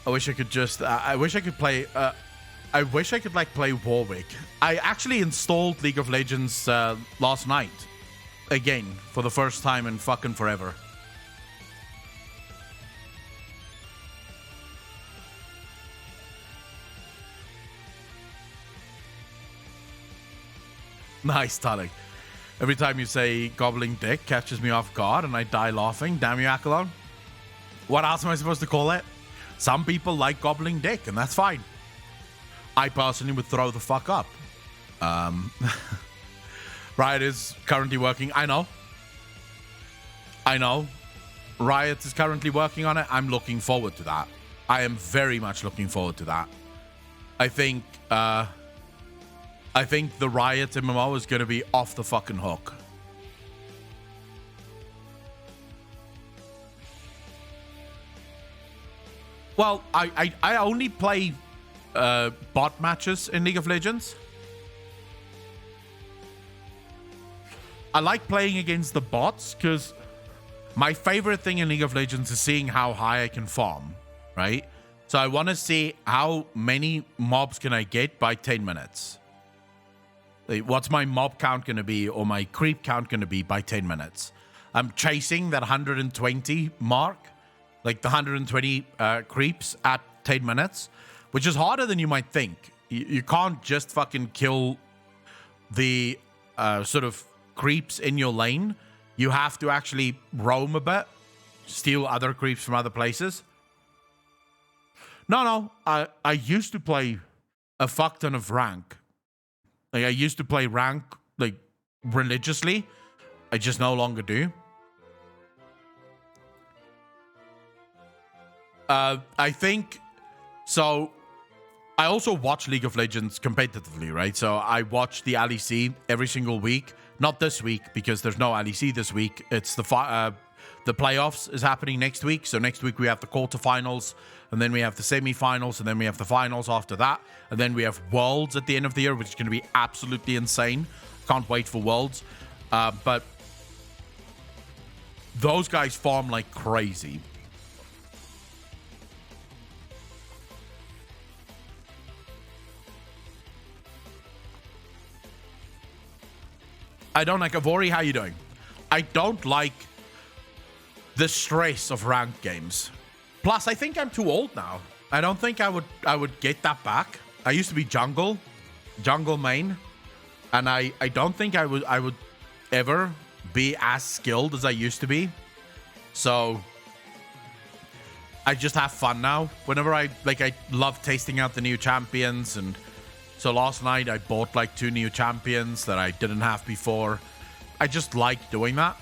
I wish I could just... I wish I could play... I wish I could, like, play Warwick. I actually installed League of Legends last night. Again, for the first time in fucking forever. Nice, Talik. Every time you say gobbling dick catches me off guard and I die laughing. Damn you, Akalon. What else am I supposed to call it? Some people like gobbling dick, and that's fine. I personally would throw the fuck up. Riot is currently working. I know. Riot is currently working on it. I'm looking forward to that. I am very much looking forward to that. I think the Riot MMO is going to be off the fucking hook. Well, I only play bot matches in League of Legends. I like playing against the bots because my favorite thing in League of Legends is seeing how high I can farm, right? So I want to see how many mobs can I get by 10 minutes. Like, what's my mob count going to be or my creep count going to be by 10 minutes? I'm chasing that 120 mark, like the 120 creeps at 10 minutes, which is harder than you might think. You can't just fucking kill the sort of creeps in your lane. You have to actually roam a bit, steal other creeps from other places. No, I used to play a fuck ton of rank. Like, I used to play rank, like, religiously. I just no longer do. I think... So, I also watch League of Legends competitively, right? So, I watch the LEC every single week. Not this week, because there's no LEC this week. It's the playoffs is happening next week. So, next week we have the quarterfinals, and then we have the semifinals, and then we have the finals after that. And then we have Worlds at the end of the year, which is going to be absolutely insane. Can't wait for Worlds. But those guys farm like crazy. I don't like Avori. How you doing? I don't like the stress of ranked games. Plus, I think I'm too old now. I don't think I would get that back. I used to be jungle main, and I don't think I would ever be as skilled as I used to be. So I just have fun now. Whenever I love tasting out the new champions, and so last night I bought like 2 new champions that I didn't have before. I just like doing that.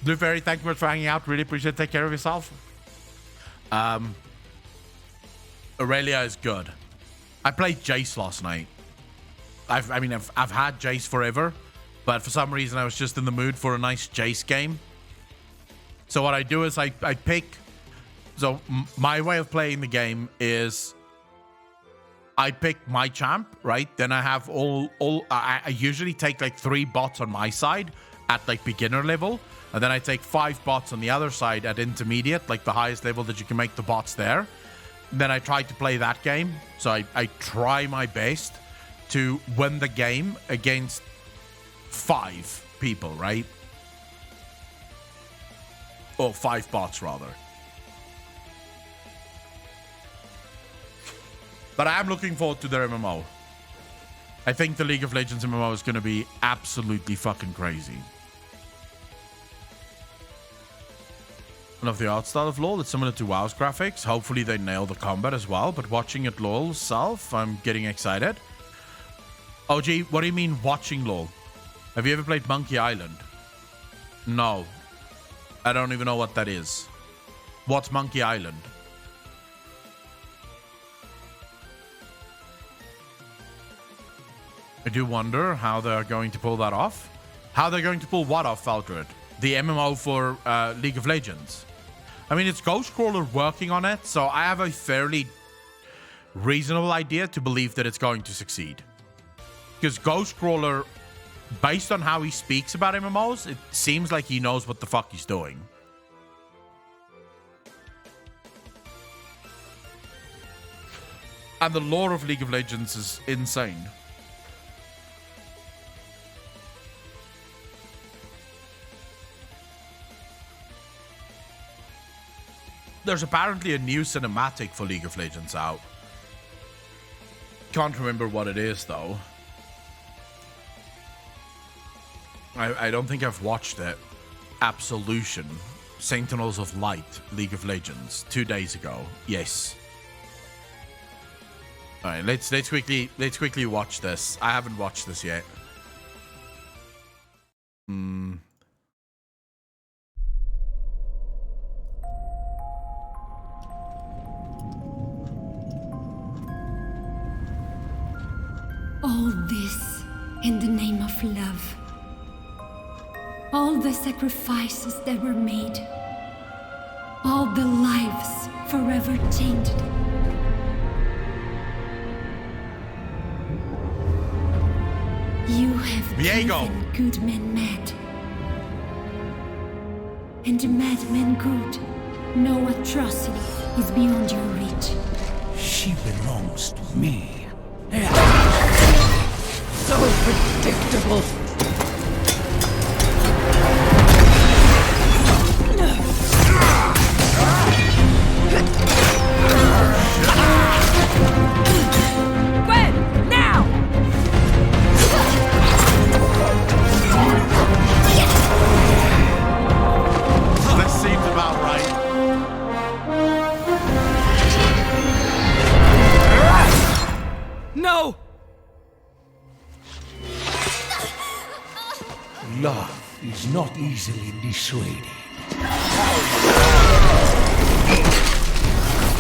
Blue Fairy, thank you much for hanging out. Really appreciate it. Take care of yourself. Aurelia is good. I played Jace last night. I've had Jace forever, but for some reason I was just in the mood for a nice Jace game. So what I do is I pick... So my way of playing the game is I pick my champ, right? Then I have I usually take like 3 bots on my side at like beginner level. And then I take 5 bots on the other side at intermediate, like the highest level that you can make the bots there. then I try to play that game. So I try my best to win the game against 5 people, right? Or 5 bots, rather. But I am looking forward to their MMO. I think the League of Legends MMO is going to be absolutely fucking crazy. I love the art style of LoL. It's similar to WoW's graphics. Hopefully they nail the combat as well. But watching it LoL itself, I'm getting excited. OG, what do you mean watching LoL? Have you ever played Monkey Island? No. I don't even know what that is. What's Monkey Island? I do wonder how they're going to pull that off. How they're going to pull what off, Valtrid? The MMO for League of Legends. I mean, it's Ghostcrawler working on it, so I have a fairly reasonable idea to believe that it's going to succeed. Because Ghostcrawler, based on how he speaks about MMOs, it seems like he knows what the fuck he's doing. And the lore of League of Legends is insane. There's apparently a new cinematic for League of Legends out. Can't remember what it is, though. I don't think I've watched it. Absolution. Sentinels of Light, League of Legends. 2 days ago. Yes. Alright, let's quickly watch this. I haven't watched this yet. All this in the name of love. All the sacrifices that were made. All the lives forever tainted. You have driven good men mad. And the madman good. No atrocity is beyond your reach. She belongs to me. So predictable. Gwen, now! This seems about right. No! Love is not easily dissuaded.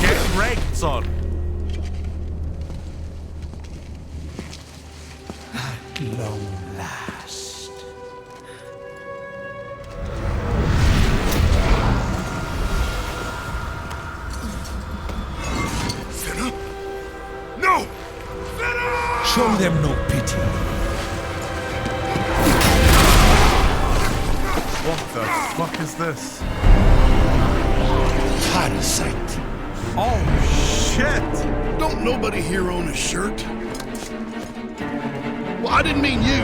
Get wrecked, son. At long last. Senna? No! Senna! Show them no pity. What the fuck is this? Parasite. Oh, shit! Don't nobody here own a shirt? Well, I didn't mean you.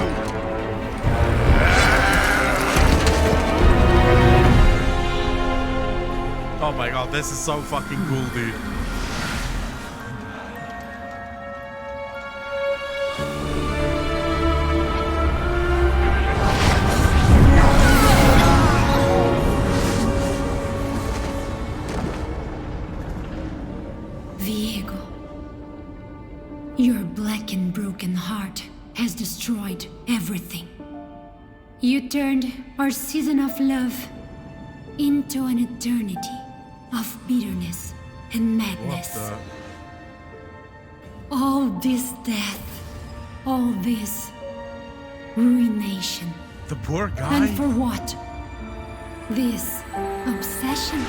Oh my god, this is so fucking cool, dude. Viego, your black and broken heart has destroyed everything. You turned our season of love into an eternity of bitterness and madness. All this death, all this ruination. The poor guy. And for what? This obsession?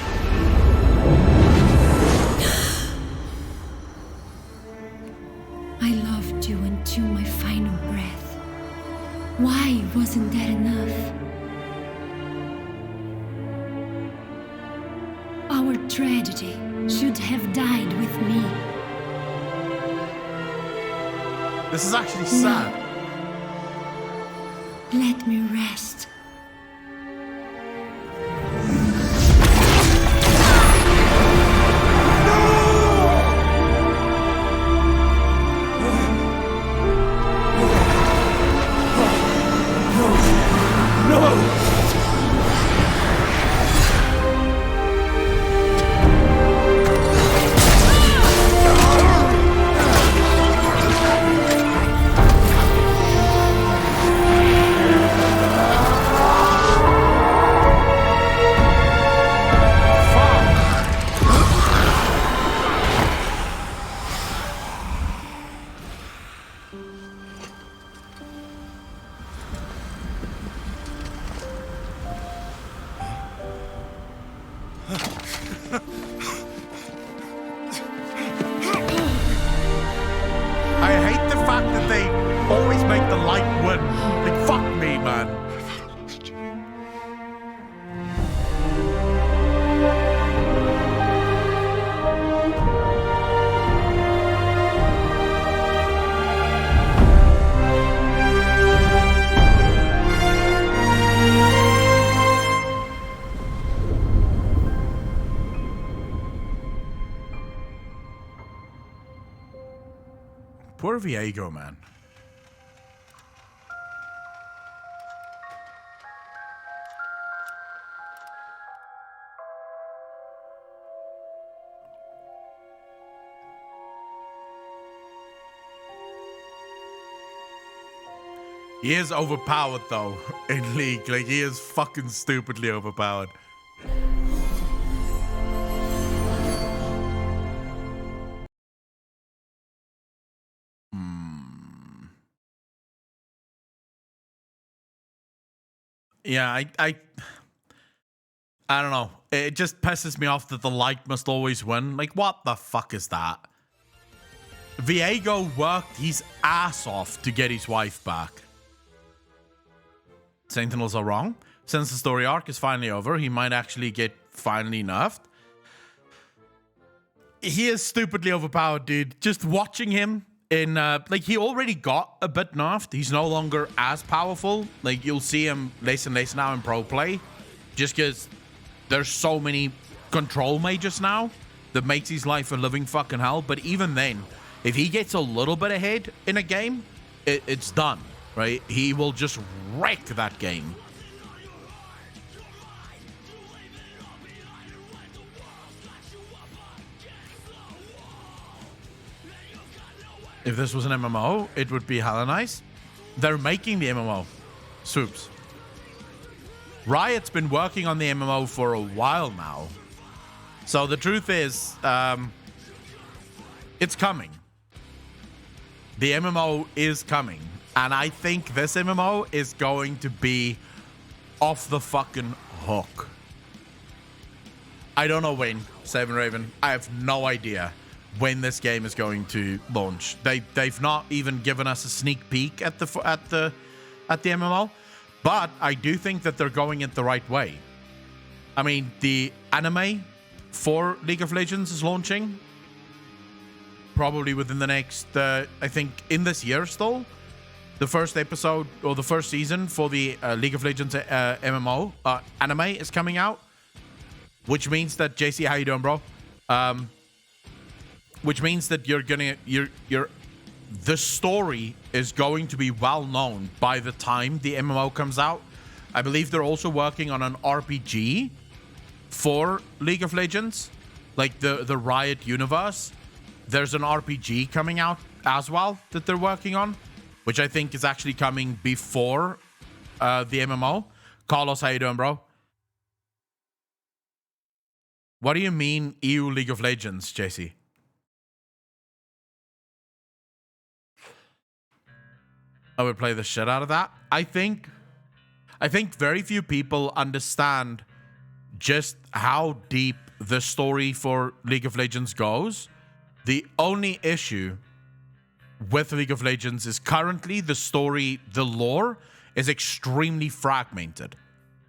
I loved you until my final breath. Why wasn't that enough? Our tragedy should have died with me. This is actually sad. Let me rest. I hate the fact that they always make the light win. Like, fuck me, man. Poor Viego, man. He is overpowered, though, in League. Like, he is fucking stupidly overpowered. Yeah, I don't know. It just pisses me off that the light must always win. Like, what the fuck is that? Viego worked his ass off to get his wife back. Sentinels are wrong. Since the story arc is finally over, he might actually get finally nerfed. He is stupidly overpowered, dude. Just watching him in, like, he already got a bit nerfed. He's no longer as powerful. Like, you'll see him less and less now in pro play. Just because there's so many control mages now that makes his life a living fucking hell. But even then, if he gets a little bit ahead in a game, it's done, right? He will just wreck that game. If this was an MMO, it would be hella nice. They're making the MMO. Swoops. Riot's been working on the MMO for a while now. So the truth is, it's coming. The MMO is coming. And I think this MMO is going to be off the fucking hook. I don't know when, Seven Raven. I have no idea when this game is going to launch. They've not even given us a sneak peek at the MMO, but I do think that they're going it the right way. I mean, the anime for League of Legends is launching probably within the next, I think, in this year still. The first episode or the first season for the League of Legends MMO anime is coming out, which means that JC, how you doing, bro? Which means that the story is going to be well known by the time the MMO comes out. I believe they're also working on an RPG for League of Legends, like the Riot universe. There's an RPG coming out as well that they're working on, which I think is actually coming before the MMO. Carlos, how you doing, bro? What do you mean EU League of Legends, JC? I would play the shit out of that. I think very few people understand just how deep the story for League of Legends goes. The only issue with League of Legends is currently the story, the lore is extremely fragmented,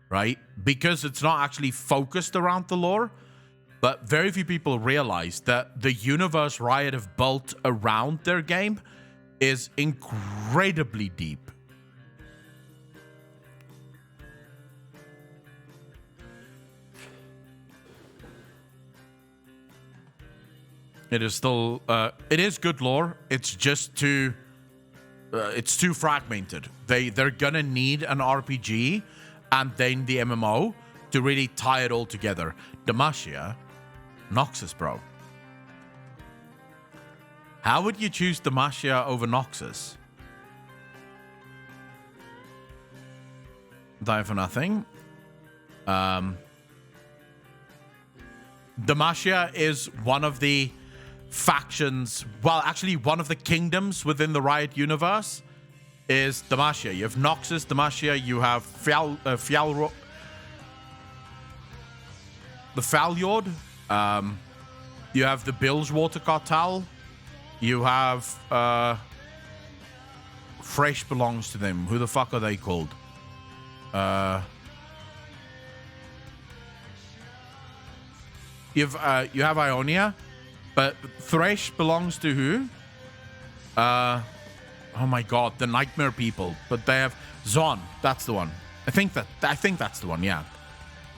right? Because it's not actually focused around the lore. but very few people realize that the universe Riot have built around their game is incredibly deep. It is still, it is good lore. It's just too, it's too fragmented. They're gonna need an RPG and then the MMO to really tie it all together. Demacia, Noxus, bro. How would you choose Demacia over Noxus? Die for nothing. Demacia is one of the factions, well, actually one of the kingdoms within the Riot universe is Demacia. You have Noxus, Demacia, you have the Falyord, you have the Bilgewater Cartel, you have Fresh belongs to them. Who the fuck are they called? You have Ionia, but Thresh belongs to who? Oh my god, the Nightmare people. But they have Zon. That's the one. I think that's the one. Yeah,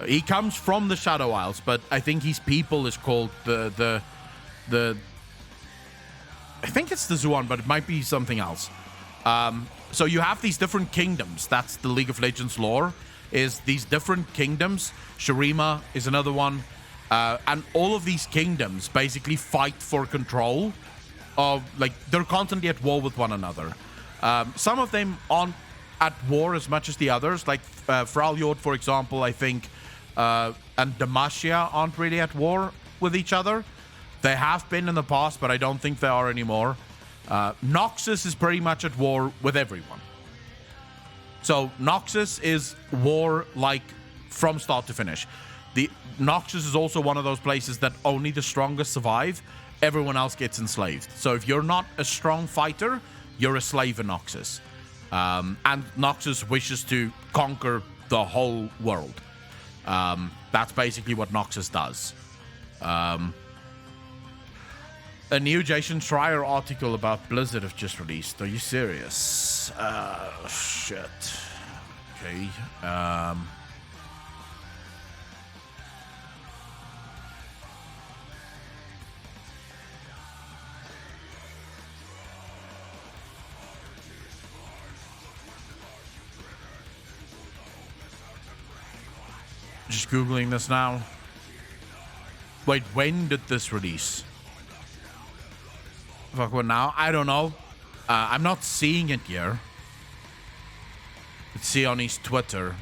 he comes from the Shadow Isles, but I think his people is called the. I think it's the Zuan, but it might be something else. So you have these different kingdoms. That's the League of Legends lore. Is these different kingdoms. Shurima is another one. And all of these kingdoms basically fight for control of, like, they're constantly at war with one another. Some of them aren't at war as much as the others, like Falyord, for example, I think, and Demacia aren't really at war with each other. They have been in the past, but I don't think they are anymore. Noxus is pretty much at war with everyone. So Noxus is war, like, from start to finish. The Noxus is also one of those places that only the strongest survive. Everyone else gets enslaved. So if you're not a strong fighter, you're a slave in Noxus. And Noxus wishes to conquer the whole world. That's basically what Noxus does. A new Jason Schreier article about Blizzard have just released. Are you serious? Shit. Okay. Just Googling this now. Wait, when did this release? Fuck, what now? I don't know. I'm not seeing it here. Let's see on his Twitter.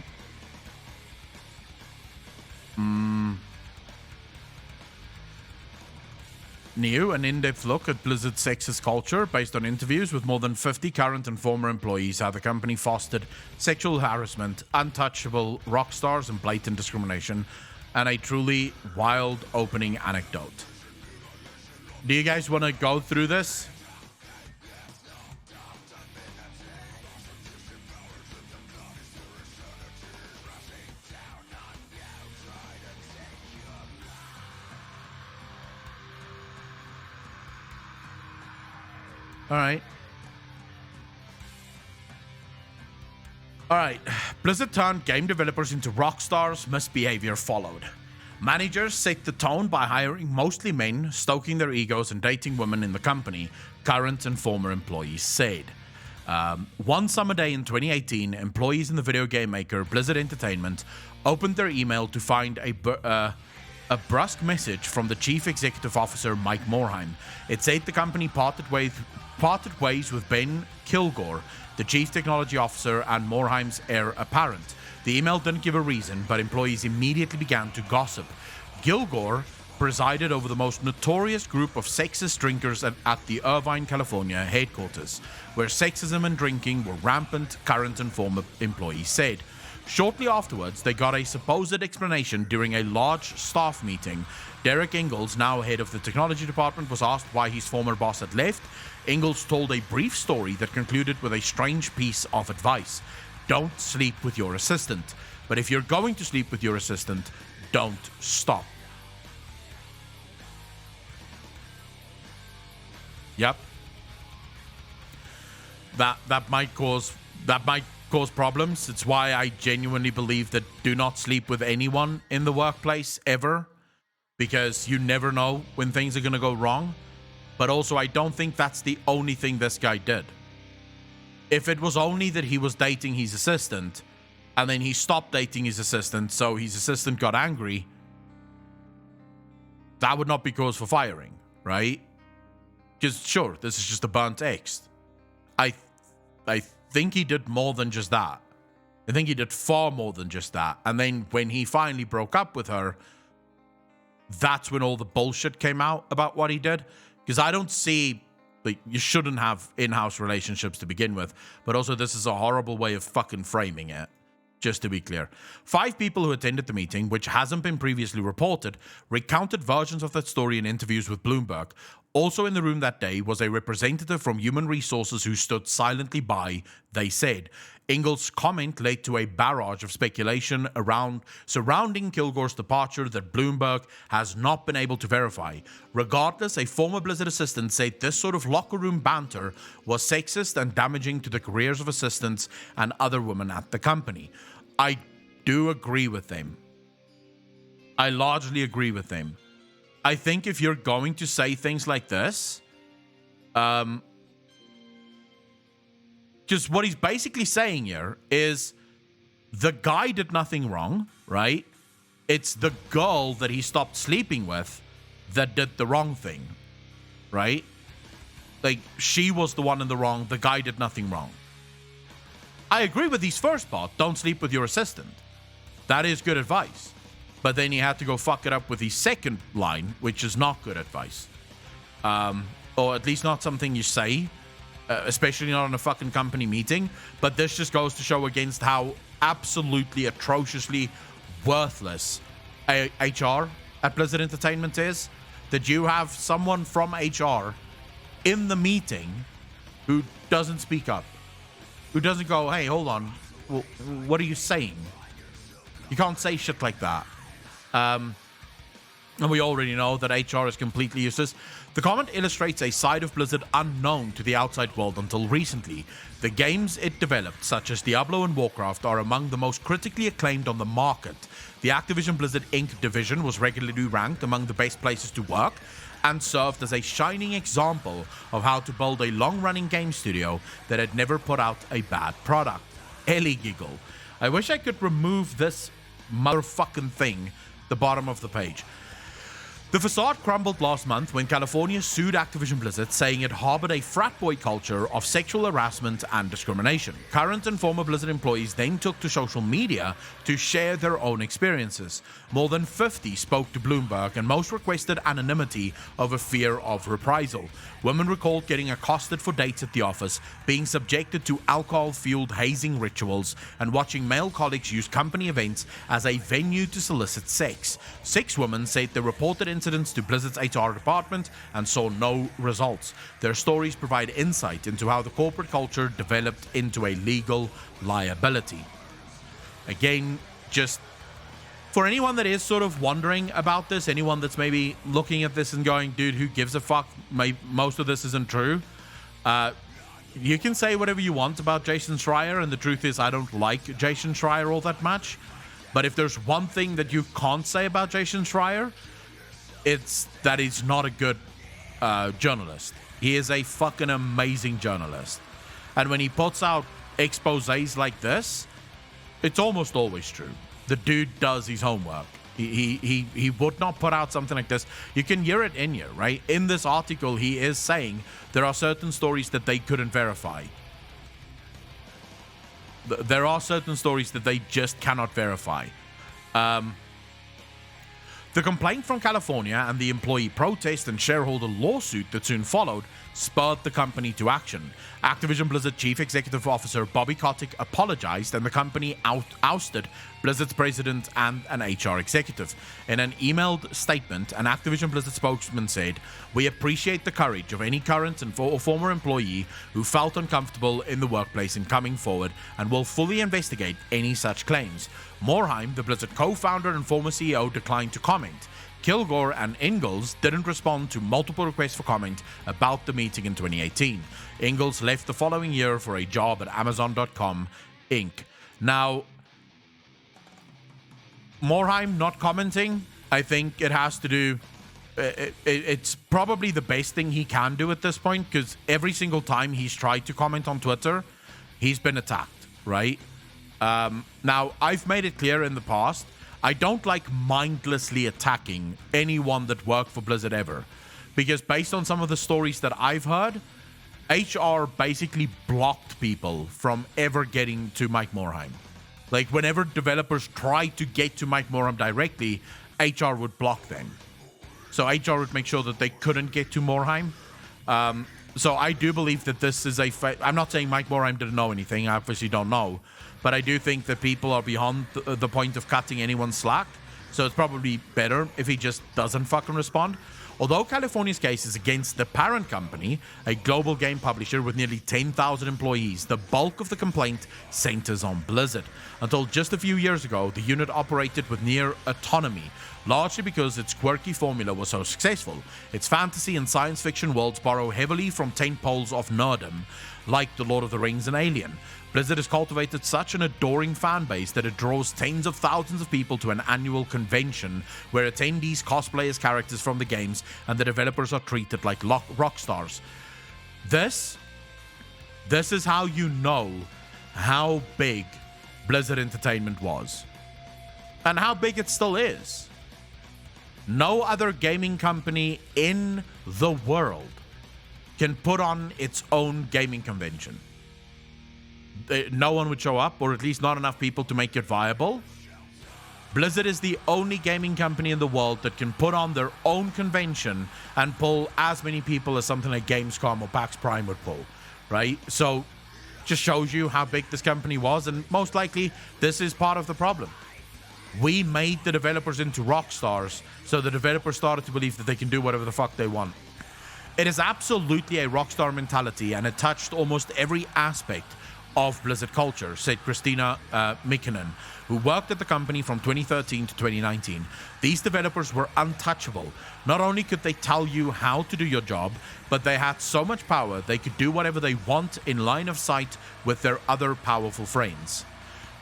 New, an in-depth look at Blizzard's sexist culture based on interviews with more than 50 current and former employees, how the company fostered sexual harassment, untouchable rock stars, and blatant discrimination, and a truly wild opening anecdote. Do you guys want to go through this? All right. Blizzard turned game developers into rock stars. Misbehavior followed. Managers set the tone by hiring mostly men, stoking their egos and dating women in the company, current and former employees said. One summer day in 2018, employees in the video game maker Blizzard Entertainment opened their email to find a brusque message from the chief executive officer, Mike Morhaime. It said the company parted ways with Ben Kilgore, the chief technology officer and Morheime's heir apparent. The email didn't give a reason, but employees immediately began to gossip. Kilgore presided over the most notorious group of sexist drinkers at the Irvine, California headquarters, where sexism and drinking were rampant, current and former employees said. Shortly afterwards, they got a supposed explanation during a large staff meeting. Derek Ingalls, now head of the technology department, was asked why his former boss had left. Ingalls told a brief story that concluded with a strange piece of advice. Don't sleep with your assistant. But if you're going to sleep with your assistant, don't stop. Yep. That might cause problems. It's why I genuinely believe that do not sleep with anyone in the workplace ever, because you never know when things are going to go wrong. But also, I don't think that's the only thing this guy did. If it was only that he was dating his assistant and then he stopped dating his assistant, so his assistant got angry, that would not be cause for firing, right? Because sure, this is just a burnt ex. I think he did more than just that. I think he did far more than just that. And then when he finally broke up with her, that's when all the bullshit came out about what he did. Because I don't see, like, you shouldn't have in-house relationships to begin with. But also, this is a horrible way of fucking framing it. Just to be clear. 5 people who attended the meeting, which hasn't been previously reported, recounted versions of that story in interviews with Bloomberg. Also in the room that day was a representative from Human Resources who stood silently by, they said. Ingalls' comment led to a barrage of speculation surrounding Kilgore's departure that Bloomberg has not been able to verify. Regardless, a former Blizzard assistant said this sort of locker room banter was sexist and damaging to the careers of assistants and other women at the company. I do agree with them. I largely agree with them. I think if you're going to say things like this, because what he's basically saying here is the guy did nothing wrong, right? It's the girl that he stopped sleeping with that did the wrong thing, right? Like, she was the one in the wrong. The guy did nothing wrong. I agree with his first part. Don't sleep with your assistant. That is good advice. But then he had to go fuck it up with his second line, which is not good advice. Or at least not something you say, especially not in a fucking company meeting. But this just goes to show against how absolutely atrociously worthless HR at Blizzard Entertainment is. That you have someone from HR in the meeting who doesn't speak up. Who doesn't go, hey, hold on, what are you saying? You can't say shit like that. And we already know that HR is completely useless. The comment illustrates a side of Blizzard unknown to the outside world until recently. The games it developed, such as Diablo and Warcraft, are among the most critically acclaimed on the market. The Activision Blizzard Inc. division was regularly ranked among the best places to work and served as a shining example of how to build a long-running game studio that had never put out a bad product. Ellie giggle. I wish I could remove this motherfucking thing the bottom of the page. The facade crumbled last month when California sued Activision Blizzard, saying it harbored a frat boy culture of sexual harassment and discrimination. Current and former Blizzard employees then took to social media to share their own experiences. More than 50 spoke to Bloomberg, and most requested anonymity over fear of reprisal. Women recalled getting accosted for dates at the office, being subjected to alcohol-fueled hazing rituals, and watching male colleagues use company events as a venue to solicit sex. 6 women said they reported incidents to Blizzard's HR department and saw no results. Their stories provide insight into how the corporate culture developed into a legal liability. Again, just for anyone that is sort of wondering about this, anyone that's maybe looking at this and going, dude, who gives a fuck? Most of this isn't true. You can say whatever you want about Jason Schreier, and the truth is I don't like Jason Schreier all that much. But if there's one thing that you can't say about Jason Schreier, it's that he's not a good journalist. He is a fucking amazing journalist. And when he puts out exposés like this, it's almost always true. The dude does his homework. He would not put out something like this. You can hear it in here, right? In this article, he is saying there are certain stories that they couldn't verify. There are certain stories that they just cannot verify. The complaint from California and the employee protest and shareholder lawsuit that soon followed spurred the company to action. Activision Blizzard Chief Executive Officer Bobby Kotick apologized, and the company ousted Blizzard's president and an HR executive. In an emailed statement, an Activision Blizzard spokesman said, "We appreciate the courage of any current and former employee who felt uncomfortable in the workplace in coming forward, and will fully investigate any such claims." Morhaime, the Blizzard co-founder and former CEO, declined to comment. Kilgore and Ingalls didn't respond to multiple requests for comment about the meeting in 2018. Ingalls left the following year for a job at Amazon.com Inc. Now, Morhaime not commenting, I think it has to do... It's probably the best thing he can do at this point, because every single time he's tried to comment on Twitter, he's been attacked, right? Now, I've made it clear in the past, I don't like mindlessly attacking anyone that worked for Blizzard ever. Because based on some of the stories that I've heard, HR basically blocked people from ever getting to Mike Morhaime. Like, whenever developers tried to get to Mike Morhaime directly, HR would block them. So HR would make sure that they couldn't get to Morhaime. So I do believe that this is I'm not saying Mike Morhaime didn't know anything. I obviously don't know. But I do think that people are beyond the point of cutting anyone's slack. So it's probably better if he just doesn't fucking respond. Although California's case is against the parent company, a global game publisher with nearly 10,000 employees, the bulk of the complaint centers on Blizzard. Until just a few years ago, the unit operated with near autonomy, largely because its quirky formula was so successful. Its fantasy and science fiction worlds borrow heavily from tentpoles of nerdom, like The Lord of the Rings and Alien. Blizzard has cultivated such an adoring fan base that it draws tens of thousands of people to an annual convention where attendees cosplay as characters from the games and the developers are treated like rock stars. This is how you know how big Blizzard Entertainment was. And how big it still is. No other gaming company in the world can put on its own gaming convention. No one would show up, or at least not enough people to make it viable. Blizzard is the only gaming company in the world that can put on their own convention and pull as many people as something like Gamescom or PAX Prime would pull, right? So, just shows you how big this company was, and most likely, this is part of the problem. We made the developers into rock stars, so the developers started to believe that they can do whatever the fuck they want. It is absolutely a rockstar mentality, and it touched almost every aspect of Blizzard culture, said Christina Mikkonen, who worked at the company from 2013 to 2019. These developers were untouchable. Not only could they tell you how to do your job, but they had so much power they could do whatever they want in line of sight with their other powerful friends.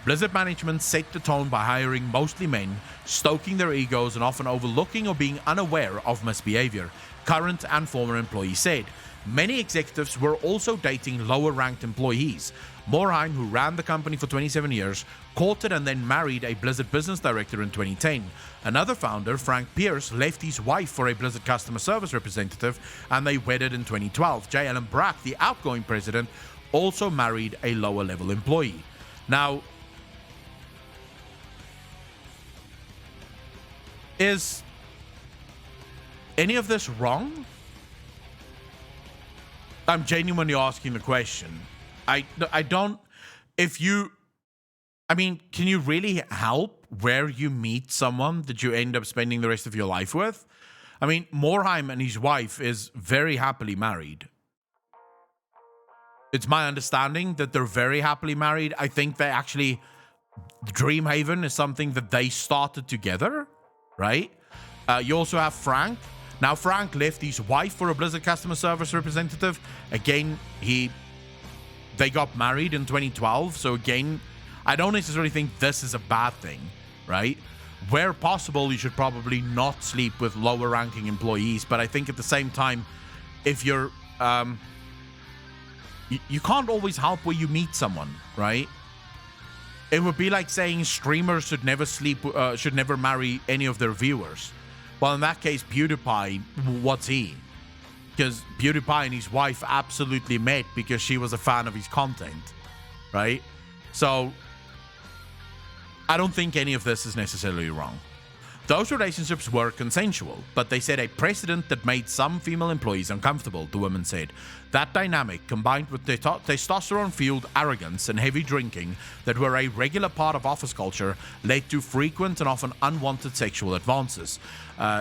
Blizzard management set the tone by hiring mostly men, stoking their egos and often overlooking or being unaware of misbehavior, current and former employees said. Many executives were also dating lower-ranked employees. Morhaime, who ran the company for 27 years, courted and then married a Blizzard business director in 2010. Another founder, Frank Pierce, left his wife for a Blizzard customer service representative, and they wedded in 2012. J. Allen Brack, the outgoing president, also married a lower-level employee. Now, is any of this wrong? I'm genuinely asking the question. I don't... can you really help where you meet someone that you end up spending the rest of your life with? I mean, Morhaime and his wife is very happily married. It's my understanding that they're very happily married. I think they actually... Dreamhaven is something that they started together, right? You also have Frank. Now, Frank left his wife for a Blizzard customer service representative. Again, they got married in 2012. So again, I don't necessarily think this is a bad thing, right? Where possible, you should probably not sleep with lower ranking employees. But I think at the same time, if you're... you can't always help where you meet someone, right? It would be like saying streamers should never marry any of their viewers. Well, in that case, PewDiePie, what's he? Because PewDiePie and his wife absolutely met because she was a fan of his content, right? So, I don't think any of this is necessarily wrong. Those relationships were consensual, but they set a precedent that made some female employees uncomfortable, the woman said. That dynamic, combined with testosterone-fueled arrogance and heavy drinking that were a regular part of office culture, led to frequent and often unwanted sexual advances.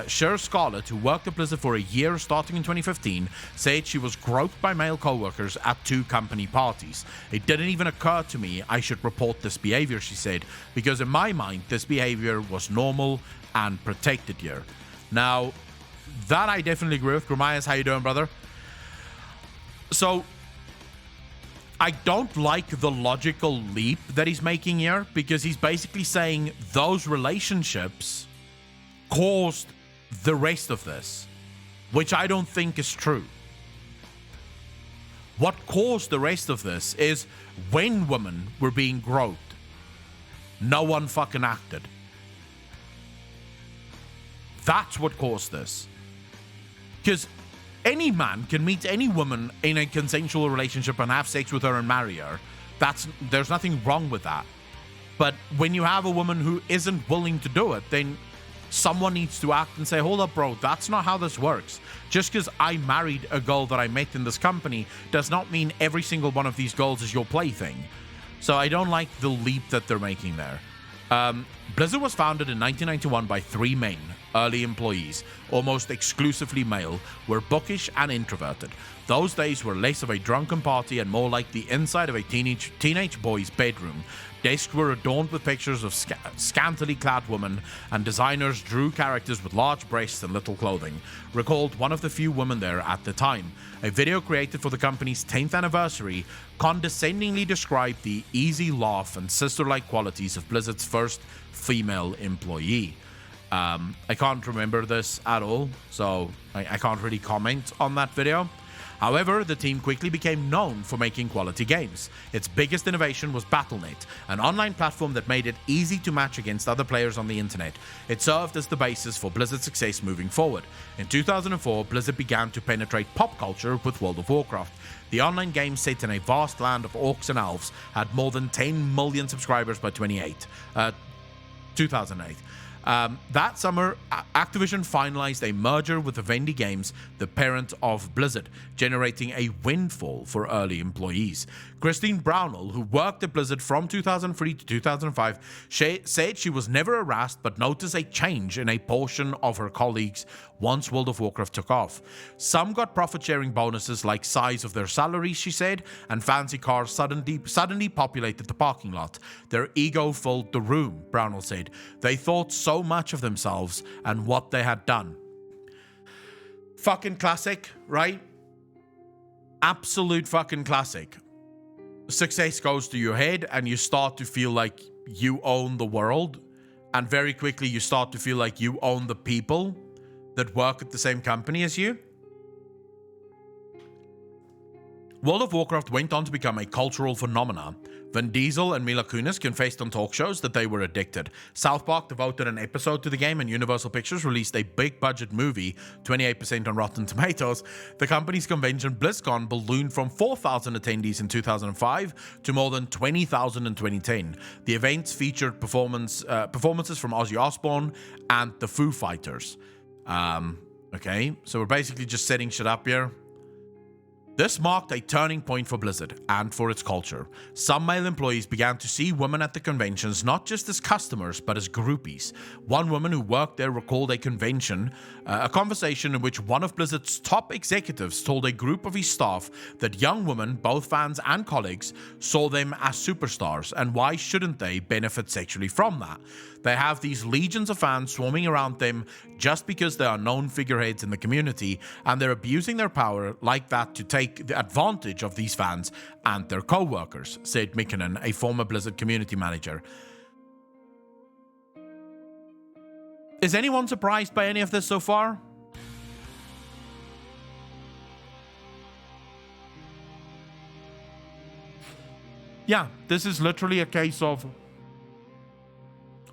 Cher Scarlett, who worked at Blizzard for a year starting in 2015, said she was groped by male co-workers at 2 company parties. It didn't even occur to me I should report this behavior, she said, because in my mind, this behavior was normal and protected here. Now, that I definitely agree with. Gramias, how you doing, brother? So, I don't like the logical leap that he's making here, because he's basically saying those relationships caused the rest of this, which I don't think is true. What caused the rest of this is when women were being groped, no one fucking acted. That's what caused this. Because any man can meet any woman in a consensual relationship and have sex with her and marry her. There's nothing wrong with that. But when you have a woman who isn't willing to do it, then someone needs to act and say, hold up, bro, that's not how this works. Just because I married a girl that I met in this company does not mean every single one of these girls is your plaything. So I don't like the leap that they're making there. Blizzard was founded in 1991 by 3 men, early employees, almost exclusively male, were bookish and introverted. Those days were less of a drunken party and more like the inside of a teenage boy's bedroom. Desks were adorned with pictures of scantily clad women, and designers drew characters with large breasts and little clothing. Recalled one of the few women there at the time. A video created for the company's 10th anniversary condescendingly described the easy laugh and sister-like qualities of Blizzard's first female employee. I can't remember this at all, so I can't really comment on that video. However, the team quickly became known for making quality games. Its biggest innovation was Battle.net, an online platform that made it easy to match against other players on the internet. It served as the basis for Blizzard's success moving forward. In 2004, Blizzard began to penetrate pop culture with World of Warcraft. The online game, set in a vast land of orcs and elves, had more than 10 million subscribers by 2008. That summer, Activision finalized a merger with Vivendi Games, the parent of Blizzard, generating a windfall for early employees. Christine Brownell, who worked at Blizzard from 2003 to 2005, said she was never harassed but noticed a change in a portion of her colleagues once World of Warcraft took off. Some got profit-sharing bonuses like size of their salaries, she said, and fancy cars suddenly populated the parking lot. Their ego filled the room, Brownell said. They thought so much of themselves and what they had done. Fucking classic, right? Absolute fucking classic. Success goes to your head and you start to feel like you own the world, and very quickly you start to feel like you own the people that work at the same company as you. World of Warcraft went on to become a cultural phenomenon. Vin Diesel and Mila Kunis confessed on talk shows that they were addicted. South Park devoted an episode to the game, and Universal Pictures released a big-budget movie, 28% on Rotten Tomatoes. The company's convention, BlizzCon, ballooned from 4,000 attendees in 2005 to more than 20,000 in 2010. The events featured performances from Ozzy Osbourne and the Foo Fighters. Okay, so we're basically just setting shit up here. This marked a turning point for Blizzard and for its culture. Some male employees began to see women at the conventions not just as customers but as groupies. One woman who worked there recalled a convention, a conversation in which one of Blizzard's top executives told a group of his staff that young women, both fans and colleagues, saw them as superstars, and why shouldn't they benefit sexually from that? They have these legions of fans swarming around them just because they are known figureheads in the community, and they're abusing their power like that to take the advantage of these fans and their co-workers, said Mikkonen, a former Blizzard community manager. Is anyone surprised by any of this so far? Yeah, this is literally a case of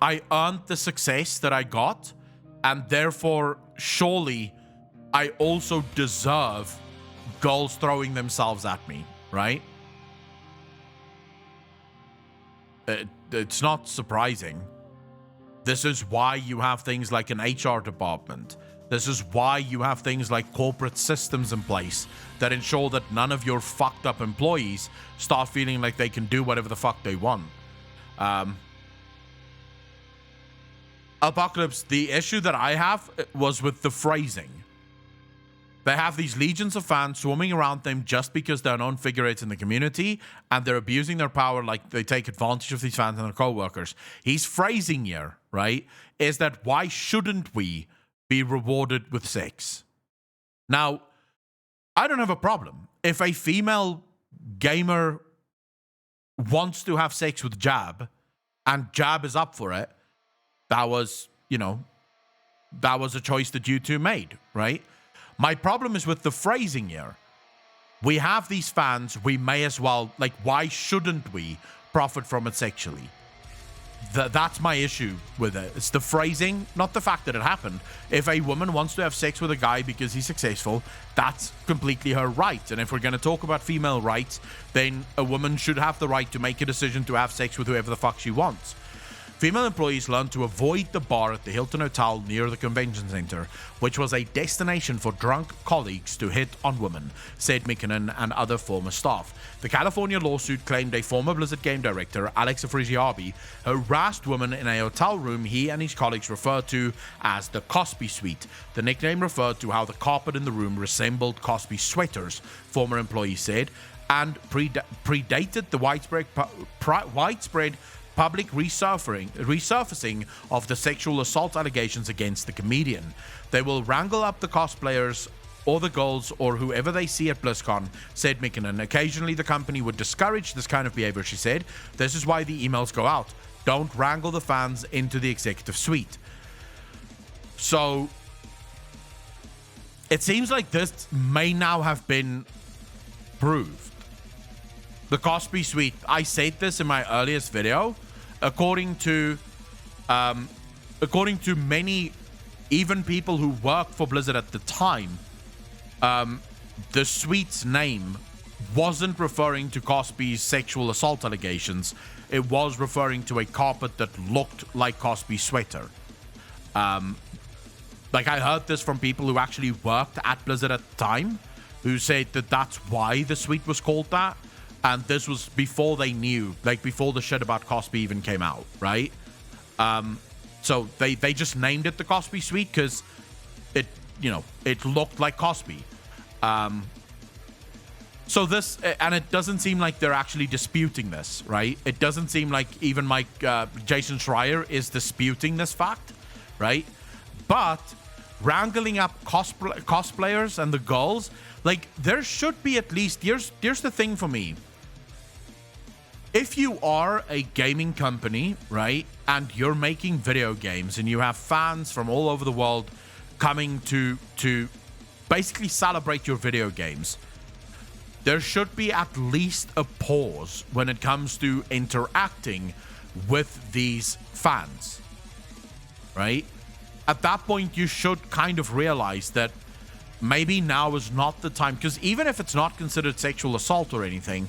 I earned the success that I got, and therefore, surely, I also deserve girls throwing themselves at me, right? It's not surprising. This is why you have things like an HR department. This is why you have things like corporate systems in place that ensure that none of your fucked up employees start feeling like they can do whatever the fuck they want. Apocalypse, the issue that I have was with the phrasing. They have these legions of fans swarming around them just because they're known figureheads in the community, and they're abusing their power like they take advantage of these fans and their co-workers. His phrasing here, right, is that why shouldn't we be rewarded with sex. Now, I don't have a problem. If a female gamer wants to have sex with Jab and Jab is up for it, that was a choice that you two made, right? My problem is with the phrasing here. We have these fans, we may as well, like, why shouldn't we profit from it sexually? That's my issue with it. It's the phrasing, not the fact that it happened. If a woman wants to have sex with a guy because he's successful, that's completely her right. And if we're going to talk about female rights, then a woman should have the right to make a decision to have sex with whoever the fuck she wants. Female employees learned to avoid the bar at the Hilton Hotel near the convention center, which was a destination for drunk colleagues to hit on women, said Mikkonen and other former staff. The California lawsuit claimed a former Blizzard game director, Alex Afrasiabi, harassed women in a hotel room he and his colleagues referred to as the Cosby Suite. The nickname referred to how the carpet in the room resembled Cosby sweaters, former employees said, and predated the widespread public resurfacing of the sexual assault allegations against the comedian. They will wrangle up the cosplayers or the girls or whoever they see at BlizzCon, said Mikkonen. Occasionally the company would discourage this kind of behavior, she said. This is why the emails go out. Don't wrangle the fans into the executive suite. So it seems like this may now have been proved. The Cosby Suite, I said this in my earliest video. According to many, even people who worked for Blizzard at the time, the suite's name wasn't referring to Cosby's sexual assault allegations. It was referring to a carpet that looked like Cosby's sweater. Like, I heard this from people who actually worked at Blizzard at the time, who said that that's why the suite was called that. And this was before they knew, like before the shit about Cosby even came out, right? So they just named it the Cosby Suite because it looked like Cosby. So this, and it doesn't seem like they're actually disputing this, right? It doesn't seem like even Jason Schreier is disputing this fact, right? But wrangling up cosplayers and the girls, like, there should be at least, here's the thing for me. If you are a gaming company, right, and you're making video games and you have fans from all over the world coming to basically celebrate your video games, there should be at least a pause when it comes to interacting with these fans, right? At that point, you should kind of realize that maybe now is not the time, because even if it's not considered sexual assault or anything,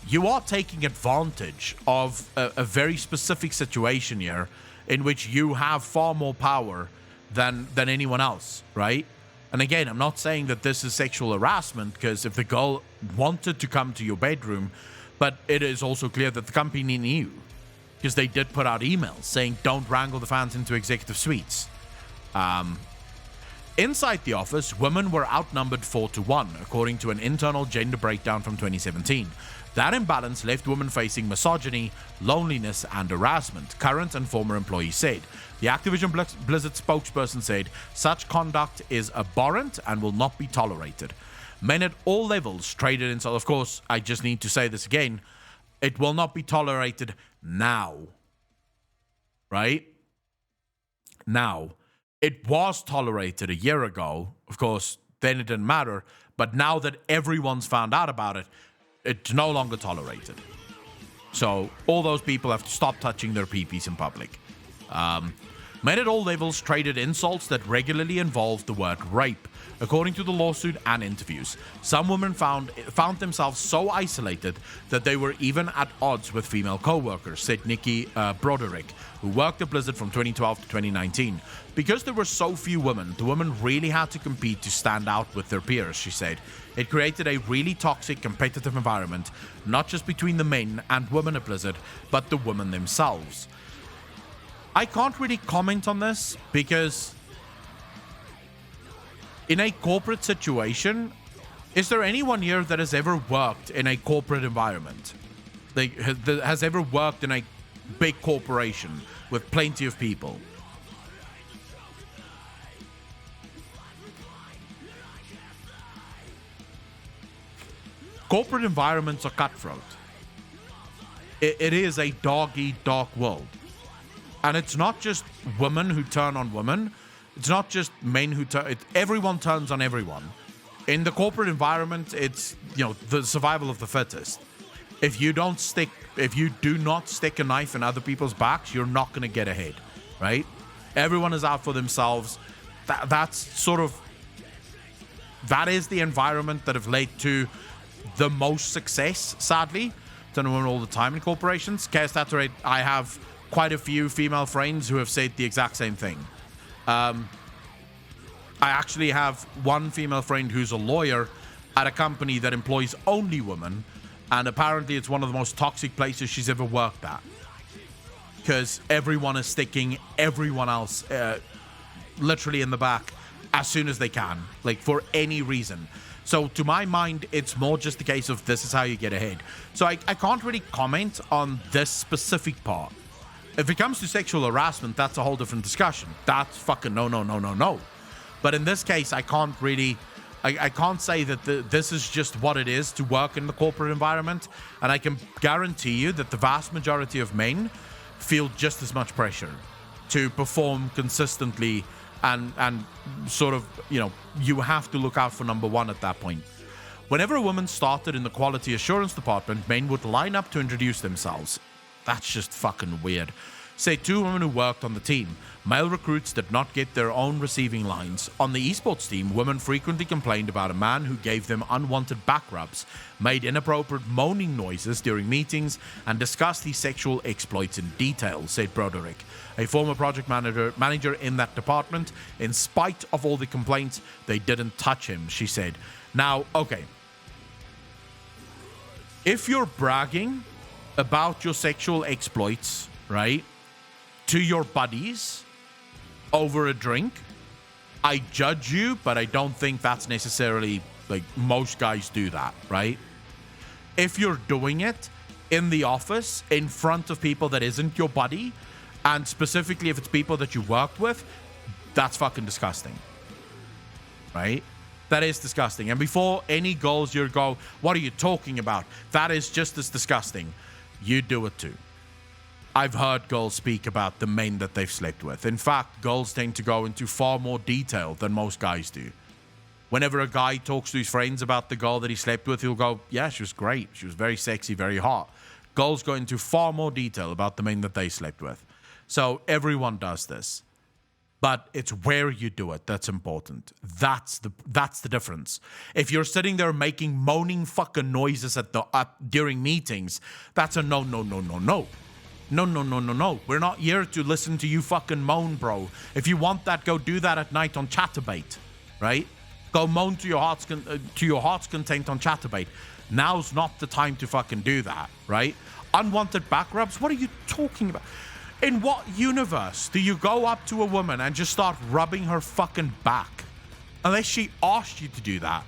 you are taking advantage of a very specific situation here in which you have far more power than anyone else, right? And again, I'm not saying that this is sexual harassment, because if the girl wanted to come to your bedroom, but it is also clear that the company knew, because they did put out emails saying don't wrangle the fans into executive suites. Inside the office, women were outnumbered 4-1, according to an internal gender breakdown from 2017. That imbalance left women facing misogyny, loneliness, and harassment, current and former employees said. The Activision Blizzard spokesperson said, such conduct is abhorrent and will not be tolerated. Men at all levels traded in... So, of course, I just need to say this again. It will not be tolerated now. Right? Now. It was tolerated a year ago. Of course, then it didn't matter. But now that everyone's found out about it, it's no longer tolerated. So all those people have to stop touching their peepees in public. Men at all levels traded insults that regularly involved the word rape, according to the lawsuit and interviews. Some women found themselves so isolated that they were even at odds with female co-workers, said Nikki Broderick, who worked at Blizzard from 2012 to 2019. Because there were so few women, the women really had to compete to stand out with their peers, she said. It created a really toxic, competitive environment, not just between the men and women at Blizzard, but the women themselves. I can't really comment on this because in a corporate situation, is there anyone here that has ever worked in a corporate environment? Like, has ever worked in a big corporation with plenty of people? corporate environments are cutthroat. It is a dog-eat-dog world. And it's not just women who turn on women. It's not just men who turn... Everyone turns on everyone. In the corporate environment, it's, the survival of the fittest. If you do not stick a knife in other people's backs, you're not going to get ahead, right? Everyone is out for themselves. That is the environment that have led to the most success, sadly. Don't know all the time in corporations. Chaos Tattoo, I have quite a few female friends who have said the exact same thing. I actually have one female friend who's a lawyer at a company that employs only women, and apparently it's one of the most toxic places she's ever worked at, because everyone is sticking everyone else literally in the back as soon as they can, like for any reason. So to my mind, it's more just a case of this is how you get ahead. So I can't really comment on this specific part. If it comes to sexual harassment, that's a whole different discussion. That's fucking no. But in this case, I can't really... I can't say that this is just what it is to work in the corporate environment. And I can guarantee you that the vast majority of men feel just as much pressure to perform consistently and sort of, you have to look out for number one at that point. Whenever a woman started in the quality assurance department, men would line up to introduce themselves. That's just fucking weird. Say 2 women who worked on the team. Male recruits did not get their own receiving lines. On the esports team, women frequently complained about a man who gave them unwanted back rubs, made inappropriate moaning noises during meetings, and discussed his sexual exploits in detail, said Broderick, a former project manager in that department. In spite of all the complaints, they didn't touch him, she said. Now, okay. If you're bragging about your sexual exploits, right, to your buddies over a drink, I judge you, but I don't think that's necessarily, like, most guys do that, right? If you're doing it in the office in front of people that isn't your buddy, and specifically if it's people that you worked with, that's fucking disgusting, right? That is disgusting. And before any girls you go, what are you talking about? That is just as disgusting. You do it too. I've heard girls speak about the men that they've slept with. In fact, girls tend to go into far more detail than most guys do. Whenever a guy talks to his friends about the girl that he slept with, he'll go, yeah, she was great. She was very sexy, very hot. Girls go into far more detail about the men that they slept with. So everyone does this. But it's where you do it that's important. That's the difference. If you're sitting there making moaning fucking noises during meetings, that's a no. No. We're not here to listen to you fucking moan, bro. If you want that, go do that at night on Chatterbait, right? Go moan to your heart's content on Chatterbait. Now's not the time to fucking do that, right? Unwanted back rubs? What are you talking about? In what universe do you go up to a woman and just start rubbing her fucking back? Unless she asked you to do that.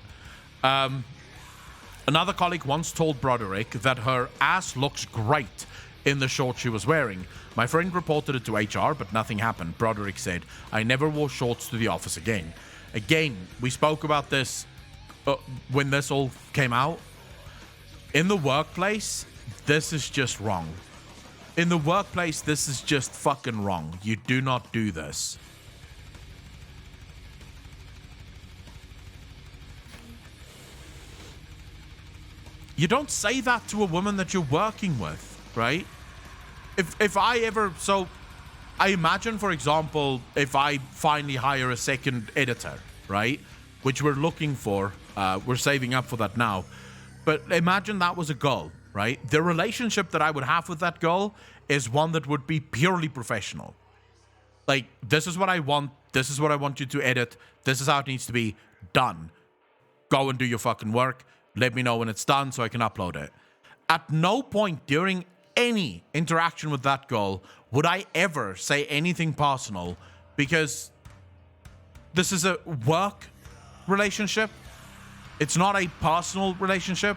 Another colleague once told Broderick that her ass looks great in the shorts she was wearing. My friend reported it to HR, but nothing happened. Broderick said, I never wore shorts to the office again. Again, we spoke about this when this all came out. In the workplace, this is just wrong. In the workplace, this is just fucking wrong. You do not do this. You don't say that to a woman that you're working with, right? If I ever... So, I imagine, for example, if I finally hire a second editor, right? Which we're looking for. We're saving up for that now. But imagine that was a girl, right? The relationship that I would have with that girl is one that would be purely professional. Like, this is what I want. This is what I want you to edit. This is how it needs to be done. Go and do your fucking work. Let me know when it's done so I can upload it. At no point during any interaction with that girl would I ever say anything personal, because this is a work relationship. It's not a personal relationship.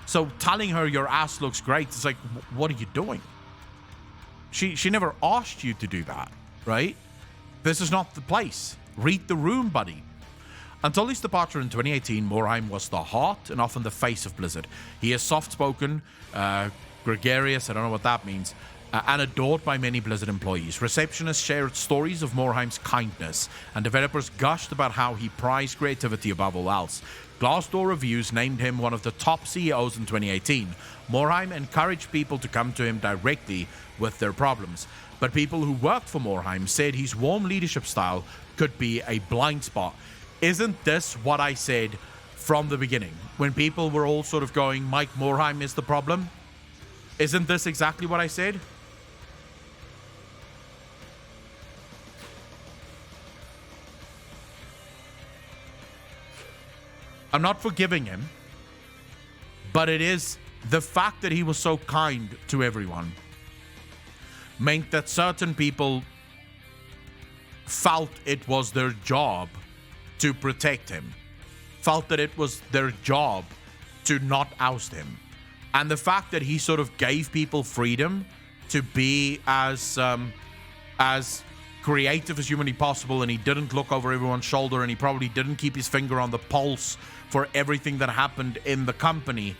So telling her your ass looks great, it's like, what are you doing? She never asked you to do that, right? This is not the place. Read the room, buddy. Until his departure in 2018, Morhaime was the heart and often the face of Blizzard. He is soft-spoken, gregarious, I don't know what that means, and adored by many Blizzard employees. Receptionists shared stories of Morhaime's kindness, and developers gushed about how he prized creativity above all else. Glassdoor reviews named him one of the top CEOs in 2018. Morhaime encouraged people to come to him directly with their problems, but people who worked for Morhaime said his warm leadership style could be a blind spot. Isn't this what I said from the beginning? When people were all sort of going, Mike Morhaime is the problem? Isn't this exactly what I said? I'm not forgiving him, but it is the fact that he was so kind to everyone meant that certain people felt it was their job to protect him, felt that it was their job to not oust him. And the fact that he sort of gave people freedom to be as creative as humanly possible, and he didn't look over everyone's shoulder, and he probably didn't keep his finger on the pulse for everything that happened in the company.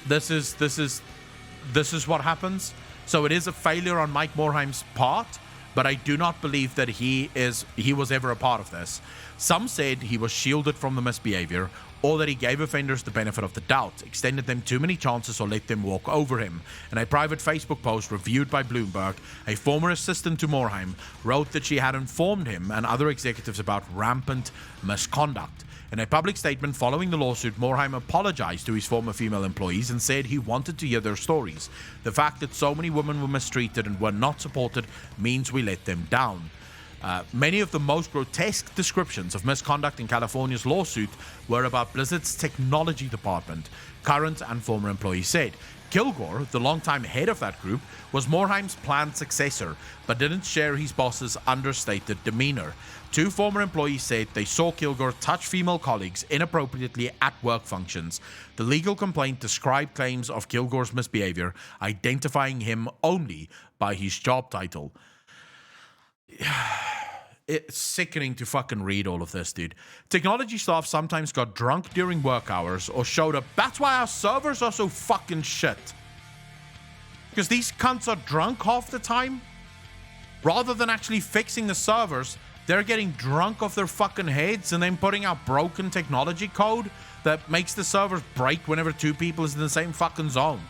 This is what happens. So it is a failure on Mike Morhaime's part, but I do not believe that he was ever a part of this. Some said he was shielded from the misbehavior, or that he gave offenders the benefit of the doubt, extended them too many chances, or let them walk over him. In a private Facebook post reviewed by Bloomberg, a former assistant to Morhaime wrote that she had informed him and other executives about rampant misconduct. In a public statement following the lawsuit, Morhaime apologized to his former female employees and said he wanted to hear their stories. The fact that so many women were mistreated and were not supported means we let them down. Many of the most grotesque descriptions of misconduct in California's lawsuit were about Blizzard's technology department, current and former employees said. Kilgore, the longtime head of that group, was Morhaime's planned successor, but didn't share his boss's understated demeanor. Two former employees said they saw Kilgore touch female colleagues inappropriately at work functions. The legal complaint described claims of Kilgore's misbehavior, identifying him only by his job title. It's sickening to fucking read all of this, dude. Technology staff sometimes got drunk during work hours or showed up. That's why our servers are so fucking shit. Because these cunts are drunk half the time. Rather than actually fixing the servers, they're getting drunk off their fucking heads and then putting out broken technology code that makes the servers break whenever two people is in the same fucking zone.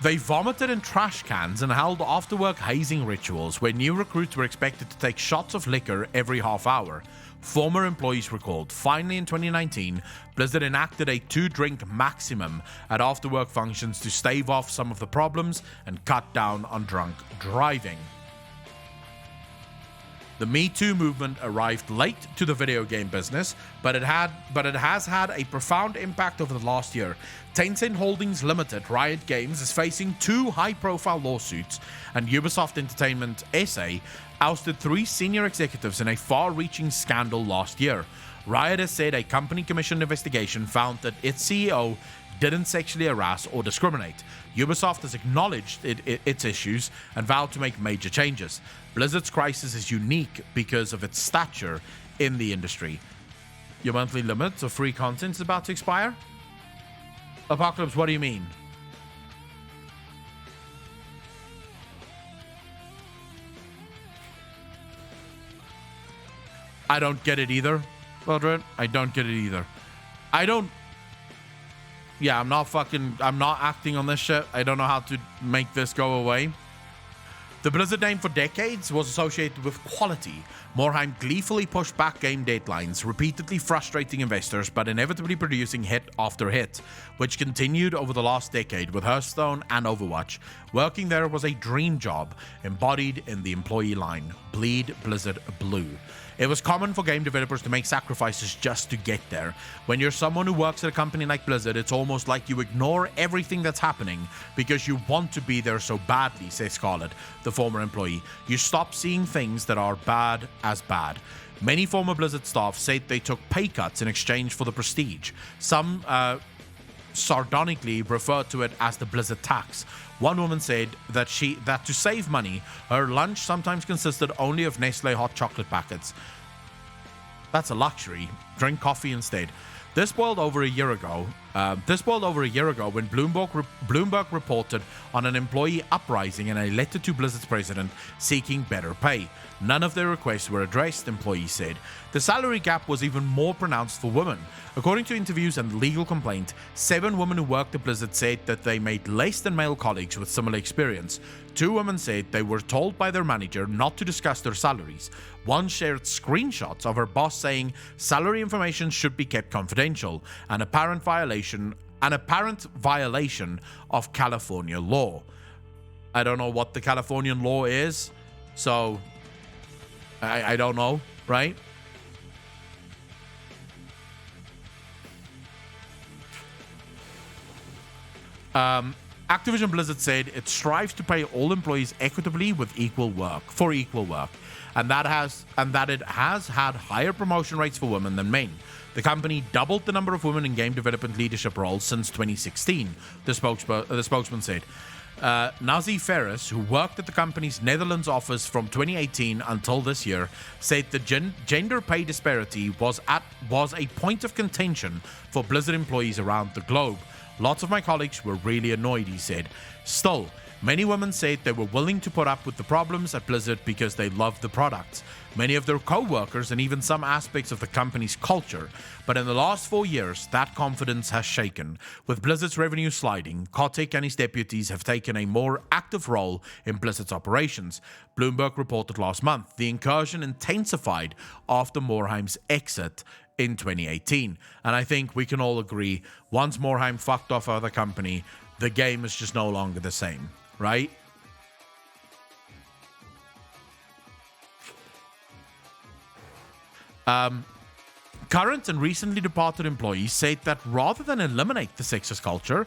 They vomited in trash cans and held after-work hazing rituals where new recruits were expected to take shots of liquor every half hour. Former employees recalled. Finally, in 2019, Blizzard enacted a 2-drink maximum at after-work functions to stave off some of the problems and cut down on drunk driving. The Me Too movement arrived late to the video game business, but it has had a profound impact over the last year. Tencent Holdings Limited, Riot Games, is facing 2 high-profile lawsuits, and Ubisoft Entertainment SA ousted 3 senior executives in a far-reaching scandal last year. Riot has said a company-commissioned investigation found that its CEO didn't sexually harass or discriminate. Ubisoft has acknowledged its issues and vowed to make major changes. Blizzard's crisis is unique because of its stature in the industry. Your monthly limit of free content is about to expire? Apocalypse, what do you mean? I don't get it either, Eldred. I don't get it either. Yeah, I'm not acting on this shit. I don't know how to make this go away. The Blizzard name for decades was associated with quality. Morhaime gleefully pushed back game deadlines, repeatedly frustrating investors but inevitably producing hit after hit, which continued over the last decade with Hearthstone and Overwatch. Working there was a dream job, embodied in the employee line, Bleed Blizzard Blue. It was common for game developers to make sacrifices just to get there. When you're someone who works at a company like Blizzard, it's almost like you ignore everything that's happening because you want to be there so badly, says Scarlett, the former employee. You stop seeing things that are bad as bad. Many former Blizzard staff said they took pay cuts in exchange for the prestige. Some sardonically referred to it as the Blizzard tax. One woman said that to save money, her lunch sometimes consisted only of Nestle hot chocolate packets. That's a luxury. Drink coffee instead. This boiled over a year ago. When Bloomberg reported on an employee uprising and a letter to Blizzard's president seeking better pay. None of their requests were addressed, employees said. The salary gap was even more pronounced for women. According to interviews and legal complaint, 7 women who worked at Blizzard said that they made less than male colleagues with similar experience. 2 women said they were told by their manager not to discuss their salaries. One shared screenshots of her boss saying salary information should be kept confidential, an apparent violation of California law. I don't know what the Californian law is, so I don't know, right? Activision Blizzard said it strives to pay all employees equitably with equal work, and that it has had higher promotion rates for women than men. The company doubled the number of women in game development leadership roles since 2016, the spokesman said. Nazi Ferris, who worked at the company's Netherlands office from 2018 until this year, said the gender pay disparity was a point of contention for Blizzard employees around the globe. Lots of my colleagues were really annoyed, he said. Still, many women said they were willing to put up with the problems at Blizzard because they loved the products, many of their co-workers, and even some aspects of the company's culture. But in the last 4 years, that confidence has shaken. With Blizzard's revenue sliding, Kotick and his deputies have taken a more active role in Blizzard's operations. Bloomberg reported last month the incursion intensified after Morhaim's exit in 2018. And I think we can all agree, once Morhaim fucked off other company, the game is just no longer the same, right? Current and recently departed employees said that rather than eliminate the sexist culture,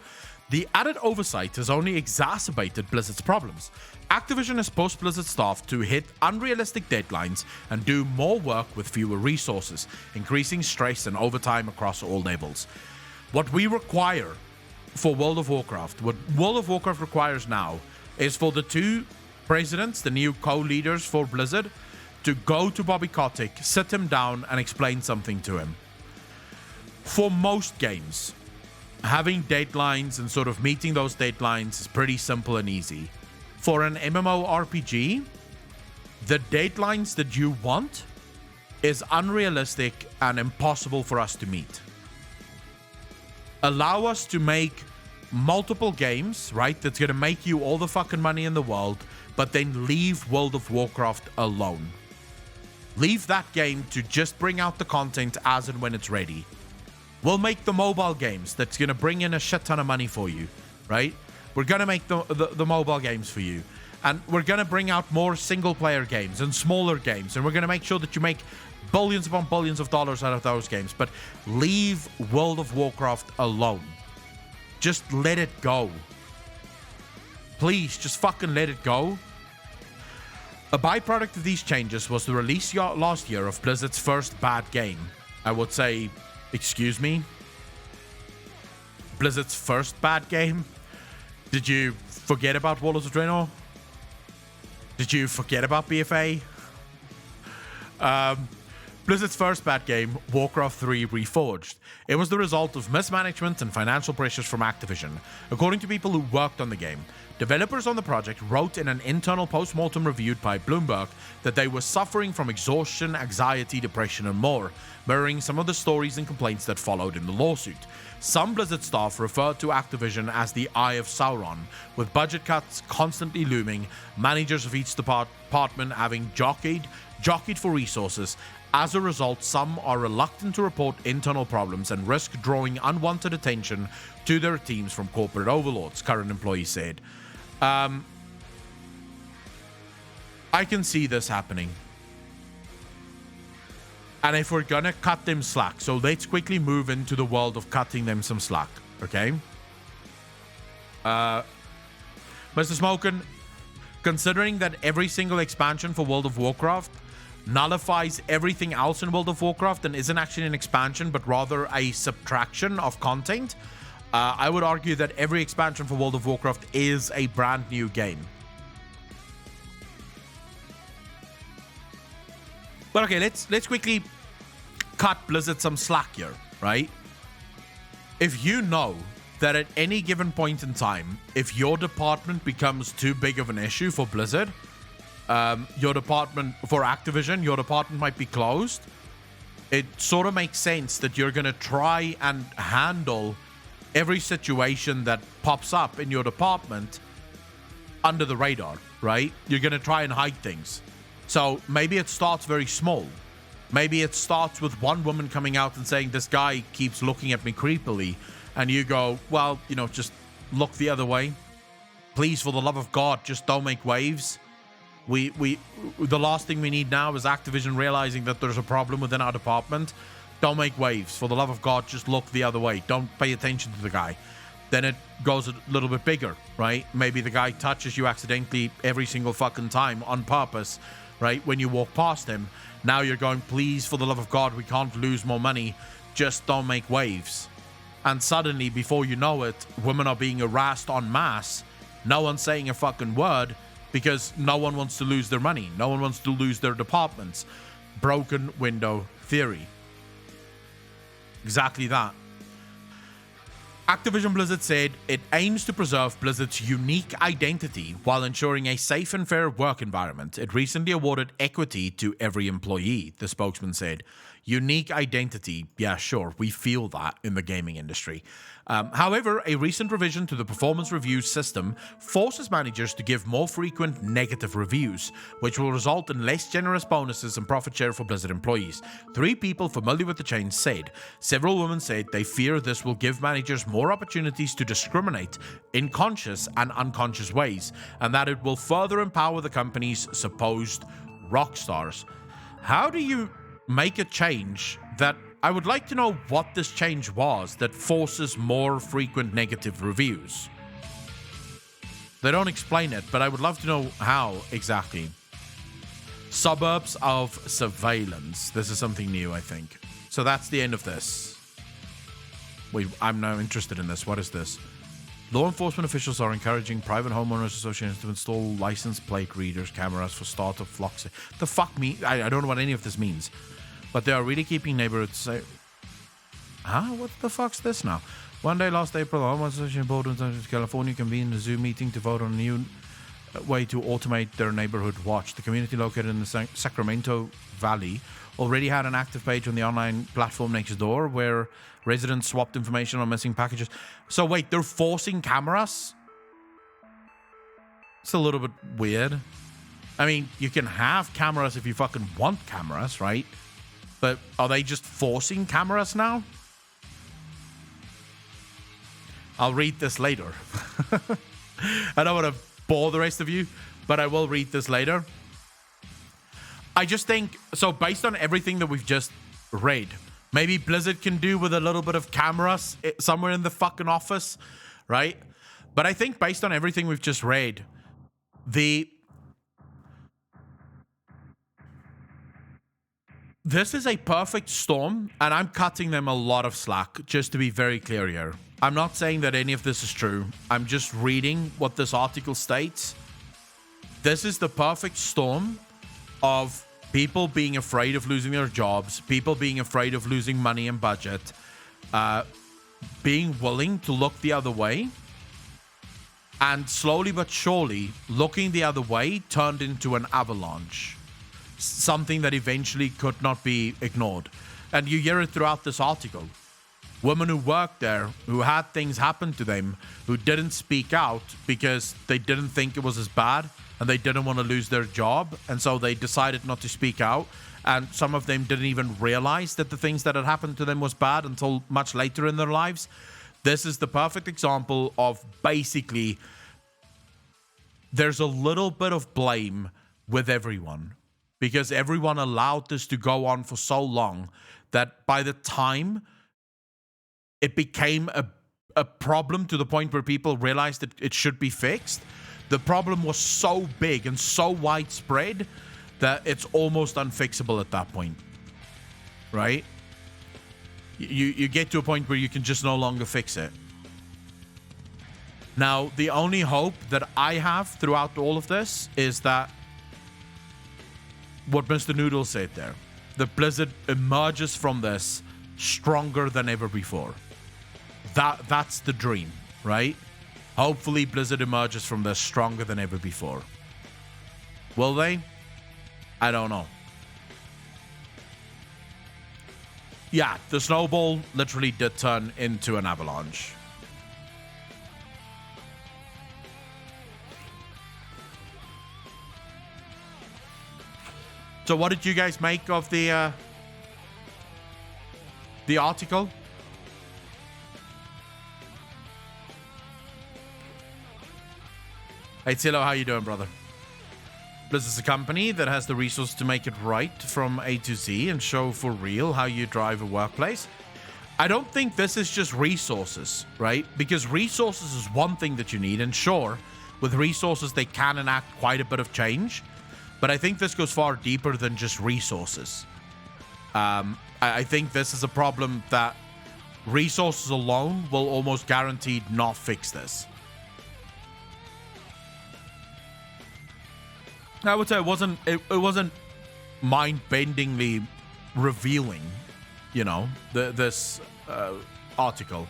the added oversight has only exacerbated Blizzard's problems. Activision has pushed Blizzard staff to hit unrealistic deadlines and do more work with fewer resources, increasing stress and overtime across all levels. What we require for World of Warcraft, what World of Warcraft requires now, is for the 2 presidents, the new co-leaders for Blizzard, to go to Bobby Kotick, sit him down and explain something to him. For most games, having deadlines and sort of meeting those deadlines is pretty simple and easy. For an MMORPG, the deadlines that you want is unrealistic and impossible for us to meet. Allow us to make multiple games, right? That's going to make you all the fucking money in the world, but then leave World of Warcraft alone. Leave that game to just bring out the content as and when it's ready. We'll make the mobile games that's going to bring in a shit ton of money for you, right? We're going to make the mobile games for you. And we're going to bring out more single-player games and smaller games. And we're going to make sure that you make billions upon billions of dollars out of those games. But leave World of Warcraft alone. Just let it go. Please, just fucking let it go. A byproduct of these changes was the release last year of Blizzard's first bad game. I would say, excuse me? Blizzard's first bad game? Did you forget about Warlords of Draenor? Did you forget about BFA? Blizzard's first bad game, Warcraft 3 Reforged. It was the result of mismanagement and financial pressures from Activision. According to people who worked on the game, developers on the project wrote in an internal post-mortem review by Bloomberg that they were suffering from exhaustion, anxiety, depression, and more, mirroring some of the stories and complaints that followed in the lawsuit. Some Blizzard staff referred to Activision as the Eye of Sauron, with budget cuts constantly looming, managers of each department having jockeyed for resources. As a result, some are reluctant to report internal problems and risk drawing unwanted attention to their teams from corporate overlords, current employees said. I can see this happening. And if we're gonna cut them slack, so let's quickly move into the world of cutting them some slack, okay? Mr. Smoken, considering that every single expansion for World of Warcraft nullifies everything else in World of Warcraft and isn't actually an expansion but rather a subtraction of content, I would argue that every expansion for World of Warcraft is a brand new game. But okay, let's quickly cut Blizzard some slack here, right? If you know that at any given point in time, if your department becomes too big of an issue for Blizzard, your department, for Activision, your department might be closed, it sort of makes sense that you're going to try and handle every situation that pops up in your department under the radar, right? You're going to try and hide things. So maybe it starts very small. Maybe it starts with one woman coming out and saying, this guy keeps looking at me creepily. And you go, well, you know, just look the other way. Please, for the love of God, just don't make waves. The last thing we need now is Activision realizing that there's a problem within our department. Don't make waves. For the love of God, just look the other way. Don't pay attention to the guy. Then it goes a little bit bigger, right? Maybe the guy touches you accidentally every single fucking time on purpose, right? When you walk past him. Now you're going, please, for the love of God, we can't lose more money. Just don't make waves. And suddenly, before you know it, women are being harassed en masse. No one's saying a fucking word because no one wants to lose their money. No one wants to lose their departments. Broken window theory. Exactly that. Activision Blizzard said it aims to preserve Blizzard's unique identity while ensuring a safe and fair work environment. It recently awarded equity to every employee, the spokesman said. Unique identity, yeah, sure, we feel that in the gaming industry. However, a recent revision to the performance review system forces managers to give more frequent negative reviews, which will result in less generous bonuses and profit share for Blizzard employees. 3 people familiar with the change said. Several women said they fear this will give managers more opportunities to discriminate in conscious and unconscious ways, and that it will further empower the company's supposed rock stars. How do you make a change that I would like to know what this change was that forces more frequent negative reviews? They don't explain it, but I would love to know how exactly. Suburbs of surveillance. This is something new, I think. So that's the end of this. Wait, I'm now interested in this. What is this? Law enforcement officials are encouraging private homeowners associations to install license plate readers, cameras for startup flocks. The fuck me? I don't know what any of this means. But they are really keeping neighborhoods safe. Huh? What the fuck's this now? One day last April, Homeowners Association Board in California convened a Zoom meeting to vote on a new way to automate their neighborhood watch. The community located in the Sacramento Valley already had an active page on the online platform Nextdoor where residents swapped information on missing packages. So wait, they're forcing cameras? It's a little bit weird. I mean, you can have cameras if you fucking want cameras, right? But are they just forcing cameras now? I'll read this later. I don't want to bore the rest of you, but I will read this later. I just think, so based on everything that we've just read, maybe Blizzard can do with a little bit of cameras somewhere in the fucking office, right? But I think based on everything we've just read, this is a perfect storm, and I'm cutting them a lot of slack, just to be very clear here. I'm not saying that any of this is true. I'm just reading what this article states. This is the perfect storm of people being afraid of losing their jobs, people being afraid of losing money and budget, being willing to look the other way, and slowly but surely, looking the other way turned into an avalanche. Something that eventually could not be ignored. And you hear it throughout this article. Women who worked there, who had things happen to them, who didn't speak out because they didn't think it was as bad and they didn't want to lose their job. And so they decided not to speak out. And some of them didn't even realize that the things that had happened to them was bad until much later in their lives. This is the perfect example of basically there's a little bit of blame with everyone. Because everyone allowed this to go on for so long that by the time it became a problem to the point where people realized that it should be fixed, the problem was so big and so widespread that it's almost unfixable at that point, right? You get to a point where you can just no longer fix it. Now, the only hope that I have throughout all of this is that what Mr. Noodle said there, that Blizzard emerges from this stronger than ever before. That's the dream, right? Hopefully Blizzard emerges from this stronger than ever before. Will they? I don't know. Yeah, the snowball literally did turn into an avalanche. So what did you guys make of the article? Hey Tilo, how you doing, brother? Blizzard's a company that has the resources to make it right from A to Z and show for real how you drive a workplace. I don't think this is just resources, right? Because resources is one thing that you need, and sure, with resources they can enact quite a bit of change, but I think this goes far deeper than just resources. I think this is a problem that resources alone will almost guaranteed not fix this. I would say it wasn't mind-bendingly revealing, you know, this article.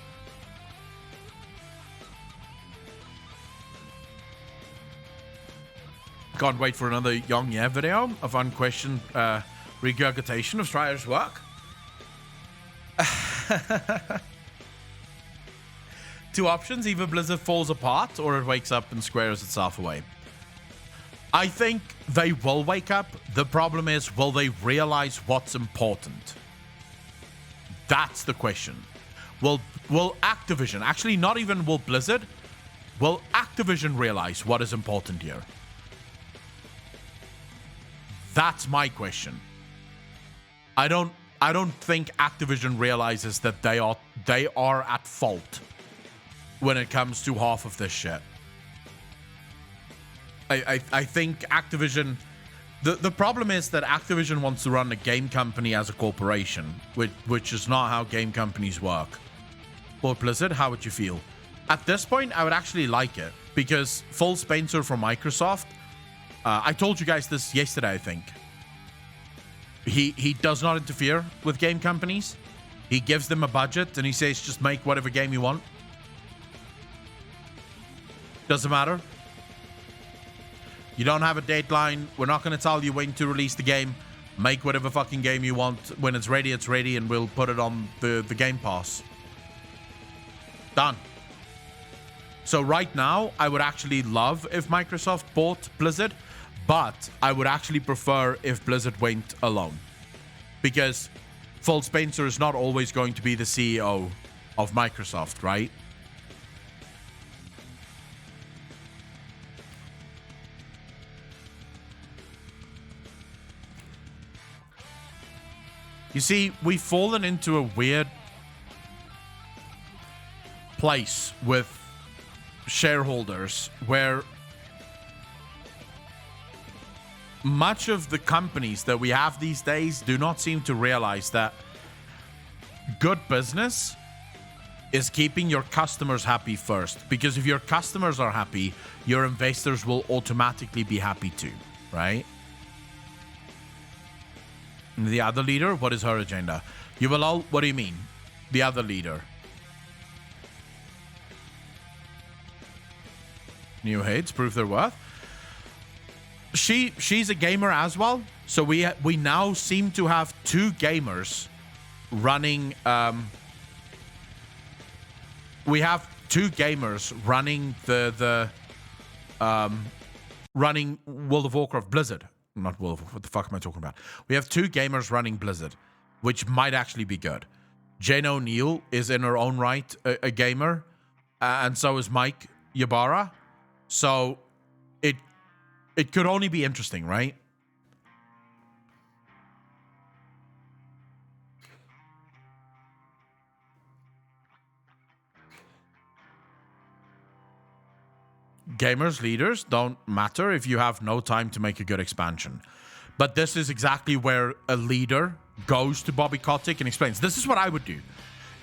Can't wait for another Young Yeah video of unquestioned regurgitation of Strider's work. Two options: either Blizzard falls apart or it wakes up and squares itself away. I think they will wake up. The problem is, will they realize what's important? That's the question. Will Activision, actually not even will Blizzard, will Activision realize what is important here? That's my question. I don't think Activision realizes that they are at fault when it comes to half of this shit. I think Activision... The problem is that Activision wants to run a game company as a corporation, which is not how game companies work. Or Blizzard, how would you feel? At this point, I would actually like it, because Phil Spencer from Microsoft, I told you guys this yesterday, I think. He does not interfere with game companies. He gives them a budget and he says, just make whatever game you want. Doesn't matter. You don't have a deadline. We're not going to tell you when to release the game. Make whatever fucking game you want. When it's ready, and we'll put it on the Game Pass. Done. So right now, I would actually love if Microsoft bought Blizzard, but I would actually prefer if Blizzard went alone. Because Phil Spencer is not always going to be the CEO of Microsoft, right? You see, we've fallen into a weird place with shareholders where much of the companies that we have these days do not seem to realize that good business is keeping your customers happy first. Because if your customers are happy, your investors will automatically be happy too, right? The other leader, what is her agenda? Yuvalal, what do you mean? The other leader. New heads prove their worth. She's a gamer as well. So we now seem to have two gamers running. We have two gamers running running World of Warcraft Blizzard. Not World of Warcraft. What the fuck am I talking about? We have two gamers running Blizzard, which might actually be good. Jane O'Neill is in her own right a gamer, and so is Mike Ybarra. So it could only be interesting, right? Gamers, leaders don't matter if you have no time to make a good expansion. But this is exactly where a leader goes to Bobby Kotick and explains, this is what I would do.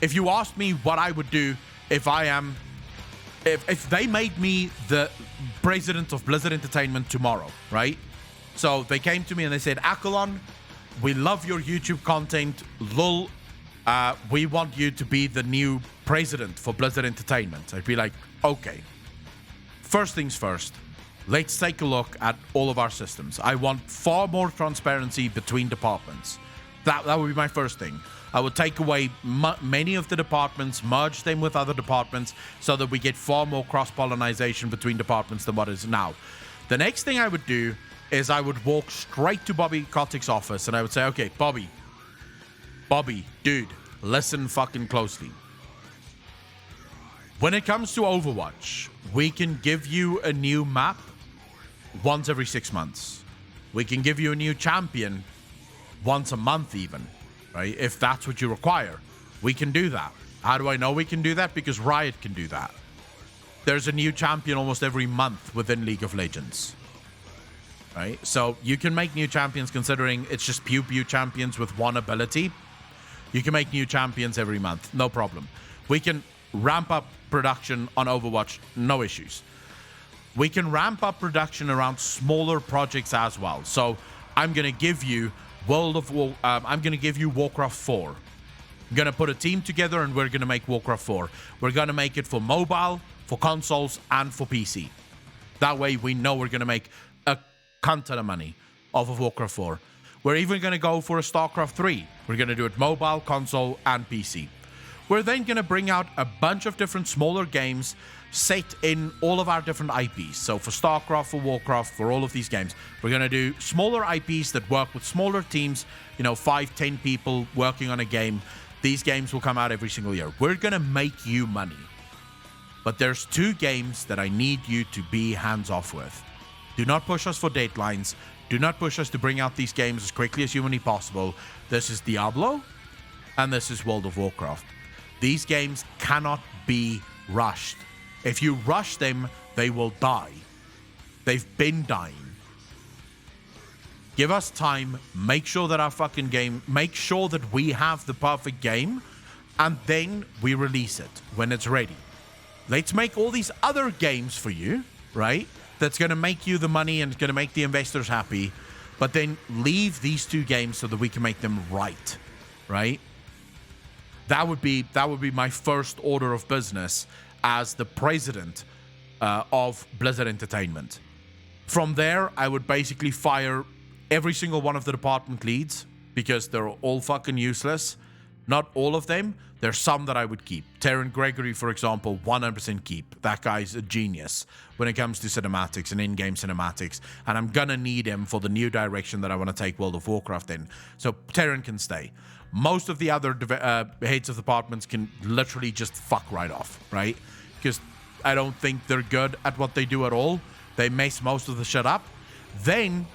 If you asked me what I would do if I am if they made me the president of Blizzard Entertainment tomorrow, right? So they came to me and they said, Akalon, we love your YouTube content. Lul, we want you to be the new president for Blizzard Entertainment. I'd be like, okay. First things first, let's take a look at all of our systems. I want far more transparency between departments. That would be my first thing. I would take away many of the departments, merge them with other departments so that we get far more cross-pollination between departments than what is now. The next thing I would do is I would walk straight to Bobby Kotick's office and I would say, okay, Bobby, dude, listen fucking closely. When it comes to Overwatch, we can give you a new map once every 6 months. We can give you a new champion once a month even, right? If that's what you require, we can do that. How do I know we can do that? Because Riot can do that. There's a new champion almost every month within League of Legends, right? So you can make new champions considering it's just pew champions with one ability. You can make new champions every month, no problem. We can ramp up production on Overwatch, no issues. We can ramp up production around smaller projects as well. So I'm gonna give you I'm gonna give you Warcraft 4. I'm gonna put a team together and we're gonna make Warcraft 4. We're gonna make it for mobile, for consoles, and for PC. That way we know we're gonna make a cunt ton of money off of Warcraft 4. We're even gonna go for a StarCraft 3. We're gonna do it mobile, console, and PC. We're then gonna bring out a bunch of different smaller games set in all of our different IPs. So for StarCraft, for Warcraft, for all of these games, we're going to do smaller IPs that work with smaller teams, 5-10 people working on a game. These games will come out every single year. We're going to make you money. But there's 2 games that I need you to be hands-off with. Do not push us for deadlines. Do not push us to bring out these games as quickly as humanly possible. This is Diablo, and this is World of Warcraft. These games cannot be rushed. If you rush them, they will die. They've been dying. Give us time, make sure that we have the perfect game, and then we release it when it's ready. Let's make all these other games for you, right? That's going to make you the money and going to make the investors happy, but then leave these 2 games so that we can make them right? That would be my first order of business as the president of Blizzard Entertainment. From there, I would basically fire every single one of the department leads because they're all fucking useless. Not all of them. There's some that I would keep. Terran Gregory, for example, 100% keep. That guy's a genius when it comes to cinematics and in-game cinematics, and I'm gonna need him for the new direction that I want to take World of Warcraft in. So Terran can stay. Most of the other heads of departments can literally just fuck right off, right? Because I don't think they're good at what they do at all. They mess most of the shit up. Then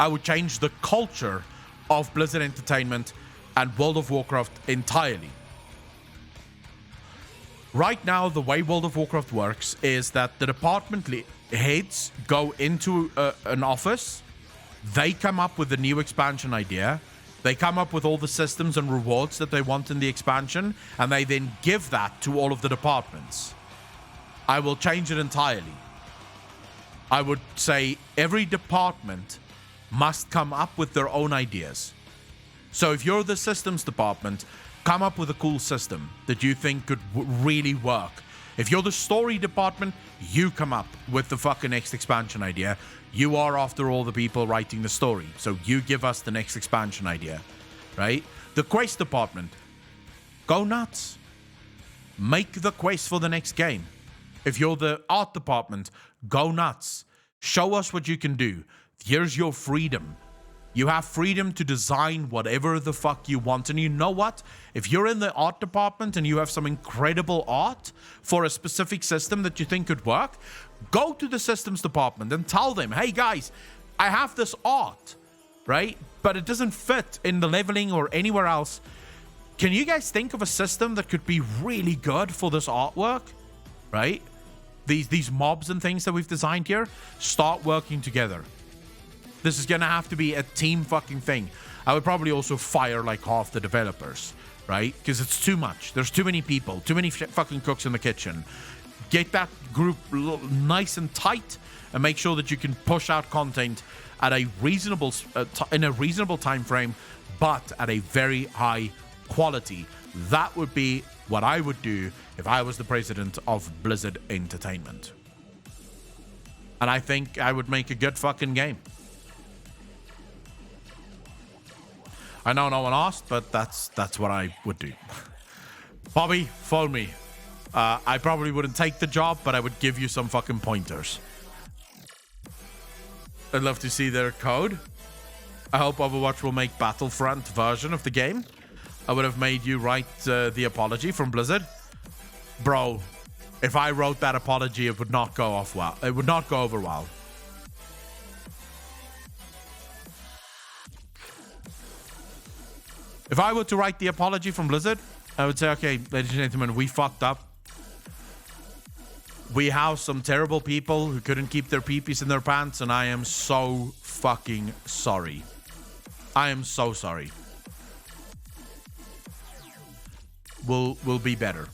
I would change the culture of Blizzard Entertainment and World of Warcraft entirely. Right now, the way World of Warcraft works is that the department heads go into an office. They come up with a new expansion idea. They come up with all the systems and rewards that they want in the expansion, and they then give that to all of the departments. I will change it entirely. I would say every department must come up with their own ideas. So if you're the systems department, come up with a cool system that you think could really work. If you're the story department, you come up with the fucking next expansion idea. You are, after all, the people writing the story. So you give us the next expansion idea, right? The quest department, go nuts. Make the quest for the next game. If you're the art department, go nuts. Show us what you can do. Here's your freedom. You have freedom to design whatever the fuck you want. And you know what? If you're in the art department and you have some incredible art for a specific system that you think could work, go to the systems department and tell them, hey guys, I have this art, right? But it doesn't fit in the leveling or anywhere else. Can you guys think of a system that could be really good for this artwork, right? These mobs and things that we've designed here, start working together. This is gonna have to be a team fucking thing. I would probably also fire like half the developers, right? Because it's too much. There's too many people, too many fucking cooks in the kitchen. get that group nice and tight and make sure that you can push out content at a reasonable in a reasonable time frame, but at a very high quality. That would be what I would do if I was the president of Blizzard Entertainment. And I think I would make a good fucking game. I know no one asked, but that's what I would do. Bobby, phone me. I probably wouldn't take the job, but I would give you some fucking pointers. I'd love to see their code. I hope Overwatch will make Battlefront version of the game. I would have made you write the apology from Blizzard. Bro, if I wrote that apology, it would not go off well. It would not go over well. If I were to write the apology from Blizzard, I would say, okay, ladies and gentlemen, we fucked up. We housed some terrible people who couldn't keep their peepees in their pants, and I am so fucking sorry. I am so sorry. We'll be better.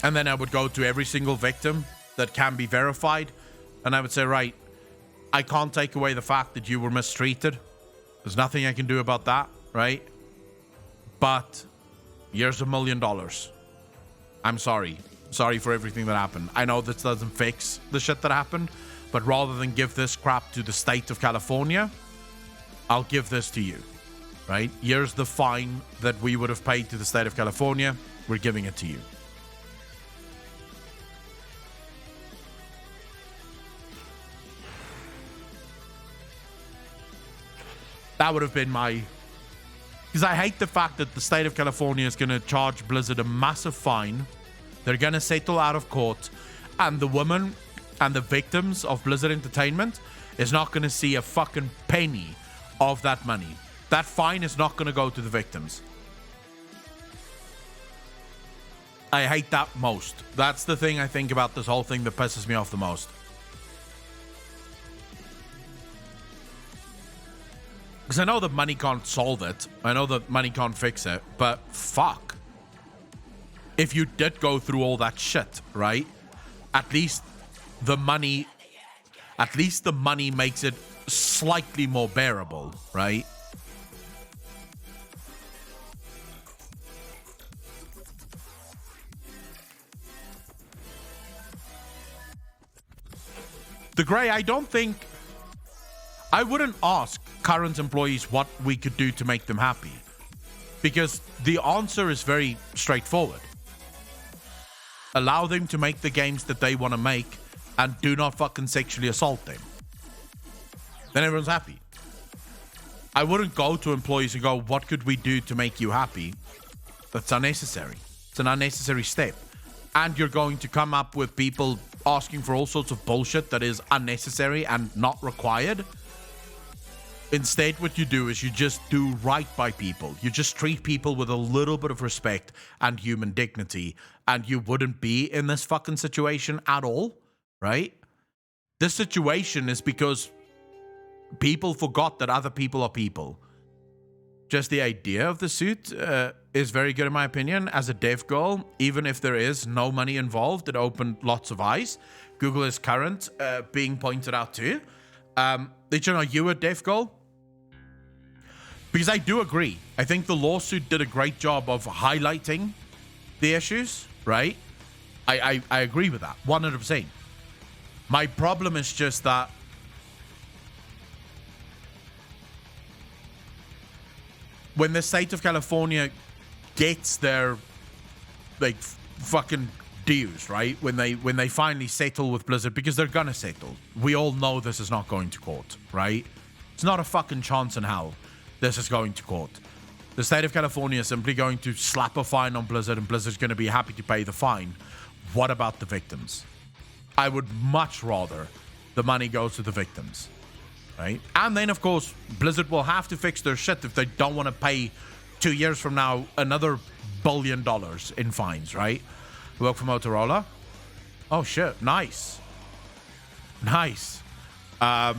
And then I would go to every single victim that can be verified, and I would say, right, I can't take away the fact that you were mistreated. There's nothing I can do about that, right? But here's $1 million. I'm sorry. Sorry for everything that happened. I know this doesn't fix the shit that happened, but rather than give this crap to the state of California, I'll give this to you, right? Here's the fine that we would have paid to the state of California. We're giving it to you. That would have been my... Because I hate the fact that the state of California is going to charge Blizzard a massive fine. They're going to settle out of court. And the woman and the victims of Blizzard Entertainment is not going to see a fucking penny of that money. That fine is not going to go to the victims. I hate that most. That's the thing I think about this whole thing that pisses me off the most. Because I know that money can't solve it. I know that money can't fix it. But fuck. If you did go through all that shit, right? At least the money makes it slightly more bearable, right? The Grey, I wouldn't ask current employees what we could do to make them happy. Because the answer is very straightforward. Allow them to make the games that they want to make and do not fucking sexually assault them. Then everyone's happy. I wouldn't go to employees and go, what could we do to make you happy? That's unnecessary. It's an unnecessary step. And you're going to come up with people asking for all sorts of bullshit that is unnecessary and not required. Instead, what you do is you just do right by people. You just treat people with a little bit of respect and human dignity, and you wouldn't be in this fucking situation at all, right? This situation is because people forgot that other people are people. Just the idea of the suit is very good in my opinion. As a dev goal, even if there is no money involved, it opened lots of eyes. Google is current being pointed out too. Did you know you were dev goal? Because I do agree. I think the lawsuit did a great job of highlighting the issues, right? I agree with that, 100%. My problem is just that when the state of California gets their fucking dues, right? When they finally settle with Blizzard, because they're gonna settle. We all know this is not going to court, right? It's not a fucking chance in hell this is going to court. The state of California is simply going to slap a fine on Blizzard, and Blizzard's going to be happy to pay the fine. What about the victims? I would much rather the money goes to the victims, right? And then, of course, Blizzard will have to fix their shit if they don't want to pay 2 years from now another $1 billion in fines, right? Work for Motorola. Oh, shit. Nice. Nice. I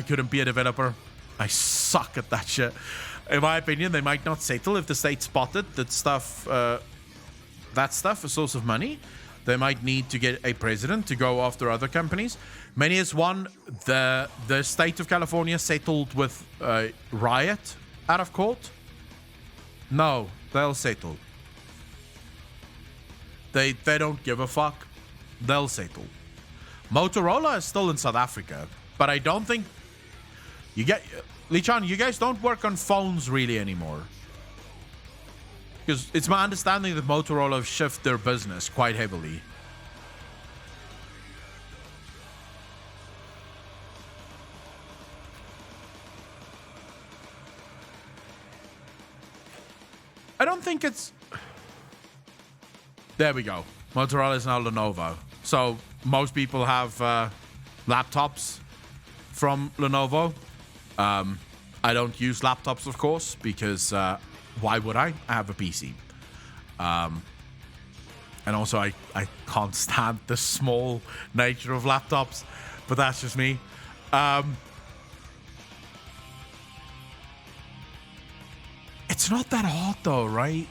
couldn't be a developer. I suck at that shit. In my opinion, they might not settle if the state spotted that stuff, a source of money. They might need to get a president to go after other companies. Many as one, the state of California settled with Riot out of court. No, they'll settle. They don't give a fuck. They'll settle. Motorola is still in South Africa, but I don't think Lee-Chan, you guys don't work on phones really anymore. Because it's my understanding that Motorola have shifted their business quite heavily. I don't think it's... There we go. Motorola is now Lenovo. So most people have laptops from Lenovo. I don't use laptops, of course, because why would I? I have a PC. And also, I can't stand the small nature of laptops, but that's just me. It's not that hard, though, right?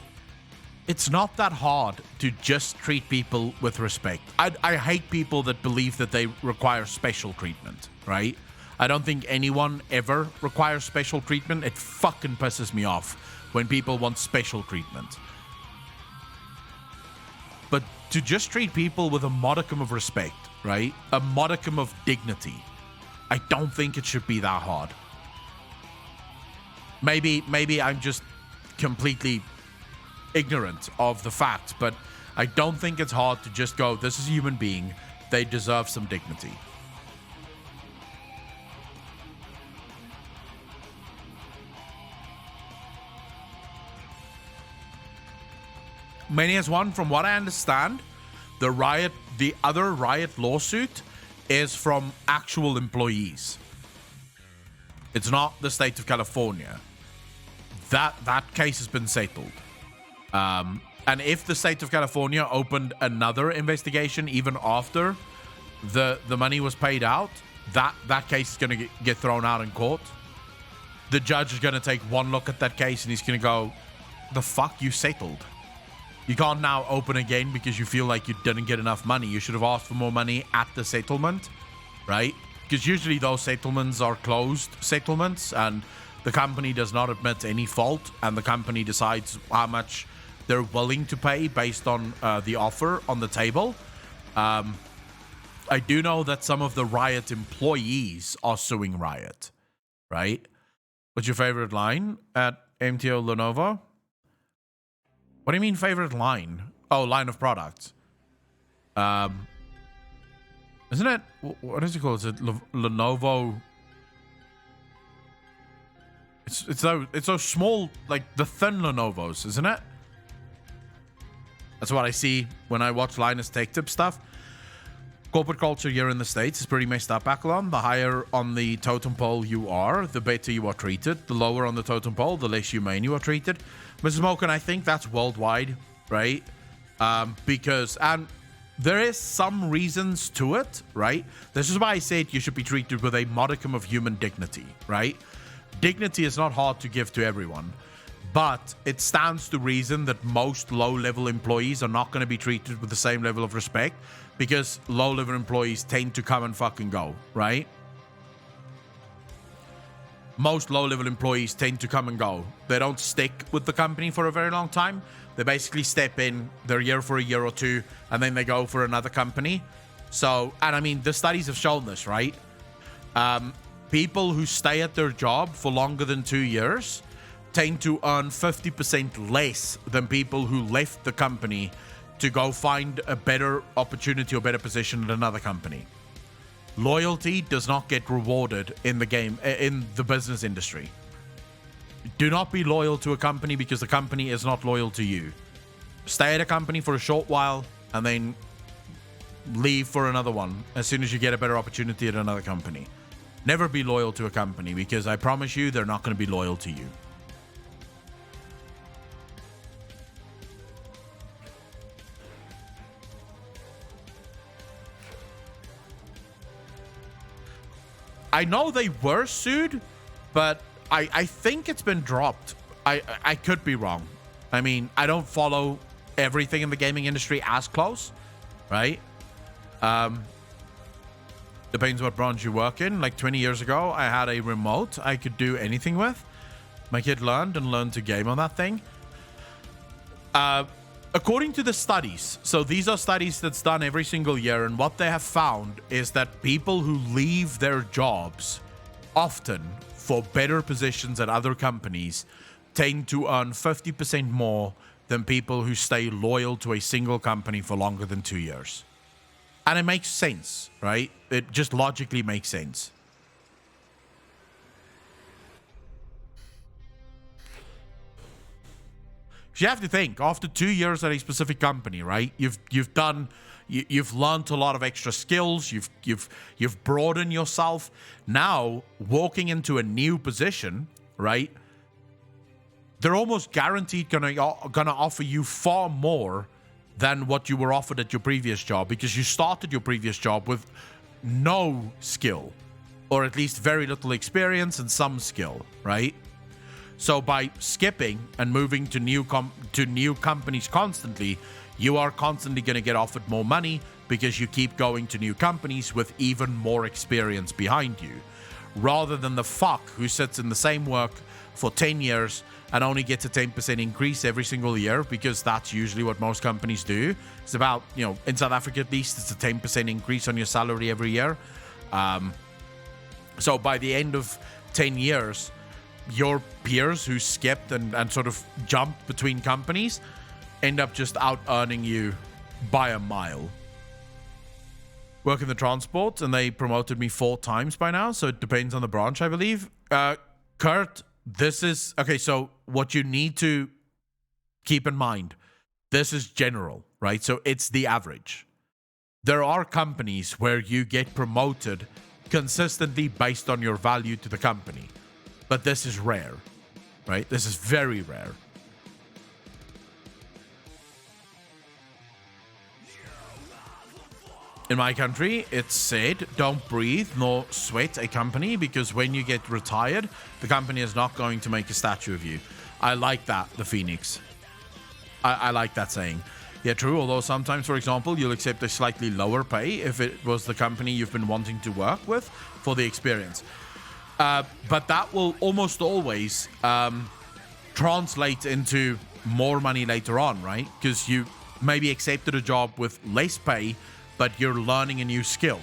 It's not that hard to just treat people with respect. I hate people that believe that they require special treatment, right? I don't think anyone ever requires special treatment. It fucking pisses me off when people want special treatment. But to just treat people with a modicum of respect, right? A modicum of dignity. I don't think it should be that hard. Maybe I'm just completely ignorant of the fact, but I don't think it's hard to just go, this is a human being. They deserve some dignity. Many as one, from what I understand, the other Riot lawsuit is from actual employees. It's not the state of California. That case has been settled. And if the state of California opened another investigation even after the money was paid out, that case is going to get thrown out in court. The judge is going to take one look at that case and he's going to go, the fuck, you settled. You can't now open again because you feel like you didn't get enough money. You should have asked for more money at the settlement, right? Because usually those settlements are closed settlements and the company does not admit any fault and the company decides how much they're willing to pay based on the offer on the table. I do know that some of the Riot employees are suing Riot, right? What's your favorite line at MTO Lenovo? What do you mean favorite line? Oh, line of products. Isn't it? What is it called? Is it Lenovo? It's those small, like the thin Lenovos, isn't it? That's what I see when I watch Linus Tech Tip stuff. Corporate culture here in the States is pretty messed up, Akalon. The higher on the totem pole you are, the better you are treated. The lower on the totem pole, the less humane you are treated. Mrs. Moken, I think that's worldwide, right? Because, and there is some reasons to it, right? This is why I said you should be treated with a modicum of human dignity, right? Dignity is not hard to give to everyone, but it stands to reason that most low-level employees are not going to be treated with the same level of respect because low-level employees tend to come and fucking go, right? Most low-level employees tend to come and go. They don't stick with the company for a very long time. They basically step in, they're here for a year or two, and then they go for another company. So, and I mean, the studies have shown this, right? People who stay at their job for longer than 2 years tend to earn 50% less than people who left the company to go find a better opportunity or better position at another company. Loyalty does not get rewarded in the game, in the business industry. Do not be loyal to a company because the company is not loyal to you. Stay at a company for a short while and then leave for another one as soon as you get a better opportunity at another company. Never be loyal to a company because I promise you they're not going to be loyal to you. I know they were sued, but I think it's been dropped. I could be wrong. I mean, I don't follow everything in the gaming industry as close, right? Depends what branch you work in. Like 20 years ago, I had a remote I could do anything with. My kid learned to game on that thing. According to the studies, so these are studies that's done every single year, and what they have found is that people who leave their jobs often for better positions at other companies tend to earn 50% more than people who stay loyal to a single company for longer than 2 years. And it makes sense, right? It just logically makes sense. You have to think, after 2 years at a specific company, right? You've learned a lot of extra skills. You've broadened yourself. Now, walking into a new position, right? They're almost guaranteed gonna offer you far more than what you were offered at your previous job, because you started your previous job with no skill, or at least very little experience and some skill, right? So by skipping and moving to new companies constantly, you are constantly going to get offered more money because you keep going to new companies with even more experience behind you, rather than the fuck who sits in the same work for 10 years and only gets a 10% increase every single year, because that's usually what most companies do. It's about, in South Africa at least, it's a 10% increase on your salary every year. So by the end of 10 years, your peers who skipped and sort of jumped between companies end up just out earning you by a mile. Work in the transport, and they promoted me 4 times by now, so it depends on the branch, I believe. Kurt, this is... Okay, so what you need to keep in mind, this is general, right? So it's the average. There are companies where you get promoted consistently based on your value to the company. But this is rare, right? This is very rare. In my country, it's said, don't breathe nor sweat a company, because when you get retired, the company is not going to make a statue of you. I like that, the Phoenix. I like that saying. Yeah, true, although sometimes, for example, you'll accept a slightly lower pay if it was the company you've been wanting to work with for the experience. But that will almost always translate into more money later on, right? Because you maybe accepted a job with less pay, but you're learning a new skill.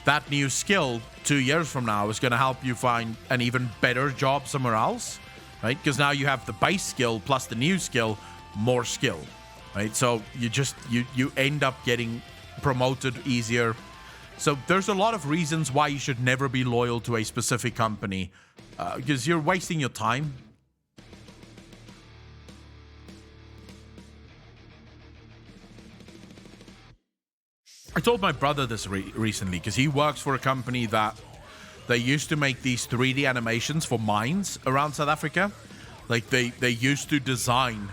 That new skill 2 years from now is going to help you find an even better job somewhere else, right? Because now you have the base skill plus the new skill, more skill, right? So you end up getting promoted easier. So there's a lot of reasons why you should never be loyal to a specific company, because you're wasting your time. I told my brother this recently, because he works for a company that they used to make these 3D animations for mines around South Africa. Like they used to design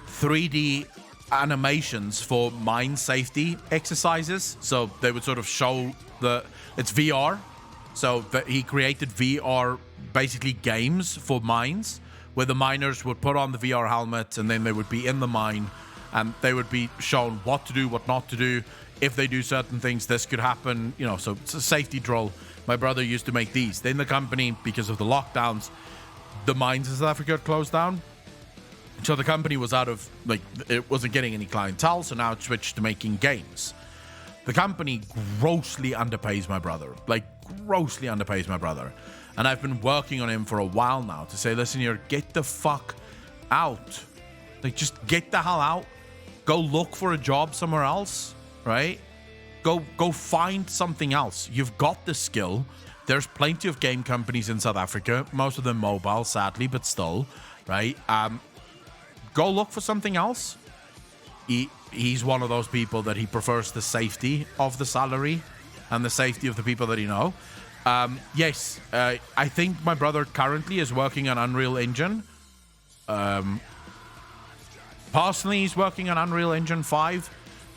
3D animations for mine safety exercises. So they would sort of show it's VR. So he created VR, basically games for mines, where the miners would put on the VR helmet and then they would be in the mine and they would be shown what to do, what not to do. If they do certain things, this could happen, so it's a safety drill. My brother used to make these. Then the company, because of the lockdowns, the mines in South Africa closed down. So the company was it wasn't getting any clientele, so now it switched to making games. The company grossly underpays my brother, grossly underpays my brother. And I've been working on him for a while now to say, listen here, get the fuck out. Just get the hell out. Go look for a job somewhere else, right? Go find something else. You've got the skill. There's plenty of game companies in South Africa, most of them mobile, sadly, but still, right? Go look for something else. He's one of those people that he prefers the safety of the salary and the safety of the people that he know. Yes, I think my brother currently is working on Unreal Engine. Personally, he's working on Unreal Engine 5,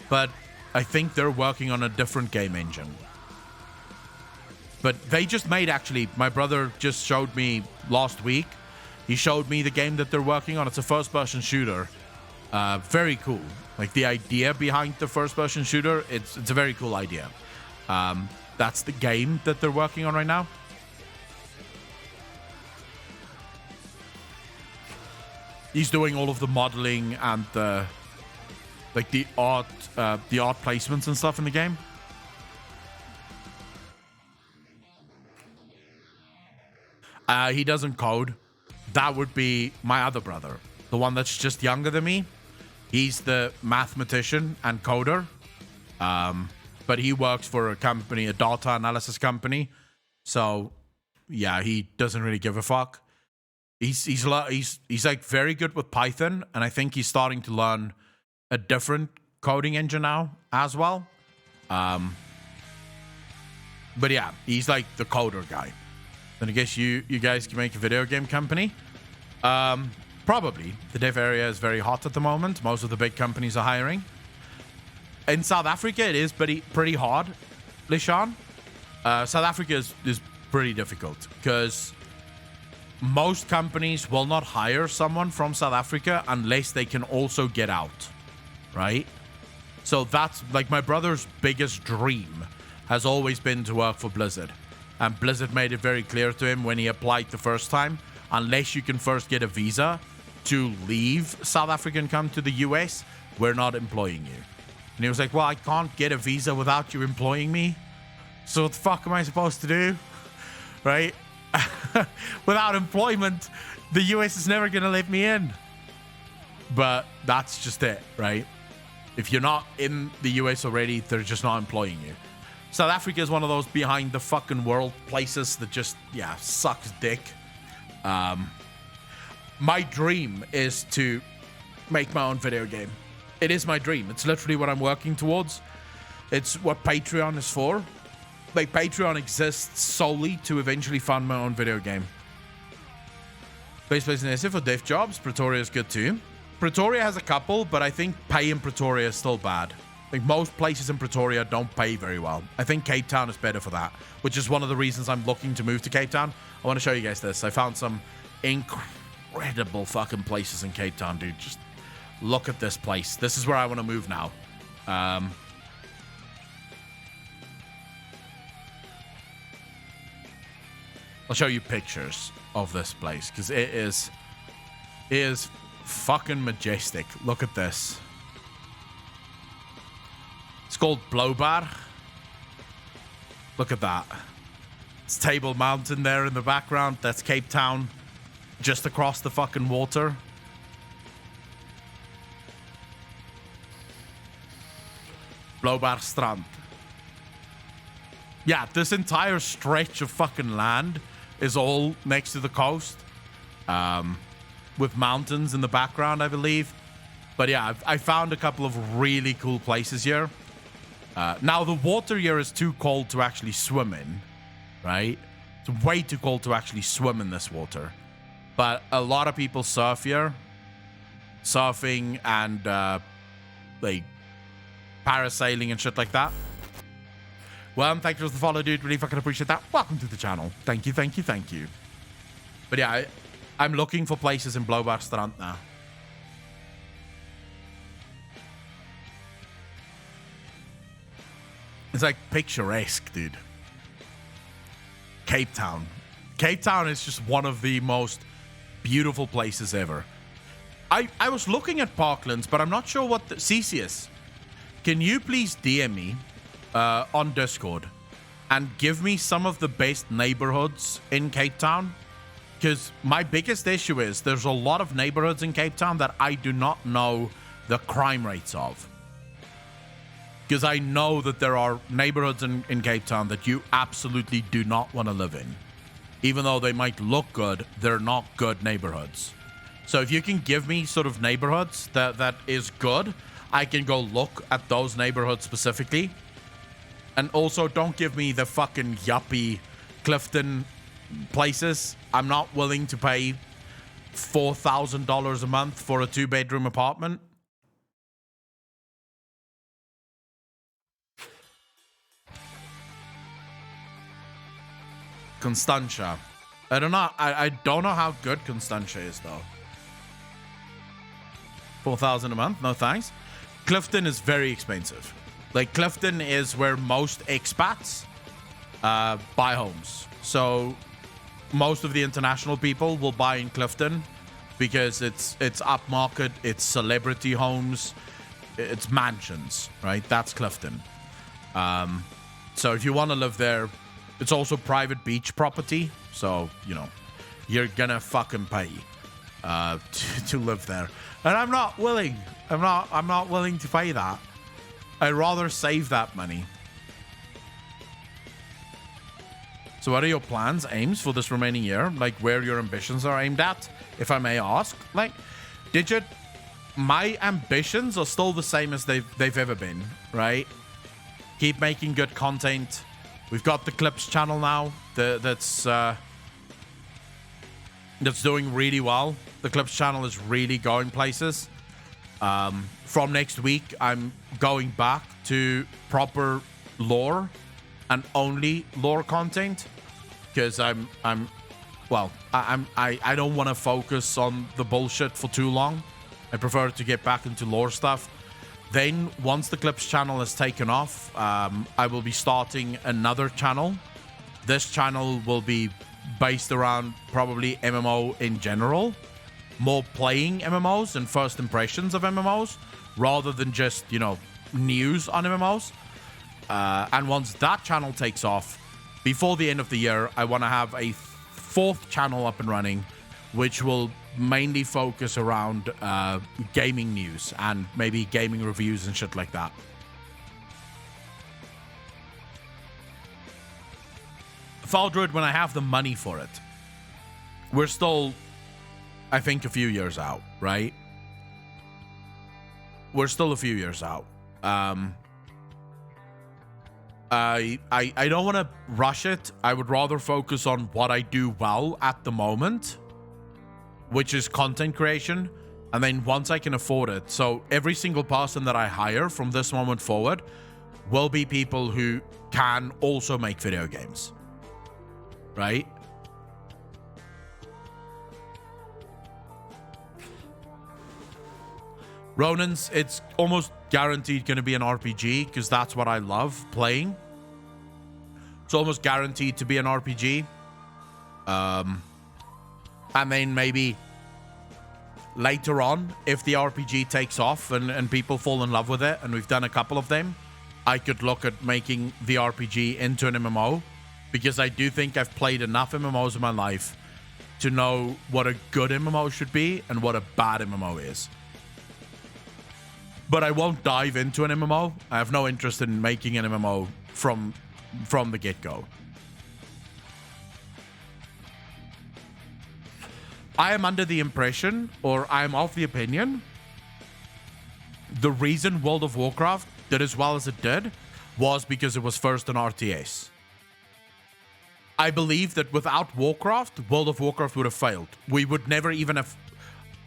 but I think they're working on a different game engine. But they just made, actually, my brother just showed me last week. He showed me the game that they're working on. It's a first-person shooter. Very cool. Like the idea behind the first-person shooter, it's a very cool idea. That's the game that they're working on right now. He's doing all of the modeling and the art placements and stuff in the game. He doesn't code. That would be my other brother, the one that's just younger than me. He's the mathematician and coder. But he works for a company, a data analysis company. So, yeah, he doesn't really give a fuck. He's like very good with Python, and I think he's starting to learn a different coding engine now as well. But yeah, he's like the coder guy. Then I guess you guys can make a video game company. Probably. The dev area is very hot at the moment. Most of the big companies are hiring. In South Africa, it is pretty hard, Lishan. South Africa is pretty difficult because most companies will not hire someone from South Africa unless they can also get out, right? So that's like my brother's biggest dream has always been to work for Blizzard. And Blizzard made it very clear to him when he applied the first time, unless you can first get a visa to leave South Africa and come to the US, we're not employing you. And he was like, well, I can't get a visa without you employing me. So what the fuck am I supposed to do? Right? Without employment, the US is never going to let me in. But that's just it, right? If you're not in the US already, they're just not employing you. South Africa is one of those behind the fucking world places that just, yeah, sucks dick. My dream is to make my own video game. It is my dream. It's literally what I'm working towards. It's what Patreon is for. Like, Patreon exists solely to eventually fund my own video game. Base place in SF for dev jobs. Pretoria is good too. Pretoria has a couple, but I think pay in Pretoria is still bad. Like, most places in Pretoria don't pay very well. I think Cape Town is better for that, which is one of the reasons I'm looking to move to Cape Town. I want to show you guys this. I found some incredible fucking places in Cape Town, dude. Just look at this place. This is where I want to move now. I'll show you pictures of this place because it is fucking majestic. Look at this. It's called Blaubar. Look at that. It's Table Mountain there in the background. That's Cape Town just across the fucking water. Blaubar Strand. Yeah, this entire stretch of fucking land is all next to the coast. With mountains in the background, I believe. But yeah, I found a couple of really cool places here. Now, the water here is too cold to actually swim in, right? It's way too cold to actually swim in this water. But a lot of people surf here. Surfing and, like, parasailing and shit like that. Well, thank you for the follow, dude. Really fucking appreciate that. Welcome to the channel. Thank you, thank you, thank you. But yeah, I'm looking for places in Blaubar Strand now. It's like picturesque, dude. Cape Town. Cape Town is just one of the most beautiful places ever. I was looking at Parklands, but I'm not sure what the... Cesius, can you please DM me on Discord and give me some of the best neighborhoods in Cape Town? Because my biggest issue is there's a lot of neighborhoods in Cape Town that I do not know the crime rates of. Because I know that there are neighborhoods in Cape Town that you absolutely do not want to live in. Even though they might look good, they're not good neighborhoods. So if you can give me sort of neighborhoods that is good, I can go look at those neighborhoods specifically. And also, don't give me the fucking yuppie Clifton places. I'm not willing to pay $4,000 a month for a 2-bedroom apartment. Constantia. I don't know. I don't know how good Constantia is, though. 4,000 a month. No thanks. Clifton is very expensive. Like, Clifton is where most expats buy homes. So most of the international people will buy in Clifton because it's upmarket, it's celebrity homes, it's mansions, right? That's Clifton. So if you want to live there, it's also private beach property. So, you know, you're gonna fucking pay to live there. And I'm not willing. I'm not willing to pay that. I'd rather save that money. So what are your plans, aims for this remaining year? Like, where your ambitions are aimed at, if I may ask? Like, Digit, my ambitions are still the same as they've ever been, right? Keep making good content. We've got the Clips channel now that's doing really well. The Clips channel is really going places. From next week, I'm going back to proper lore and only lore content because I don't want to focus on the bullshit for too long. I prefer to get back into lore stuff. Then once the Clips channel is taken off, I will be starting another channel. This channel will be based around probably MMO in general, more playing MMOs and first impressions of MMOs rather than just, you know, news on MMOs. And once that channel takes off, before the end of the year, I want to have a fourth channel up and running, which will mainly focus around gaming news and maybe gaming reviews and shit like that. Faldred, when I have the money for it. We're still, I think, a few years out, right? We're still a few years out. I don't want to rush it. I would rather focus on what I do well at the moment, which is content creation. And then once I can afford it, so every single person that I hire from this moment forward will be people who can also make video games, right? Ronan's, it's almost guaranteed going to be an RPG because that's what I love playing. It's almost guaranteed to be an RPG. And then maybe later on, if the RPG takes off and people fall in love with it, and we've done a couple of them, I could look at making the RPG into an MMO, because I do think I've played enough MMOs in my life to know what a good MMO should be and what a bad MMO is. But I won't dive into an MMO. I have no interest in making an MMO from the get-go. I am under the impression, or I am of the opinion, the reason World of Warcraft did as well as it did was because it was first on RTS. I believe that without Warcraft, World of Warcraft would have failed. We would never even have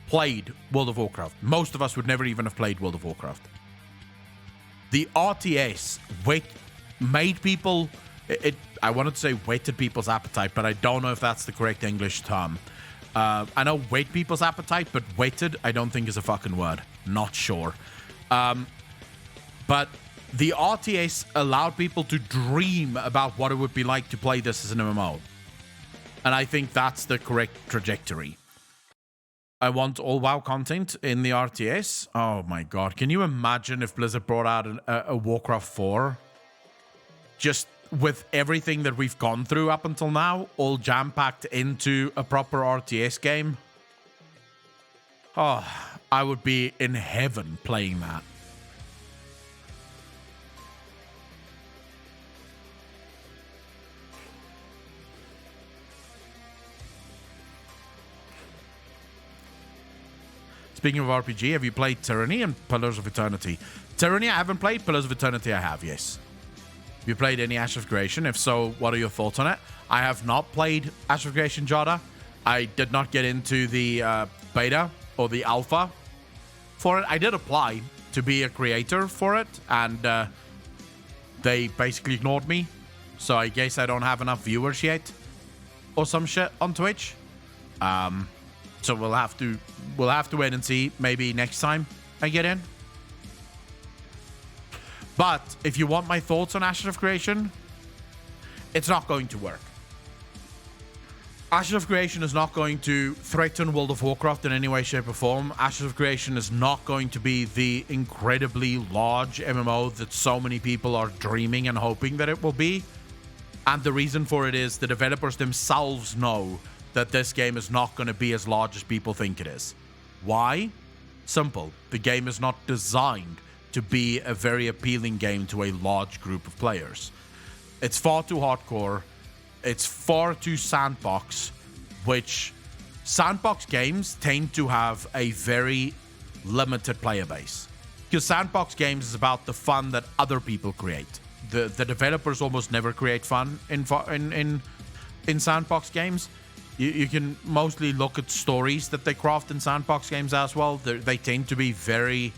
played World of Warcraft. Most of us would never even have played World of Warcraft. The RTS made people... I wanted to say whetted people's appetite, but I don't know if that's the correct English term. I know whet people's appetite, but whetted I don't think is a fucking word. Not sure. But the RTS allowed people to dream about what it would be like to play this as an MMO. And I think that's the correct trajectory. I want all WoW content in the RTS. Oh my god. Can you imagine if Blizzard brought out a Warcraft 4? Just with everything that we've gone through up until now, all jam-packed into a proper RTS game. Oh, I would be in heaven playing that. Speaking of RPG, have you played Tyranny and Pillars of Eternity? Tyranny I haven't played, Pillars of Eternity I have, yes. Have you played any Ash of Creation? If so, what are your thoughts on it? I have not played Ash of Creation, Jada. I did not get into the beta or the alpha for it. I did apply to be a creator for it, and they basically ignored me. So I guess I don't have enough viewers yet or some shit on Twitch. So we'll have to wait and see. Maybe next time I get in. But if you want my thoughts on Ashes of Creation, it's not going to work. Ashes of Creation is not going to threaten World of Warcraft in any way, shape, or form. Ashes of Creation is not going to be the incredibly large MMO that so many people are dreaming and hoping that it will be. And the reason for it is the developers themselves know that this game is not going to be as large as people think it is. Why? Simple. The game is not designed to be a very appealing game to a large group of players. It's far too hardcore. It's far too sandbox, which sandbox games tend to have a very limited player base. Because sandbox games is about the fun that other people create. The developers almost never create fun in sandbox games. You can mostly look at stories that they craft in sandbox games as well. They tend to be very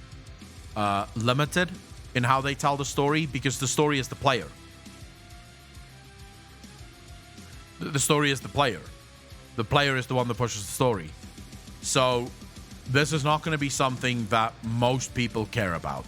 limited in how they tell the story because the story is the player. The story is the player. The player is the one that pushes the story. So this is not going to be something that most people care about.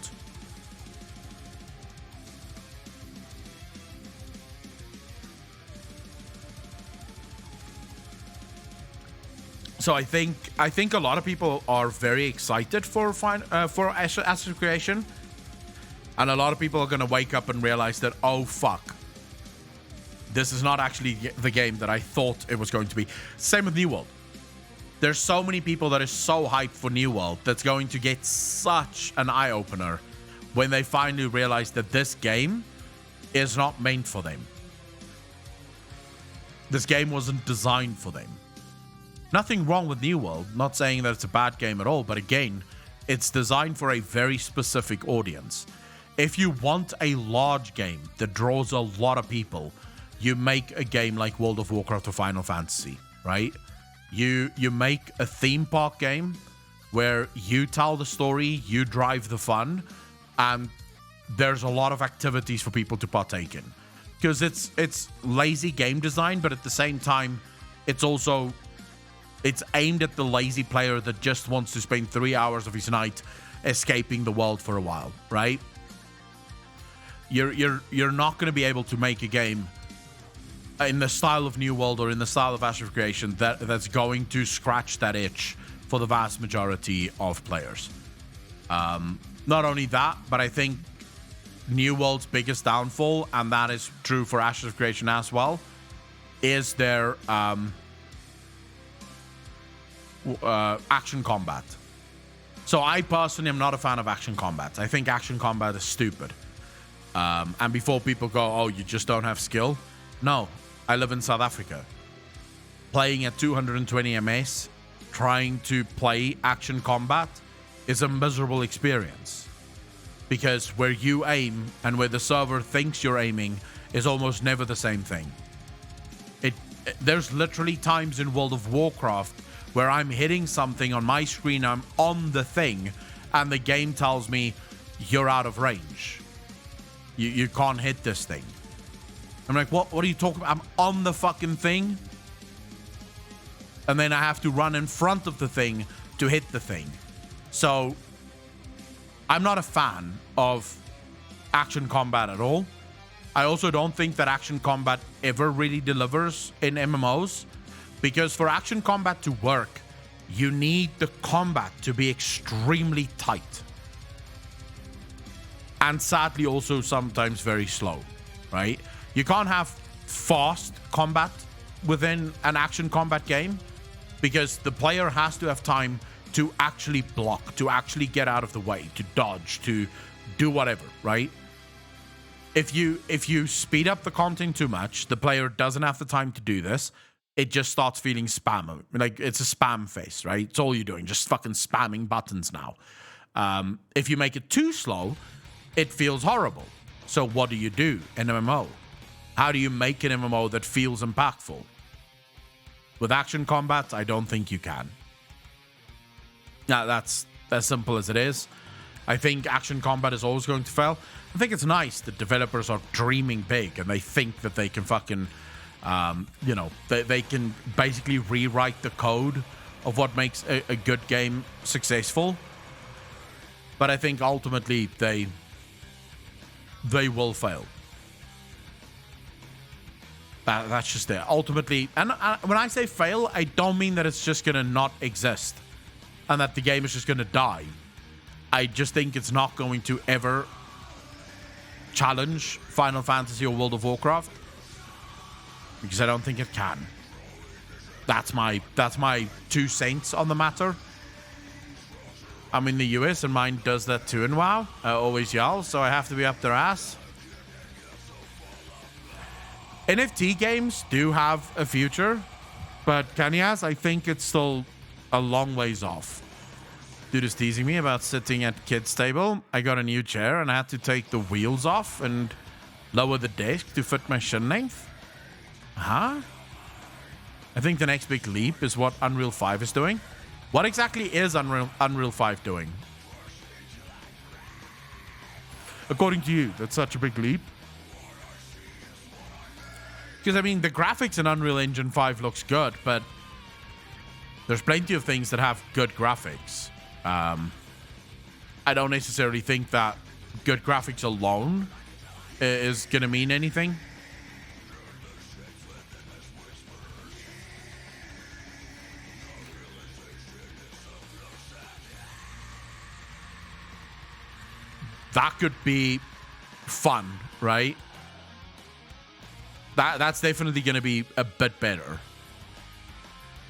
So I think a lot of people are very excited for Ashes of Creation, and a lot of people are going to wake up and realize that, oh fuck, this is not actually the game that I thought it was going to be. Same with New World. There's so many people that are so hyped for New World that's going to get such an eye-opener when they finally realize that this game is not meant for them. This game wasn't designed for them. Nothing wrong with New World, not saying that it's a bad game at all, but again, it's designed for a very specific audience. If you want a large game that draws a lot of people, you make a game like World of Warcraft or Final Fantasy, right? You make a theme park game where you tell the story, you drive the fun, and there's a lot of activities for people to partake in. Because it's lazy game design, but at the same time, it's aimed at the lazy player that just wants to spend 3 hours of his night escaping the world for a while, right? You're not going to be able to make a game in the style of New World or in the style of Ashes of Creation that's going to scratch that itch for the vast majority of players. Not only that, but I think New World's biggest downfall, and that is true for Ashes of Creation as well, is their action combat. So I personally am not a fan of action combat. I think action combat is stupid. And before people go, oh, you just don't have skill. No, I live in South Africa. Playing at 220 ms, trying to play action combat is a miserable experience. Because where you aim and where the server thinks you're aiming is almost never the same thing. There's literally times in World of Warcraft where I'm hitting something on my screen, I'm on the thing, and the game tells me you're out of range. You can't hit this thing. I'm like, what are you talking about? I'm on the fucking thing. And then I have to run in front of the thing to hit the thing. So I'm not a fan of action combat at all. I also don't think that action combat ever really delivers in MMOs. Because for action combat to work, you need the combat to be extremely tight. And sadly also sometimes very slow, right? You can't have fast combat within an action combat game because the player has to have time to actually block, to actually get out of the way, to dodge, to do whatever, right? If you speed up the content too much, the player doesn't have the time to do this. It just starts feeling spam. Like it's a spam face, right? It's all you're doing, just fucking spamming buttons now. If you make it too slow, it feels horrible. So what do you do in MMO? How do you make an MMO that feels impactful? With action combat, I don't think you can. Now, that's as simple as it is. I think action combat is always going to fail. I think it's nice that developers are dreaming big and they think that they can fucking, they can basically rewrite the code of what makes a good game successful. But I think ultimately they will fail. That's just it. Ultimately, and when I say fail, I don't mean that it's just going to not exist and that the game is just going to die. I just think it's not going to ever challenge Final Fantasy or World of Warcraft because I don't think it can. That's my 2 cents on the matter. I'm in the US and mine does that too in WoW. Always y'all, so I have to be up their ass. NFT games do have a future, but Kanyas, I think it's still a long ways off. Dude is teasing me about sitting at kids' table. I got a new chair and I had to take the wheels off and lower the desk to fit my shin length. Huh? I think the next big leap is what Unreal 5 is doing. What exactly is Unreal 5 doing? According to you, that's such a big leap. Because, I mean, the graphics in Unreal Engine 5 looks good, but there's plenty of things that have good graphics. I don't necessarily think that good graphics alone is going to mean anything. That could be fun, right? That's definitely going to be a bit better.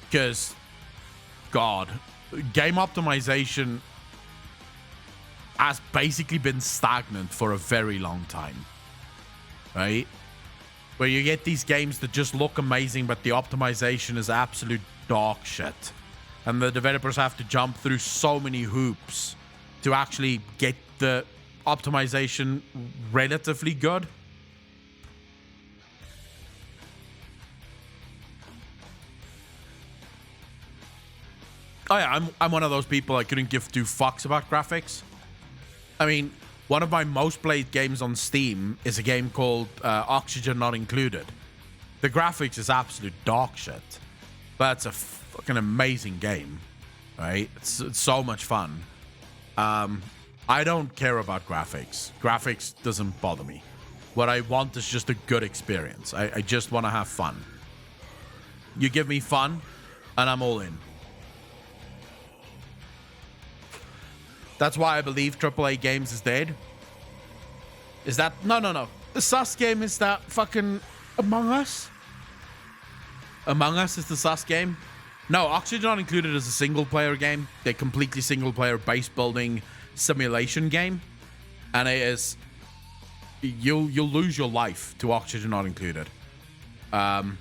Because, God, game optimization has basically been stagnant for a very long time. Right? Where you get these games that just look amazing, but the optimization is absolute dog shit. And the developers have to jump through so many hoops to actually get the optimization relatively good. Oh yeah, I'm one of those people. I couldn't give 2 fucks about graphics. I mean, one of my most played games on Steam is a game called Oxygen Not Included. The graphics is absolute dog shit, but it's a fucking amazing game, right? It's so much fun. I don't care about graphics. Graphics doesn't bother me. What I want is just a good experience. I just want to have fun. You give me fun, and I'm all in. That's why I believe AAA games is dead. Is that... No. The sus game is that fucking Among Us? Among Us is the sus game? No, Oxygen Not Included is a single-player game. They're completely single-player base-building simulation game. And it is... You'll lose your life to Oxygen Not Included. Stalin,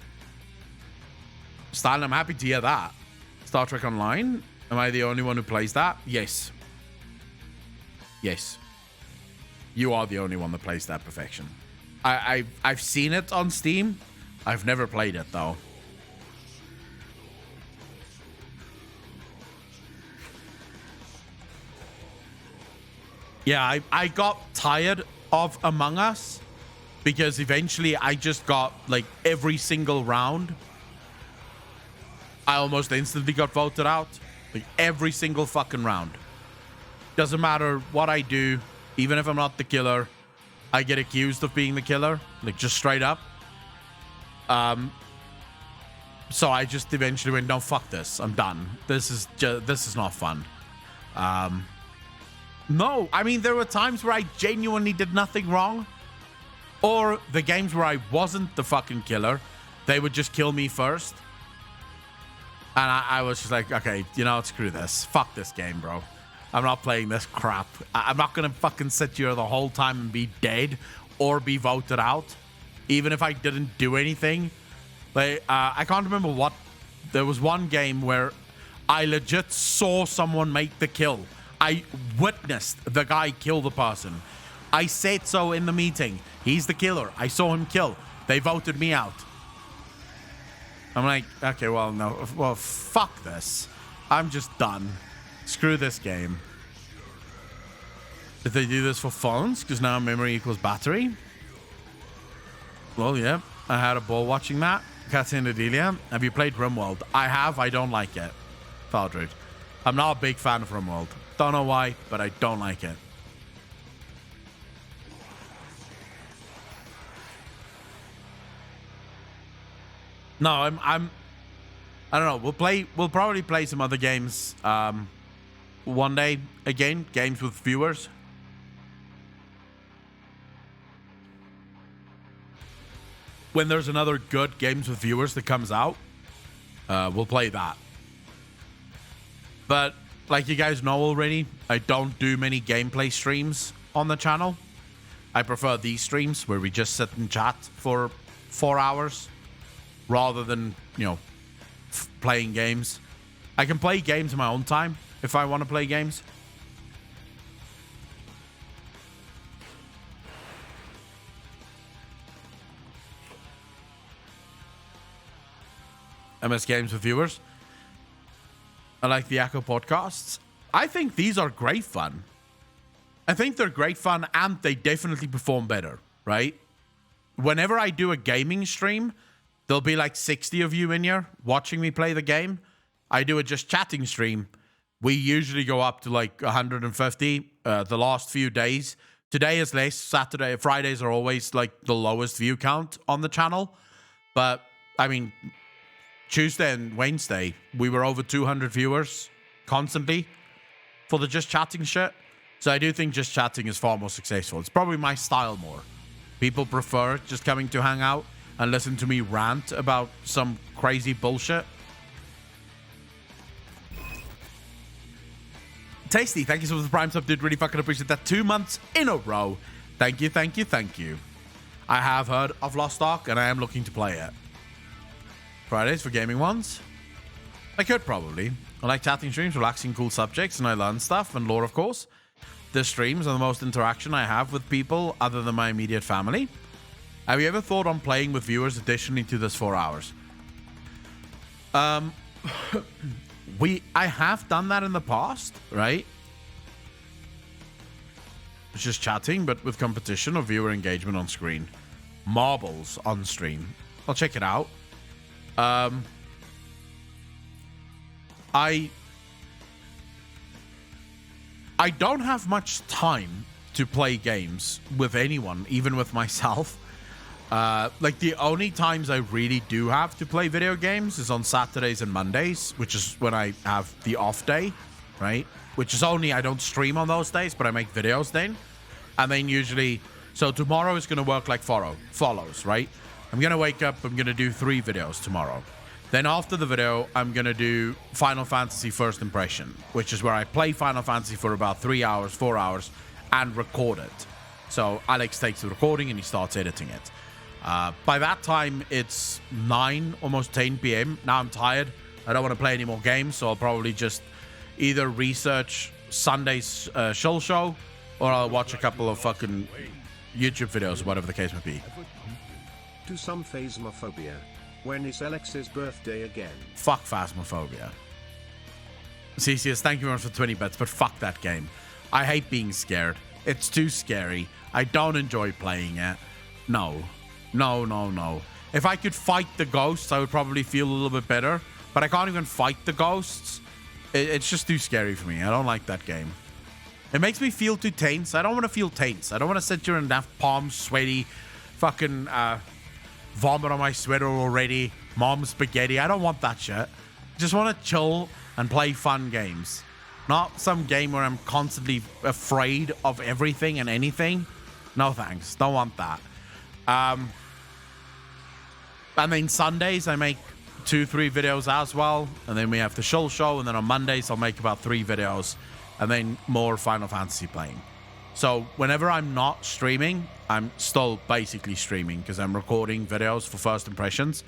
I'm happy to hear that. Star Trek Online? Am I the only one who plays that? Yes. Yes. You are the only one that plays that perfection. I've seen it on Steam. I've never played it, though. Yeah, I got tired of Among Us because eventually I just got, like, every single round. I almost instantly got voted out. Like, every single fucking round. Doesn't matter what I do, even if I'm not the killer, I get accused of being the killer, like just straight up. So I just eventually went, no, fuck this, I'm done. This is not fun. No, I mean, there were times where I genuinely did nothing wrong, or the games where I wasn't the fucking killer, they would just kill me first. And I was just like, okay, you know, screw this, fuck this game, bro. I'm not playing this crap. I'm not going to fucking sit here the whole time and be dead or be voted out, even if I didn't do anything. Like, I can't remember what... There was one game where I legit saw someone make the kill. I witnessed the guy kill the person. I said so in the meeting. He's the killer. I saw him kill. They voted me out. I'm like, okay, well, no. Well, fuck this. I'm just done. Screw this game. Did they do this for phones? Because now memory equals battery? Well, yeah. I had a ball watching that. Katia and Adelia, have you played RimWorld? I have. I don't like it. Felt rude. I'm not a big fan of RimWorld. Don't know why, but I don't like it. No, I don't know. We'll probably play some other games one day again, games with viewers. When there's another good games with viewers that comes out, we'll play that. But like you guys know already, I don't do many gameplay streams on the channel. I prefer these streams where we just sit and chat for 4 hours rather than, you know, playing games. I can play games in my own time if I want to play games. MS Games with viewers. I like the Echo podcasts. I think these are great fun. I think they're great fun and they definitely perform better, right? Whenever I do a gaming stream, there'll be like 60 of you in here watching me play the game. I do a just chatting stream. We usually go up to like 150 the last few days. Today is less. Fridays are always like the lowest view count on the channel. But I mean, Tuesday and Wednesday, we were over 200 viewers constantly for the just chatting shit. So I do think just chatting is far more successful. It's probably my style more. People prefer just coming to hang out and listen to me rant about some crazy bullshit. Tasty, thank you so much for the Prime sub, dude. Really fucking appreciate that. 2 months in a row. Thank you, thank you, thank you. I have heard of Lost Ark and I am looking to play it. Fridays for gaming ones? I could probably. I like chatting streams, relaxing cool subjects, and I learn stuff and lore, of course. The streams are the most interaction I have with people other than my immediate family. Have you ever thought on playing with viewers additionally to this 4 hours? I have done that in the past, right? It's just chatting, but with competition or viewer engagement on screen. Marbles on stream. I'll check it out. I don't have much time to play games with anyone, even with myself. Like the only times I really do have to play video games is on Saturdays and Mondays, which is when I have the off day, right? Which is only, I don't stream on those days, but I make videos then. And then usually, so tomorrow is going to work like follows, right? I'm going to wake up, I'm going to do 3 videos tomorrow. Then after the video, I'm going to do Final Fantasy First Impression, which is where I play Final Fantasy for about 3 hours, 4 hours, and record it. So Alex takes the recording and he starts editing it. By that time, it's 9, almost 10 p.m. Now I'm tired. I don't want to play any more games, so I'll probably just either research Sunday's Shill Show, or I'll watch a couple of fucking YouTube videos, whatever the case may be. To some Phasmophobia. When is Alex's birthday again? Fuck Phasmophobia. CCS, thank you very much for 20 bits, but fuck that game. I hate being scared. It's too scary. I don't enjoy playing it. No. If I could fight the ghosts, I would probably feel a little bit better. But I can't even fight the ghosts. It's just too scary for me. I don't like that game. It makes me feel too tense. I don't want to feel tense. I don't want to sit here and have palms sweaty, fucking vomit on my sweater already, mom spaghetti. I don't want that shit. Just want to chill and play fun games. Not some game where I'm constantly afraid of everything and anything. No thanks. Don't want that. And then Sundays I make 2-3 videos as well, and then we have the Shill Show, and then on Mondays I'll make about 3 videos, and then more Final Fantasy playing. So whenever I'm not streaming, I'm still basically streaming because I'm recording videos for First Impressions.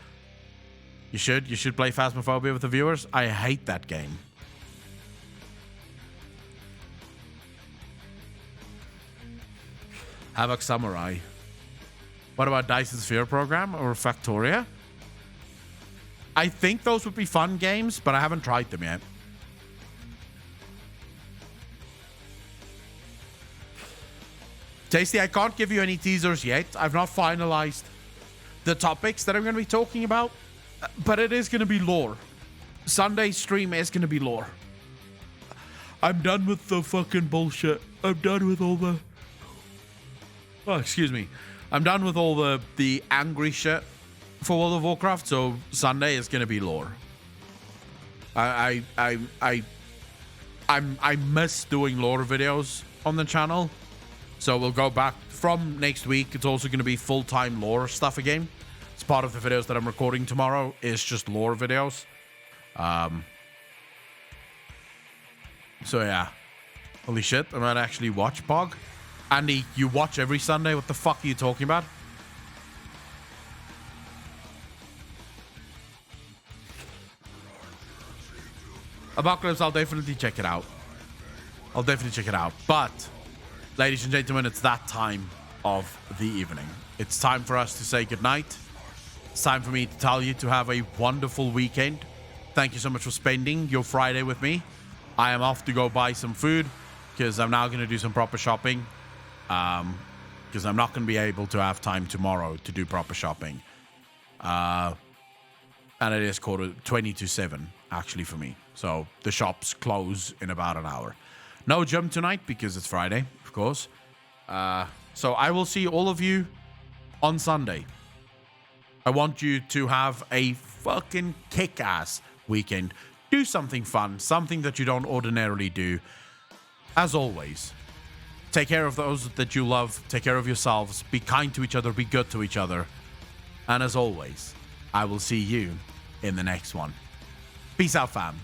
You should play Phasmophobia with the viewers. I hate that game. Havoc Samurai. What about Dyson Sphere Program or Factoria? I think those would be fun games, but I haven't tried them yet. Tasty, I can't give you any teasers yet. I've not finalized the topics that I'm going to be talking about, but it is going to be lore. Sunday's stream is going to be lore. I'm done with the fucking bullshit. I'm done with all the... Oh, excuse me. I'm done with all the angry shit for World of Warcraft, so Sunday is going to be lore. I miss doing lore videos on the channel, so we'll go back from next week. It's also going to be full-time lore stuff again. It's part of the videos that I'm recording tomorrow is just lore videos. So yeah, holy shit, I might actually watch Pog. Andy, you watch every Sunday? What the fuck are you talking about? Apocalypse, I'll definitely check it out. But, ladies and gentlemen, it's that time of the evening. It's time for us to say goodnight. It's time for me to tell you to have a wonderful weekend. Thank you so much for spending your Friday with me. I am off to go buy some food because I'm now going to do some proper shopping. Because I'm not going to be able to have time tomorrow to do proper shopping. And it is 7:20 actually for me. So the shops close in about an hour. No gym tonight because it's Friday, of course. So I will see all of you on Sunday. I want you to have a fucking kick-ass weekend. Do something fun, something that you don't ordinarily do. As always, take care of those that you love. Take care of yourselves. Be kind to each other. Be good to each other. And as always, I will see you in the next one. Peace out, fam.